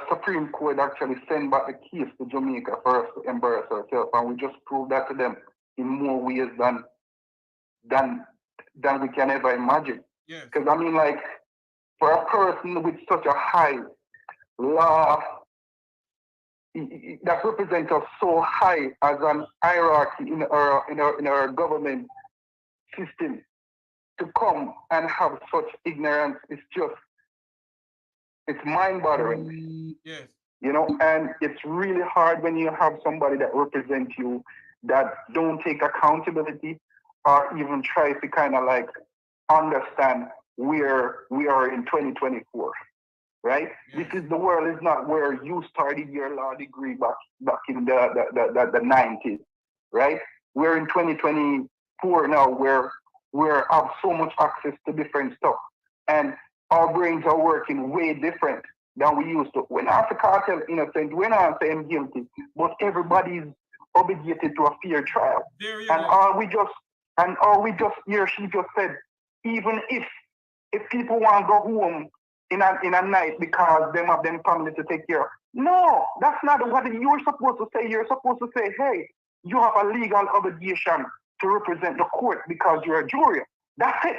Supreme Court actually sent back the case to Jamaica for us to embarrass ourselves, and we just proved that to them in more ways than we can ever imagine. Because I mean, like, for a person with such a high law that represents us so high as an hierarchy in our government system, to come and have such ignorance is just It's mind-boggling. Yes. You know, and it's really hard when you have somebody that represents you that don't take accountability or even try to kind of like understand where we are in 2024, right? Yes. This is the world is not where you started your law degree back in the 90s, right? We're in 2024 now where we have so much access to different stuff, and our brains are working way different than we used to. We're not a cartel innocent, we're not saying guilty, but everybody's obligated to a fair trial. And all we just here, she just said, even if people want to go home in a night because them have them family to take care of. No, that's not what you're supposed to say. You're supposed to say, hey, you have a legal obligation to represent the court because you're a jury. That's it.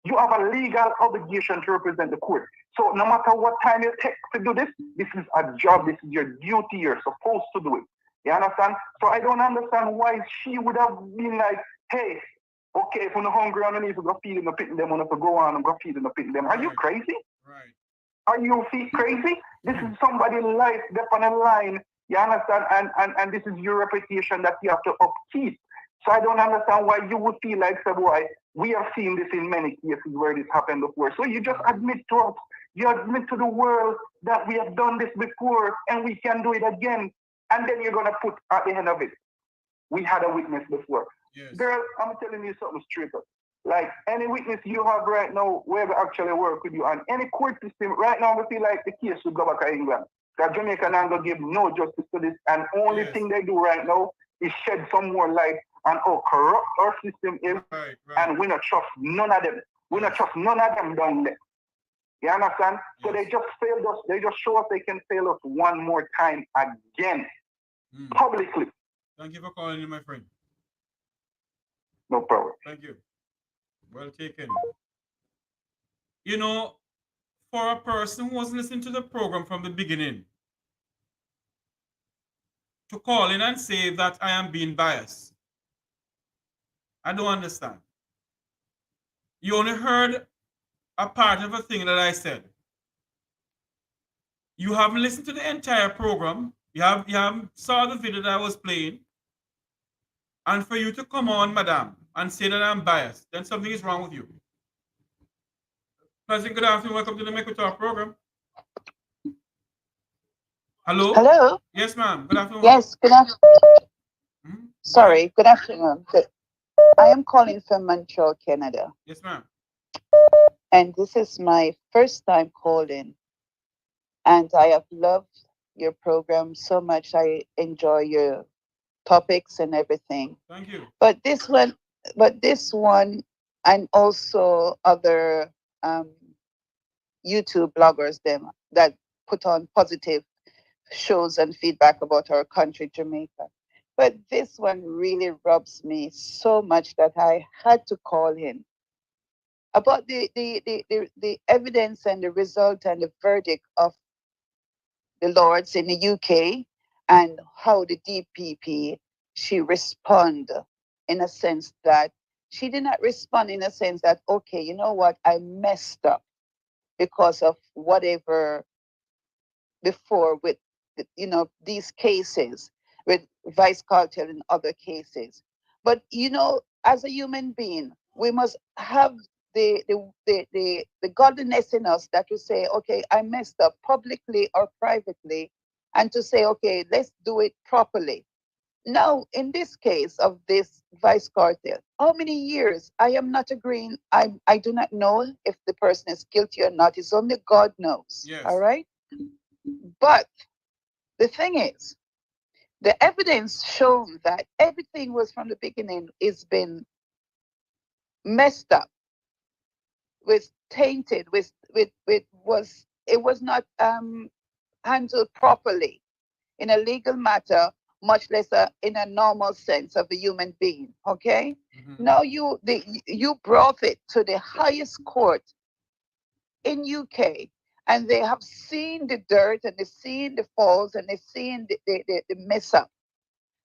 You have a legal obligation to represent the court. So no matter what time you take to do this, this is a job, this is your duty, you're supposed to do it. You understand? So I don't understand why she would have been like, hey, okay, if you're hungry and you need to go feed them, pit them, you have to go on and go feed them, pit them. Are you crazy? Right. Are you crazy? This is somebody's life, they're on a line, you understand? And this is your reputation that you have to upkeep. So I don't understand why you would feel like, say, boy, we have seen this in many cases where this happened before. So you just admit to us, you admit to the world that we have done this before and we can do it again. And then you're going to put at the end of it, we had a witness before. Yes. Girl, I'm telling you something straight up. Like any witness you have right now, where we actually work with you, and any court system, right now, we feel like the case should go back to England. That Jamaica now going to give no justice to this. And only thing they do right now is shed some more light on how corrupt our system is. Right. And we not trust none of them. We not trust none of them down there. You understand? So they just failed us. They just show us they can fail us one more time again. Publicly. Thank you for calling in, my friend. No problem. Thank you. Well taken. You know, for a person who was listening to the program from the beginning, to call in and say that I am being biased, I don't understand. You only heard a part of a thing that I said. You haven't listened to the entire program. You haven't saw the video that I was playing. And for you to come on, madam, and say that I'm biased, then something is wrong with you. Pleasant good afternoon. Welcome to the Mek Wi Talk program. Hello? Hello? Yes, ma'am. Good afternoon. Yes, good afternoon. Sorry, good afternoon. I am calling from Montreal, Canada. Yes, ma'am. And this is my first time calling. And I have loved your program so much. I enjoy your topics and everything. Thank you. But this one, and also other YouTube bloggers them that put on positive shows and feedback about our country, Jamaica. But this one really rubs me so much that I had to call in about the evidence and the result and the verdict of the Lords in the UK and how the DPP, she respond in a sense that she did not respond in a sense that, okay, you know what, I messed up because of whatever before with, you know, these cases with vice cartel and other cases. But, you know, as a human being, we must have the godliness in us that to say, okay, I messed up publicly or privately, and to say, okay, let's do it properly. Now, in this case of this vice cartel, how many years? I am not agreeing. I do not know if the person is guilty or not. It's only God knows. Yes. All right? But the thing is, the evidence shown that everything was from the beginning is been messed up, was tainted, it was not handled properly in a legal matter, much less in a normal sense of a human being. Okay, now you brought it to the highest court in UK, and they have seen the dirt and they've seen the faults and they've seen the mess up,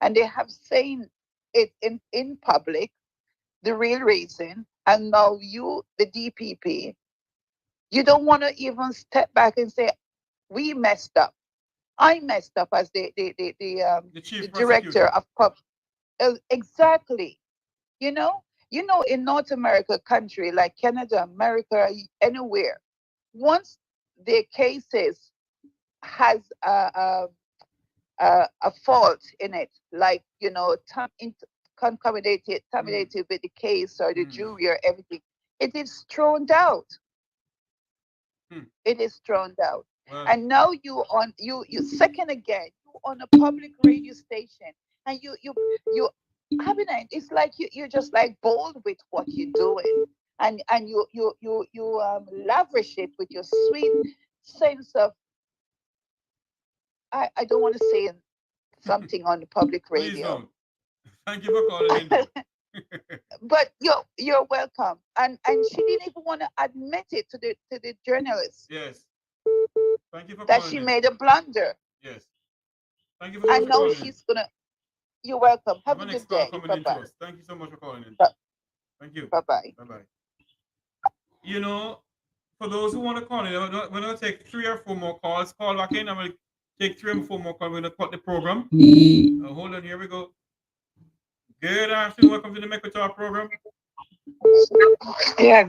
and they have seen it in public, the real reason. And now you, the DPP, you don't want to even step back and say, we messed up. I messed up as the director of pub. Exactly. You know, in North America country like Canada, America, anywhere, once their cases has a fault in it, like contaminated with the case or the jury or everything, it is thrown out. It is thrown out. Well, And now you second again, you on a public radio station, and you Cabinet, it's like you're just like bold with what you're doing, and you lavish it with your sweet sense of, I don't want to say something on the public please radio. don't. Thank you for calling in. But you're welcome. And she didn't even want to admit it to the journalist. Yes. Thank you for that calling she in. made a blunder. Yes. Thank you for And now calling she's gonna. You're welcome. Have a next good day. call coming in to us. Thank you so much for calling in. Thank you. Bye bye. Bye bye. You know, for those who want to call in, we're going to take 3 or 4 more calls. Call back in. I'm going to take 3 or 4 more calls. We're going to cut the program. Hold on. Here we go. Good afternoon. Welcome to the Mek Wi Talk program. Yeah.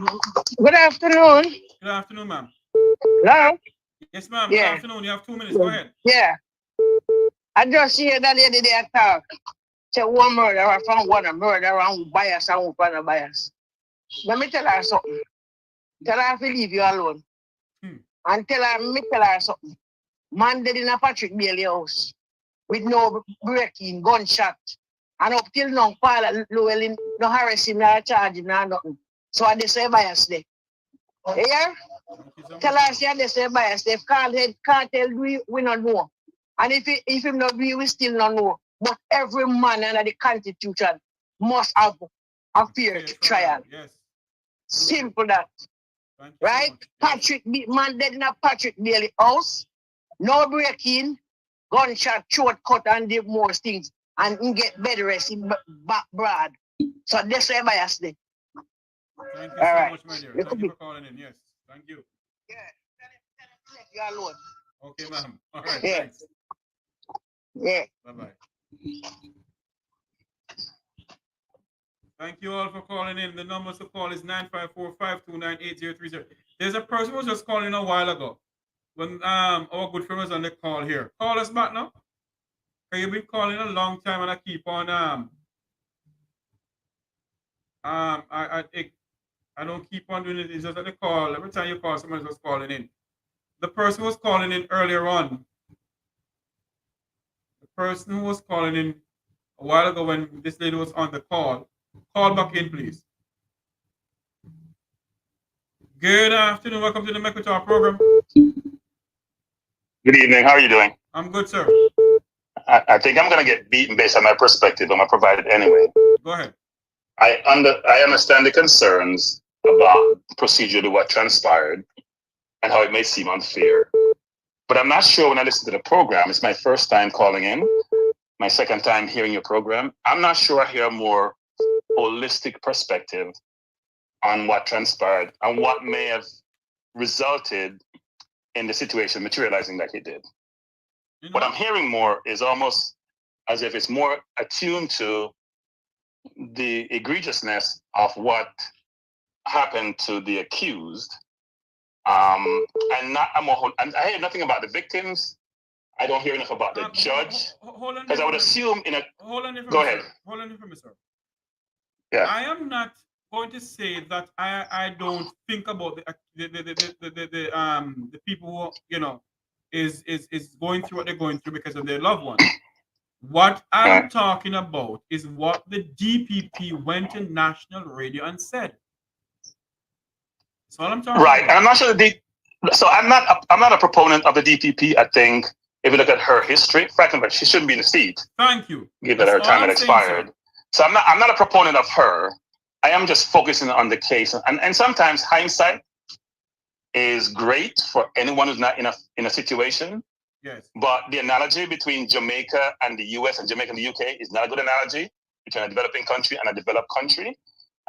Good afternoon. Good afternoon, ma'am. Hello? Yes, ma'am. Yeah. Good afternoon. You have 2 minutes. Go ahead. Yeah. I just hear that lady there talk. Say one murderer found one a murderer and bias and one a bias. Let me tell her something. Tell her to leave you alone. And tell her something. Man dead in a Patrick Bailey house with no breaking, gunshot. And up till now, Paula Llewellyn no harassing, no charging, no nothing. So I say bias there. Yeah? Tell her they say bias there. If can't tell we don't know. And if him not do, we still don't know. But every man under the Constitution must have a fair trial. Yes. Simple that. Right? Man dead in a Patrick Bailey house. No breaking, gunshot, throat cut, and the most things. And he get bed rest in back broad. So that's why bias there. Thank you so much, my dear. Thank you for calling in. Yes. Thank you. Yeah. You alone. Okay, ma'am. All right. Yeah. Thanks. Yeah. Bye-bye. Thank you all for calling in. The number to call is 954-529-8030. There's a person who was just calling a while ago when our good friend was on the call here. Call us back now. You've been calling a long time and I keep on I don't keep on doing it. It's just that the call. Every time you call, someone was calling in. The person who was calling in earlier on. The person who was calling in a while ago when this lady was on the call. Call back in, please. Good afternoon. Welcome to the Mek Wi Talk program. Good evening. How are you doing? I'm good, sir. I think I'm going to get beaten based on my perspective. I'm going to provide it anyway. Go ahead. I understand the concerns about procedurally what transpired and how it may seem unfair. But I'm not sure when I listen to the program, it's my first time calling in, my second time hearing your program. I'm not sure I hear a more holistic perspective on what transpired and what may have resulted in the situation materializing like it did. What I'm hearing more is almost as if it's more attuned to the egregiousness of what happened to the accused, and I hear nothing about the victims. I don't hear enough about the judge, because I would assume Go ahead. Hold on for me, sir. Yeah. I am not going to say that I don't think about the people who is going through what they're going through because of their loved ones. What I'm talking about is what the DPP went to national radio and said. That's all I'm talking right. about. And I'm not sure so I'm not a proponent of the DPP. I think if you look at her history, frankly, she shouldn't be in the seat. Thank you. Given her time had expired. So I'm not a proponent of her. I am just focusing on the case. And sometimes hindsight is great for anyone who's not in a situation. Yes. But the analogy between Jamaica and the US and Jamaica and the UK is not a good analogy between a developing country and a developed country.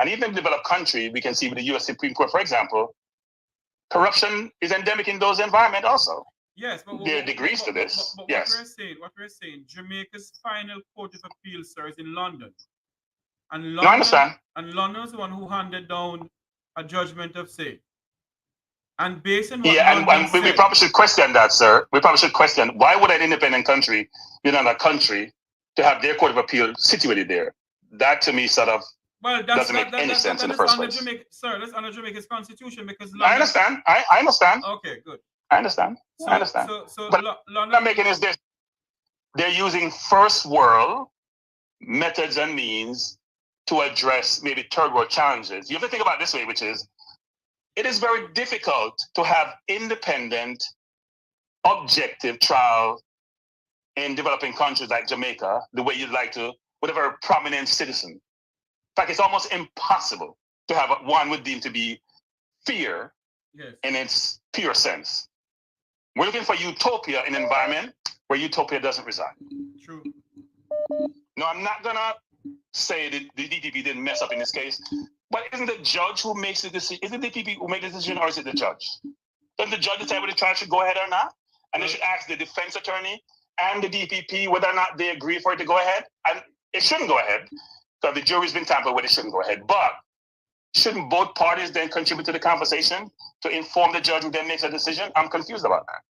And even in a developed country, we can see with the US Supreme Court, for example, corruption is endemic in those environments also. Yes, but there are degrees to this. But Yes. what we're saying, Jamaica's final court of appeal, sir, is in London. And No, I understand. And London is the one who handed down a judgment of say. And based on what Yeah, London and we probably should question that, sir. We probably should question why would an independent country be another country to have their court of appeal situated there? That to me sort of doesn't make any sense in the first place. Sir, let's honor Jamaica's constitution because London, I understand. I understand. Okay, good. I understand. I understand. But London, I'm making is this: they're using first world methods and means to address maybe third world challenges. You have to think about it this way, which is it is very difficult to have independent, objective trial in developing countries like Jamaica the way you'd like to with a very prominent citizen. In fact, it's almost impossible to have one would deem to be fair in its pure sense. We're looking for utopia in an environment where utopia doesn't reside. True. No, I'm not gonna say that the DPP didn't mess up in this case, but isn't the judge who makes the decision? Is it the DPP who makes the decision, or is it the judge? Doesn't the judge decide whether the trial should go ahead or not? And they should ask the defense attorney and the DPP whether or not they agree for it to go ahead. And it shouldn't go ahead because the jury's been tampered with. It shouldn't go ahead. But shouldn't both parties then contribute to the conversation to inform the judge who then makes a decision? I'm confused about that.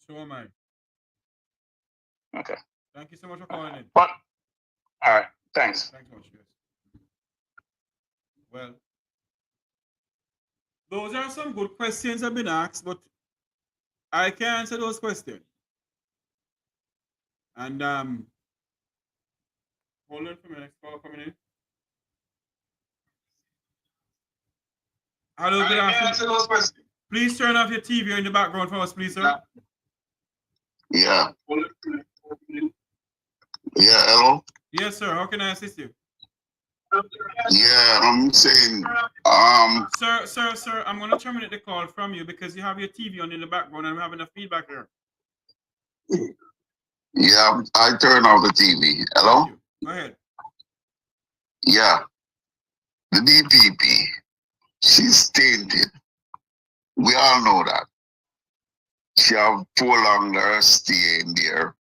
So am I. Okay. Thank you so much for calling in. But all right. Thanks. Thanks much, guys. Well, those are some good questions that have been asked, but I can't answer those questions. And hold on for my next call coming in. Hello, good afternoon. Please turn off your TV in the background for us, please, sir. Yeah. Yeah, hello? Yes, sir. How can I assist you? Yeah, I'm saying, Sir, I'm going to terminate the call from you because you have your TV on in the background and I'm having a feedback here. Yeah, I turn off the TV. Hello? Go ahead. Yeah. The DPP, she's tainted. We all know that. She have prolonged her stay in there.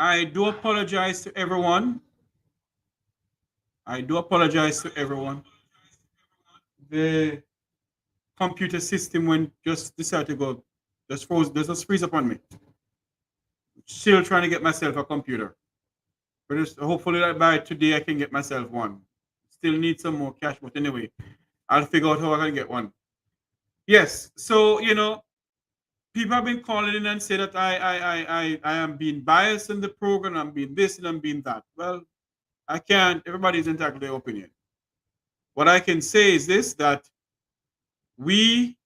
I do apologize to everyone. The computer system when just decided to go, just freeze upon me. Still trying to get myself a computer. But hopefully that by today I can get myself one. Still need some more cash, but anyway, I'll figure out how I can get one. Yes, so people have been calling in and say that I am being biased in the program, I'm being this and I'm being that. Well, I can't. Everybody's entitled to their opinion. What I can say is this, that we,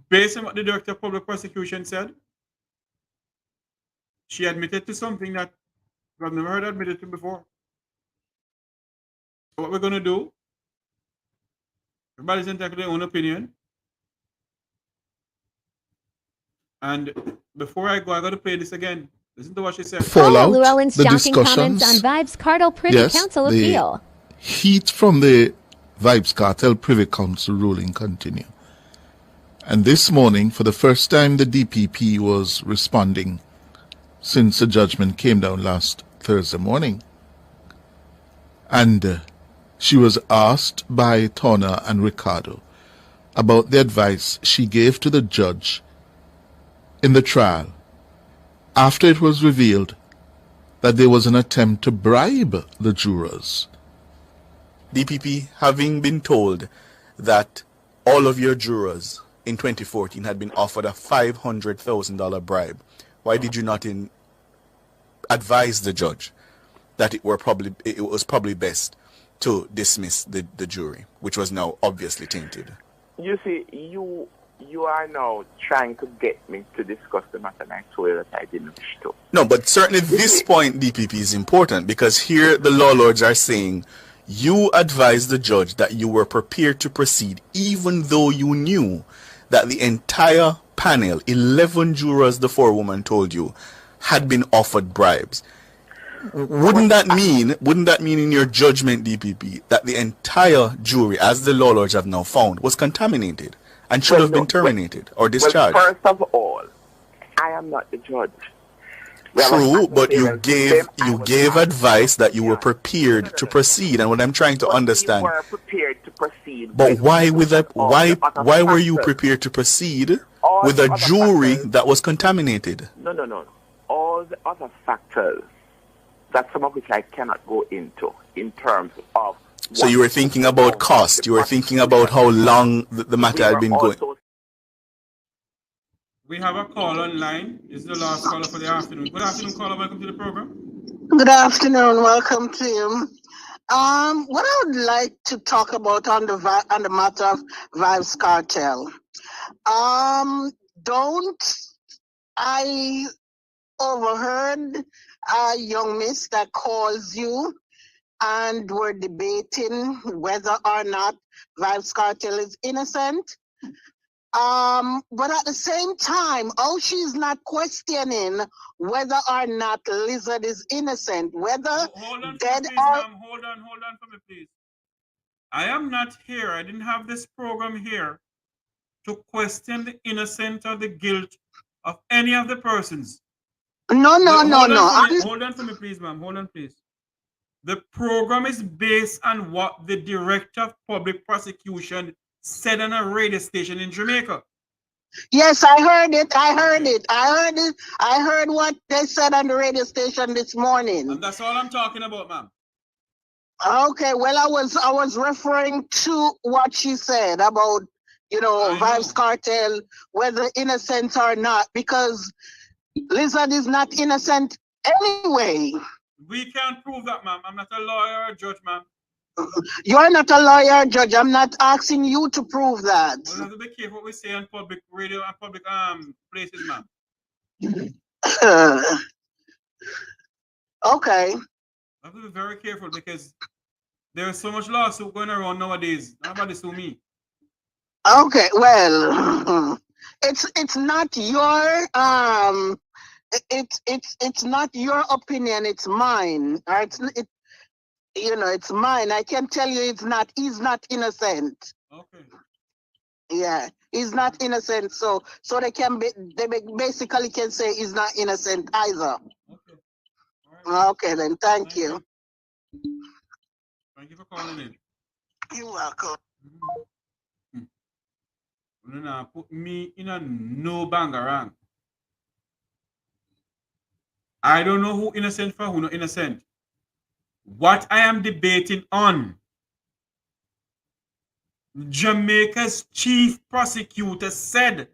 based on what the Director of Public Prosecution said, she admitted to something that I've never heard admitted to before. So what we're going to do, everybody's entitled to their own opinion. And before I go, I got to play this again. Listen to what she said. Fallout, Paula Llewellyn's the shocking comments discussions, on Vibes Cartel Privy Council appeal. Heat from the Vibes Cartel Privy Council ruling continue. And this morning, for the first time, the DPP was responding since the judgment came down last Thursday morning. And she was asked by Tona and Ricardo about the advice she gave to the judge in the trial after it was revealed that there was an attempt to bribe the jurors. DPP, having been told that all of your jurors in 2014 had been offered a $500,000 bribe, why did you not advise the judge that it was probably best to dismiss the jury, which was now obviously tainted? You see, you are now trying to get me to discuss the matter, and I told you that I didn't wish to. No, but certainly this point, DPP, is important because here the law lords are saying you advised the judge that you were prepared to proceed even though you knew that the entire panel, 11 jurors the forewoman told you, had been offered bribes. Wouldn't that mean in your judgment, DPP, that the entire jury, as the law lords have now found, was contaminated and should have been terminated or discharged? Well, first of all, I am not the judge. True, but you gave advice that you were prepared to proceed, and what I'm trying to understand. We were prepared to proceed. But why were you prepared to proceed with a jury that was contaminated? No. All the other factors, that some of which I cannot go into in terms of. So you were thinking about cost. You were thinking about how long the matter had been going. We have a call online. This is the last caller for the afternoon. Good afternoon, caller. Welcome to the program. Good afternoon. Welcome to you. What I would like to talk about on the matter of Vibes Cartel. I overheard a young miss that calls you and we're debating whether or not Vibes Cartel is innocent. But at the same time, she's not questioning whether or not Lizard is innocent, whether dead or... Hold on for me, please. I am not here. I didn't have this program here to question the innocence or the guilt of any of the persons. No. Hold on for me, please, ma'am. Hold on, please. The program is based on what the Director of Public Prosecution said on a radio station in Jamaica. Yes, I heard it. I heard what they said on the radio station this morning. And that's all I'm talking about, ma'am. Okay, well, I was referring to what she said about, Vibes Cartel, whether innocent or not, because Lizard is not innocent anyway. We can't prove that, ma'am. I'm not a lawyer or a judge, ma'am. You're not a lawyer, Judge. I'm not asking you to prove that. We'll have to be careful what we say on public radio and public places, ma'am. Okay. I have to be very careful because there's so much lawsuit going around nowadays. Nobody sue me. Okay, well, it's not your it's not your opinion. It's mine. It's mine. I can tell you he's not innocent. Okay. Yeah, he's not innocent. So they basically can say he's not innocent either. Okay, then thank you. Thank you for calling in. You're welcome. You know, put me in a no bangarang. I don't know who innocent for who not innocent. What I am debating on, Jamaica's chief prosecutor said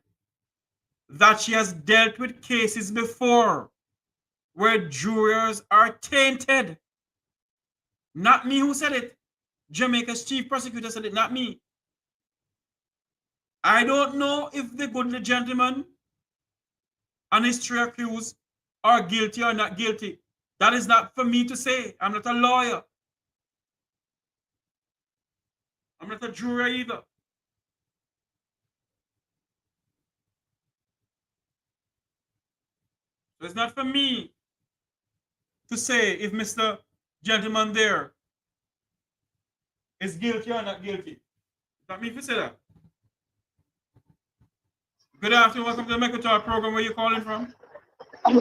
that she has dealt with cases before where jurors are tainted. Not me who said it. Jamaica's chief prosecutor said it, not me. I don't know if the good gentleman and his three accused are guilty or not guilty. That is not for me to say. I'm not a lawyer. I'm not a juror either. So it's not for me to say if Mr. Gentleman there is guilty or not guilty. It's not me to say that. Good afternoon. Welcome to the Mek Wi Talk program. Where you calling from? I'm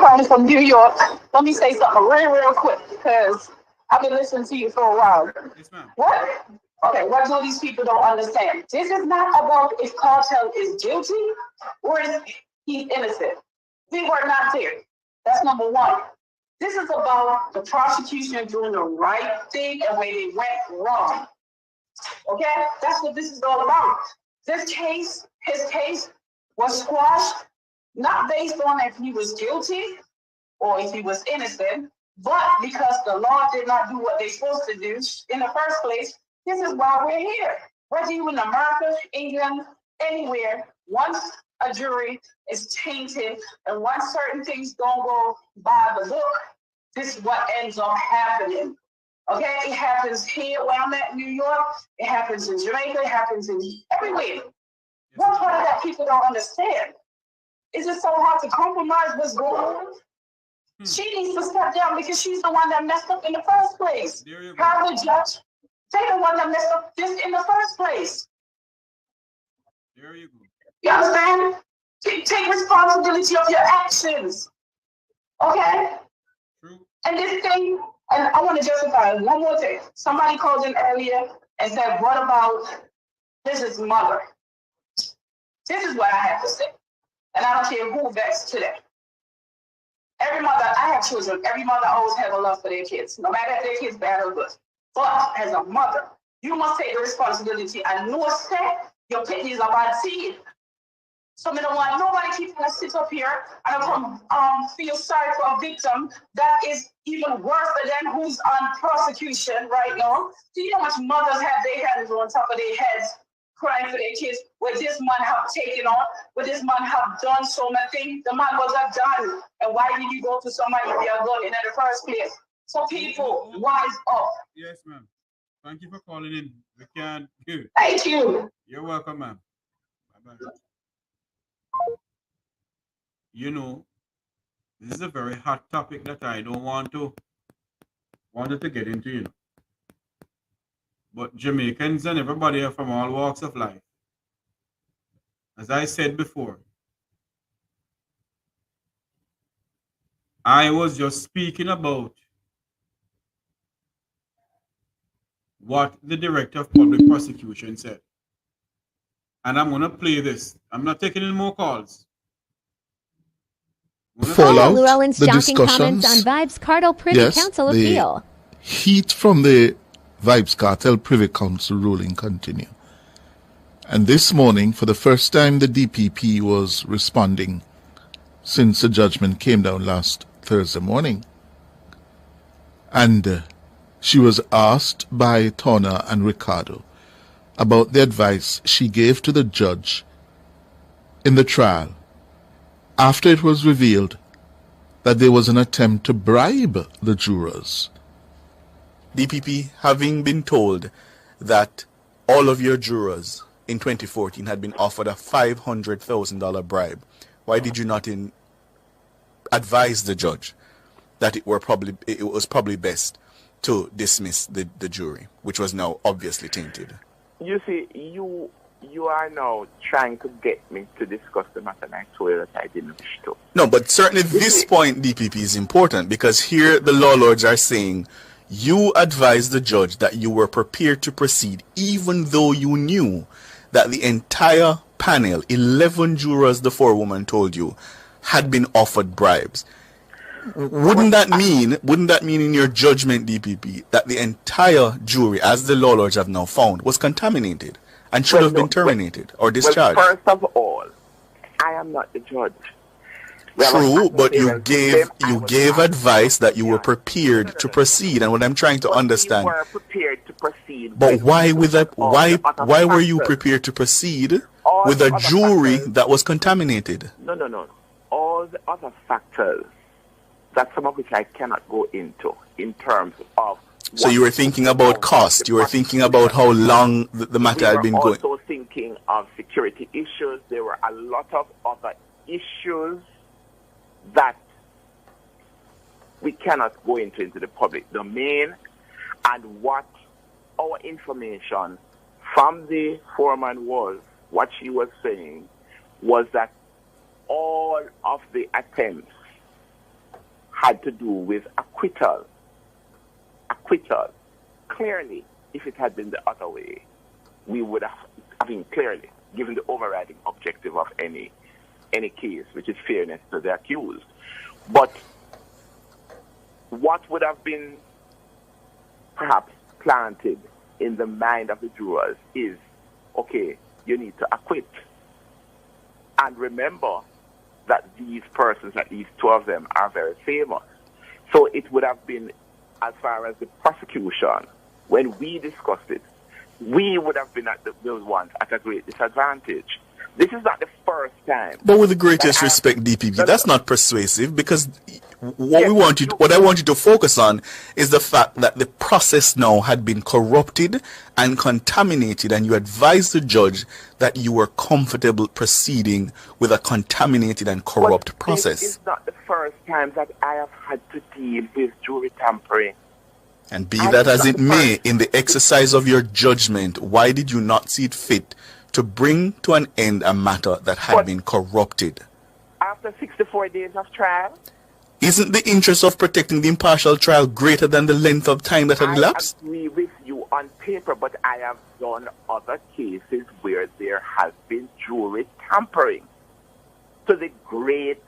calling from New York. Let me say something real quick because I've been listening to you for a while. Yes, ma'am. What? Okay, what do these people don't understand? This is not about if Cartel is guilty or if he's innocent. We were not there. That's number one. This is about the prosecution doing the right thing and where they went wrong. Okay? That's what this is all about. This case, his case, was squashed not based on if he was guilty or if he was innocent, but because the law did not do what they're supposed to do in the first place. This is why we're here. Whether you in America, England, anywhere, once a jury is tainted and once certain things don't go by the book, this is what ends up happening. Okay, it happens here where I'm at in New York, it happens in Jamaica, it happens in everywhere. One part of that people don't understand. Is it so hard to compromise what's going on? She needs to step down because she's the one that messed up in the first place. Have the judge, they the one that messed up this in the first place. There you go. You understand? Take responsibility of your actions. Okay? True. And this thing, and I want to justify one more thing. Somebody called in earlier and said, what about this is mother? This is what I have to say. And I don't care who vexed today. Every mother, I have children. Every mother always have a love for their kids, no matter if their kids bad or good. But as a mother, you must take the responsibility. I know it's sad, your kidneys are bad seed. So I don't want nobody keep gonna sit up here and feel sorry for a victim that is even worse than who's on prosecution right now. Do you know how much mothers have their hands on top of their heads crying for their kids, where this man have taken on, where this man have done so many things? The man was a done. And why did you go to somebody with your gun in the first place? So people, wise up. Yes, ma'am. Thank you for calling in. We can't do. Thank you. You're welcome, ma'am. Bye-bye. You know, this is a very hot topic that I don't wanted to get into, you know. But Jamaicans and everybody are from all walks of life. As I said before, I was just speaking about what the Director of Public Prosecution said. And I'm going to play this. I'm not taking any more calls. Paula Llewellyn's the shocking comments discussions, on Vibes Cartel Privy Council appeal. Heat from the Vibes Cartel Privy Council ruling continue. And this morning, for the first time, the DPP was responding since the judgment came down last Thursday morning. And she was asked by Tona and Ricardo about the advice she gave to the judge in the trial after it was revealed that there was an attempt to bribe the jurors. DPP, having been told that all of your jurors in 2014 had been offered a $500,000 bribe, why did you not advise the judge that it was probably best to dismiss the jury, which was now obviously tainted? You see, you you are now trying to get me to discuss the matter, and I told you that I didn't wish to. No, but certainly this point, DPP, is important because here the law lords are saying you advised the judge that you were prepared to proceed even though you knew that the entire panel, 11 jurors, the forewoman told you, had been offered bribes. Wouldn't that mean in your judgment, DPP, that the entire jury, as the law lords have now found, was contaminated and should have been terminated or discharged? Well, first of all, I am not the judge. True, but you gave advice that you were prepared to proceed, and what I'm trying to understand. We were prepared to proceed. But why were you prepared to proceed with a jury that was contaminated? No. All the other factors, that some of which I cannot go into in terms of. So you were thinking about cost. You were thinking about how long the matter had been going. We were also thinking of security issues. There were a lot of other issues that we cannot go into the public domain, and what our information from the foreman was, what she was saying, was that all of the attempts had to do with acquittal. Clearly, if it had been the other way, we would have, clearly, given the overriding objective of any case, which is fairness to the accused. But what would have been perhaps planted in the mind of the jurors is, okay, you need to acquit. And remember that these persons, at least two of them, are very famous. So it would have been, as far as the prosecution, when we discussed it, we would have been at those ones at a great disadvantage. This is not the first time. But with the greatest respect, DPP, that's not persuasive, because what I want you to focus on is the fact that the process now had been corrupted and contaminated, and you advised the judge that you were comfortable proceeding with a contaminated and corrupt process. This is not the first time that I have had to deal with jury tampering. And be that as it may, in the exercise of your judgment, why did you not see it fit to bring to an end a matter that had been corrupted? After 64 days of trial? Isn't the interest of protecting the impartial trial greater than the length of time that had elapsed? I agree with you on paper, but I have done other cases where there has been jury tampering to the great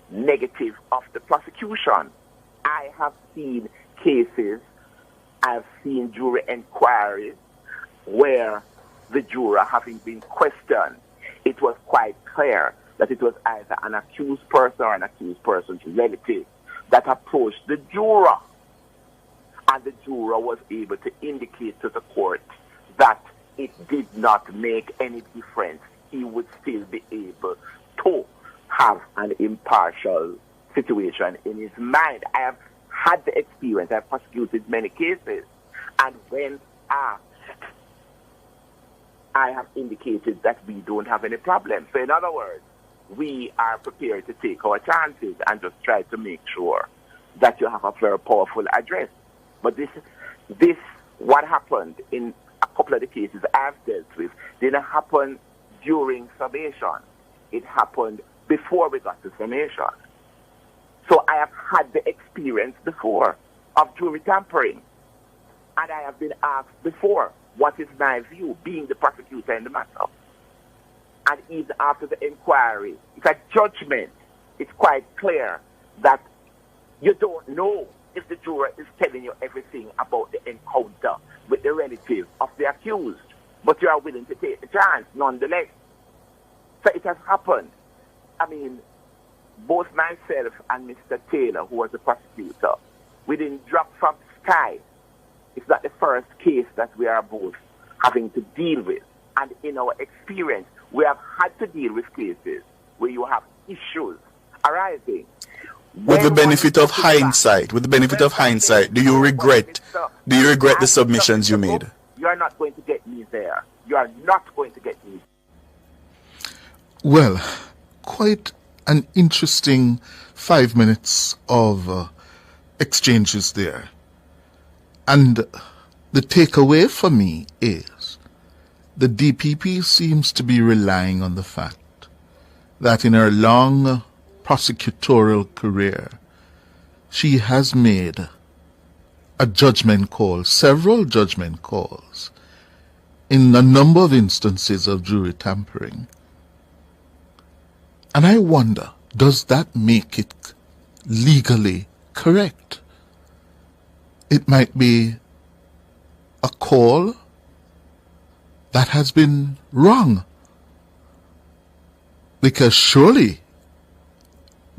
negative of the prosecution. I have seen cases, I've seen jury inquiries where the juror, having been questioned, it was quite clear that it was either an accused person or an accused person's relative that approached the juror. And the juror was able to indicate to the court that it did not make any difference. He would still be able to have an impartial situation in his mind. I have had the experience. I've prosecuted many cases. And when asked, I have indicated that we don't have any problem. So in other words, we are prepared to take our chances and just try to make sure that you have a very powerful address. But this what happened in a couple of the cases I've dealt with, didn't happen during summation. It happened before we got to summation. So I have had the experience before of jury tampering. And I have been asked before, what is my view, being the prosecutor in the matter? And even after the inquiry, it's a judgment. It's quite clear that you don't know if the juror is telling you everything about the encounter with the relative of the accused, but you are willing to take the chance nonetheless. So it has happened. I mean, both myself and Mr. Taylor, who was the prosecutor, we didn't drop from the sky. It's not the first case that we are both having to deal with. And in our experience, we have had to deal with cases where you have issues arising. With the benefit of hindsight, do you regret the submissions you made? You are not going to get me there. You are not going to get me. Well, quite an interesting 5 minutes of exchanges there. And the takeaway for me is the DPP seems to be relying on the fact that in her long prosecutorial career, she has made a judgment call, several judgment calls, in a number of instances of jury tampering. And I wonder, does that make it legally correct? It might be a call that has been wrong. Because surely,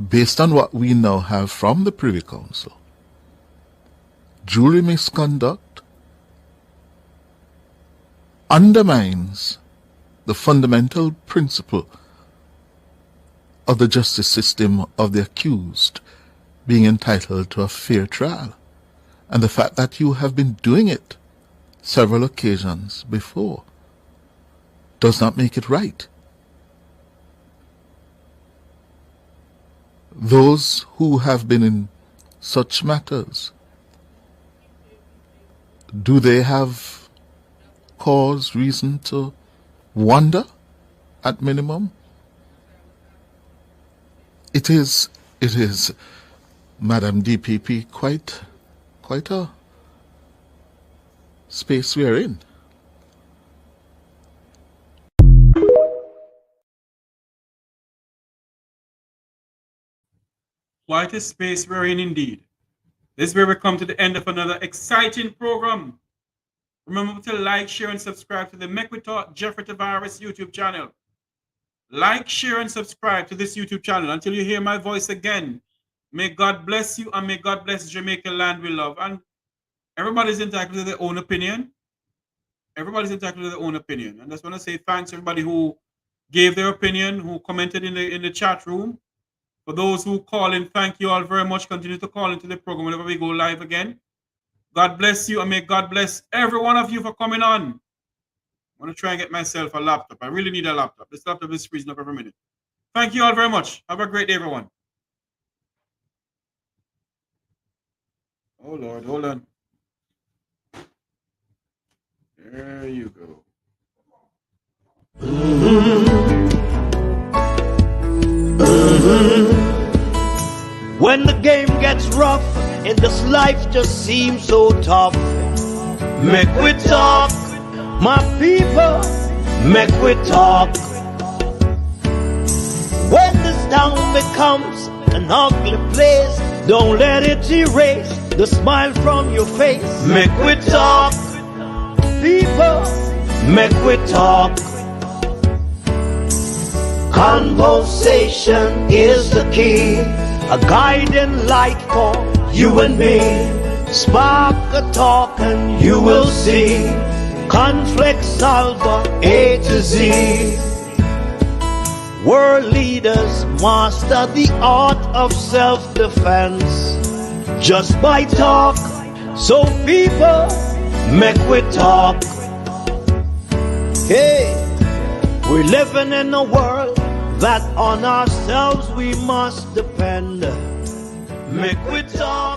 based on what we now have from the Privy Council, jury misconduct undermines the fundamental principle of the justice system of the accused being entitled to a fair trial. And the fact that you have been doing it several occasions before does not make it right. Those who have been in such matters, do they have cause, reason to wonder, at minimum? It is, Madam DPP, quite a space we are in. Quite a space we're in indeed. This is where we come to the end of another exciting program. Remember to like, share, and subscribe to the Mek Wi Talk Jeffrey Tavares YouTube channel. Like, share, and subscribe to this YouTube channel until you hear my voice again. May God bless you and may God bless Jamaica land we love. And everybody's entitled to their own opinion. Everybody's entitled to their own opinion. And I just want to say thanks to everybody who gave their opinion, who commented in the chat room. For those who call in, thank you all very much. Continue to call into the program whenever we go live again. God bless you and may God bless every one of you for coming on. I'm going to try and get myself a laptop. I really need a laptop. This laptop is freezing up every minute. Thank you all very much. Have a great day, everyone. Oh, Lord, hold on. There you go. When the game gets rough and this life just seems so tough, Mek Wi Talk, my people, Mek Wi Talk. When this town becomes an ugly place, don't let it erase the smile from your face. Mek Wi Talk, people, Mek Wi Talk. Conversation is the key, a guiding light for you and me. Spark a talk and you will see. Conflict solver A to Z. World leaders master the art of self-defense just by talk. So people, Mek Wi Talk. Hey, we're living in a world that on ourselves we must depend. Mek Wi Talk.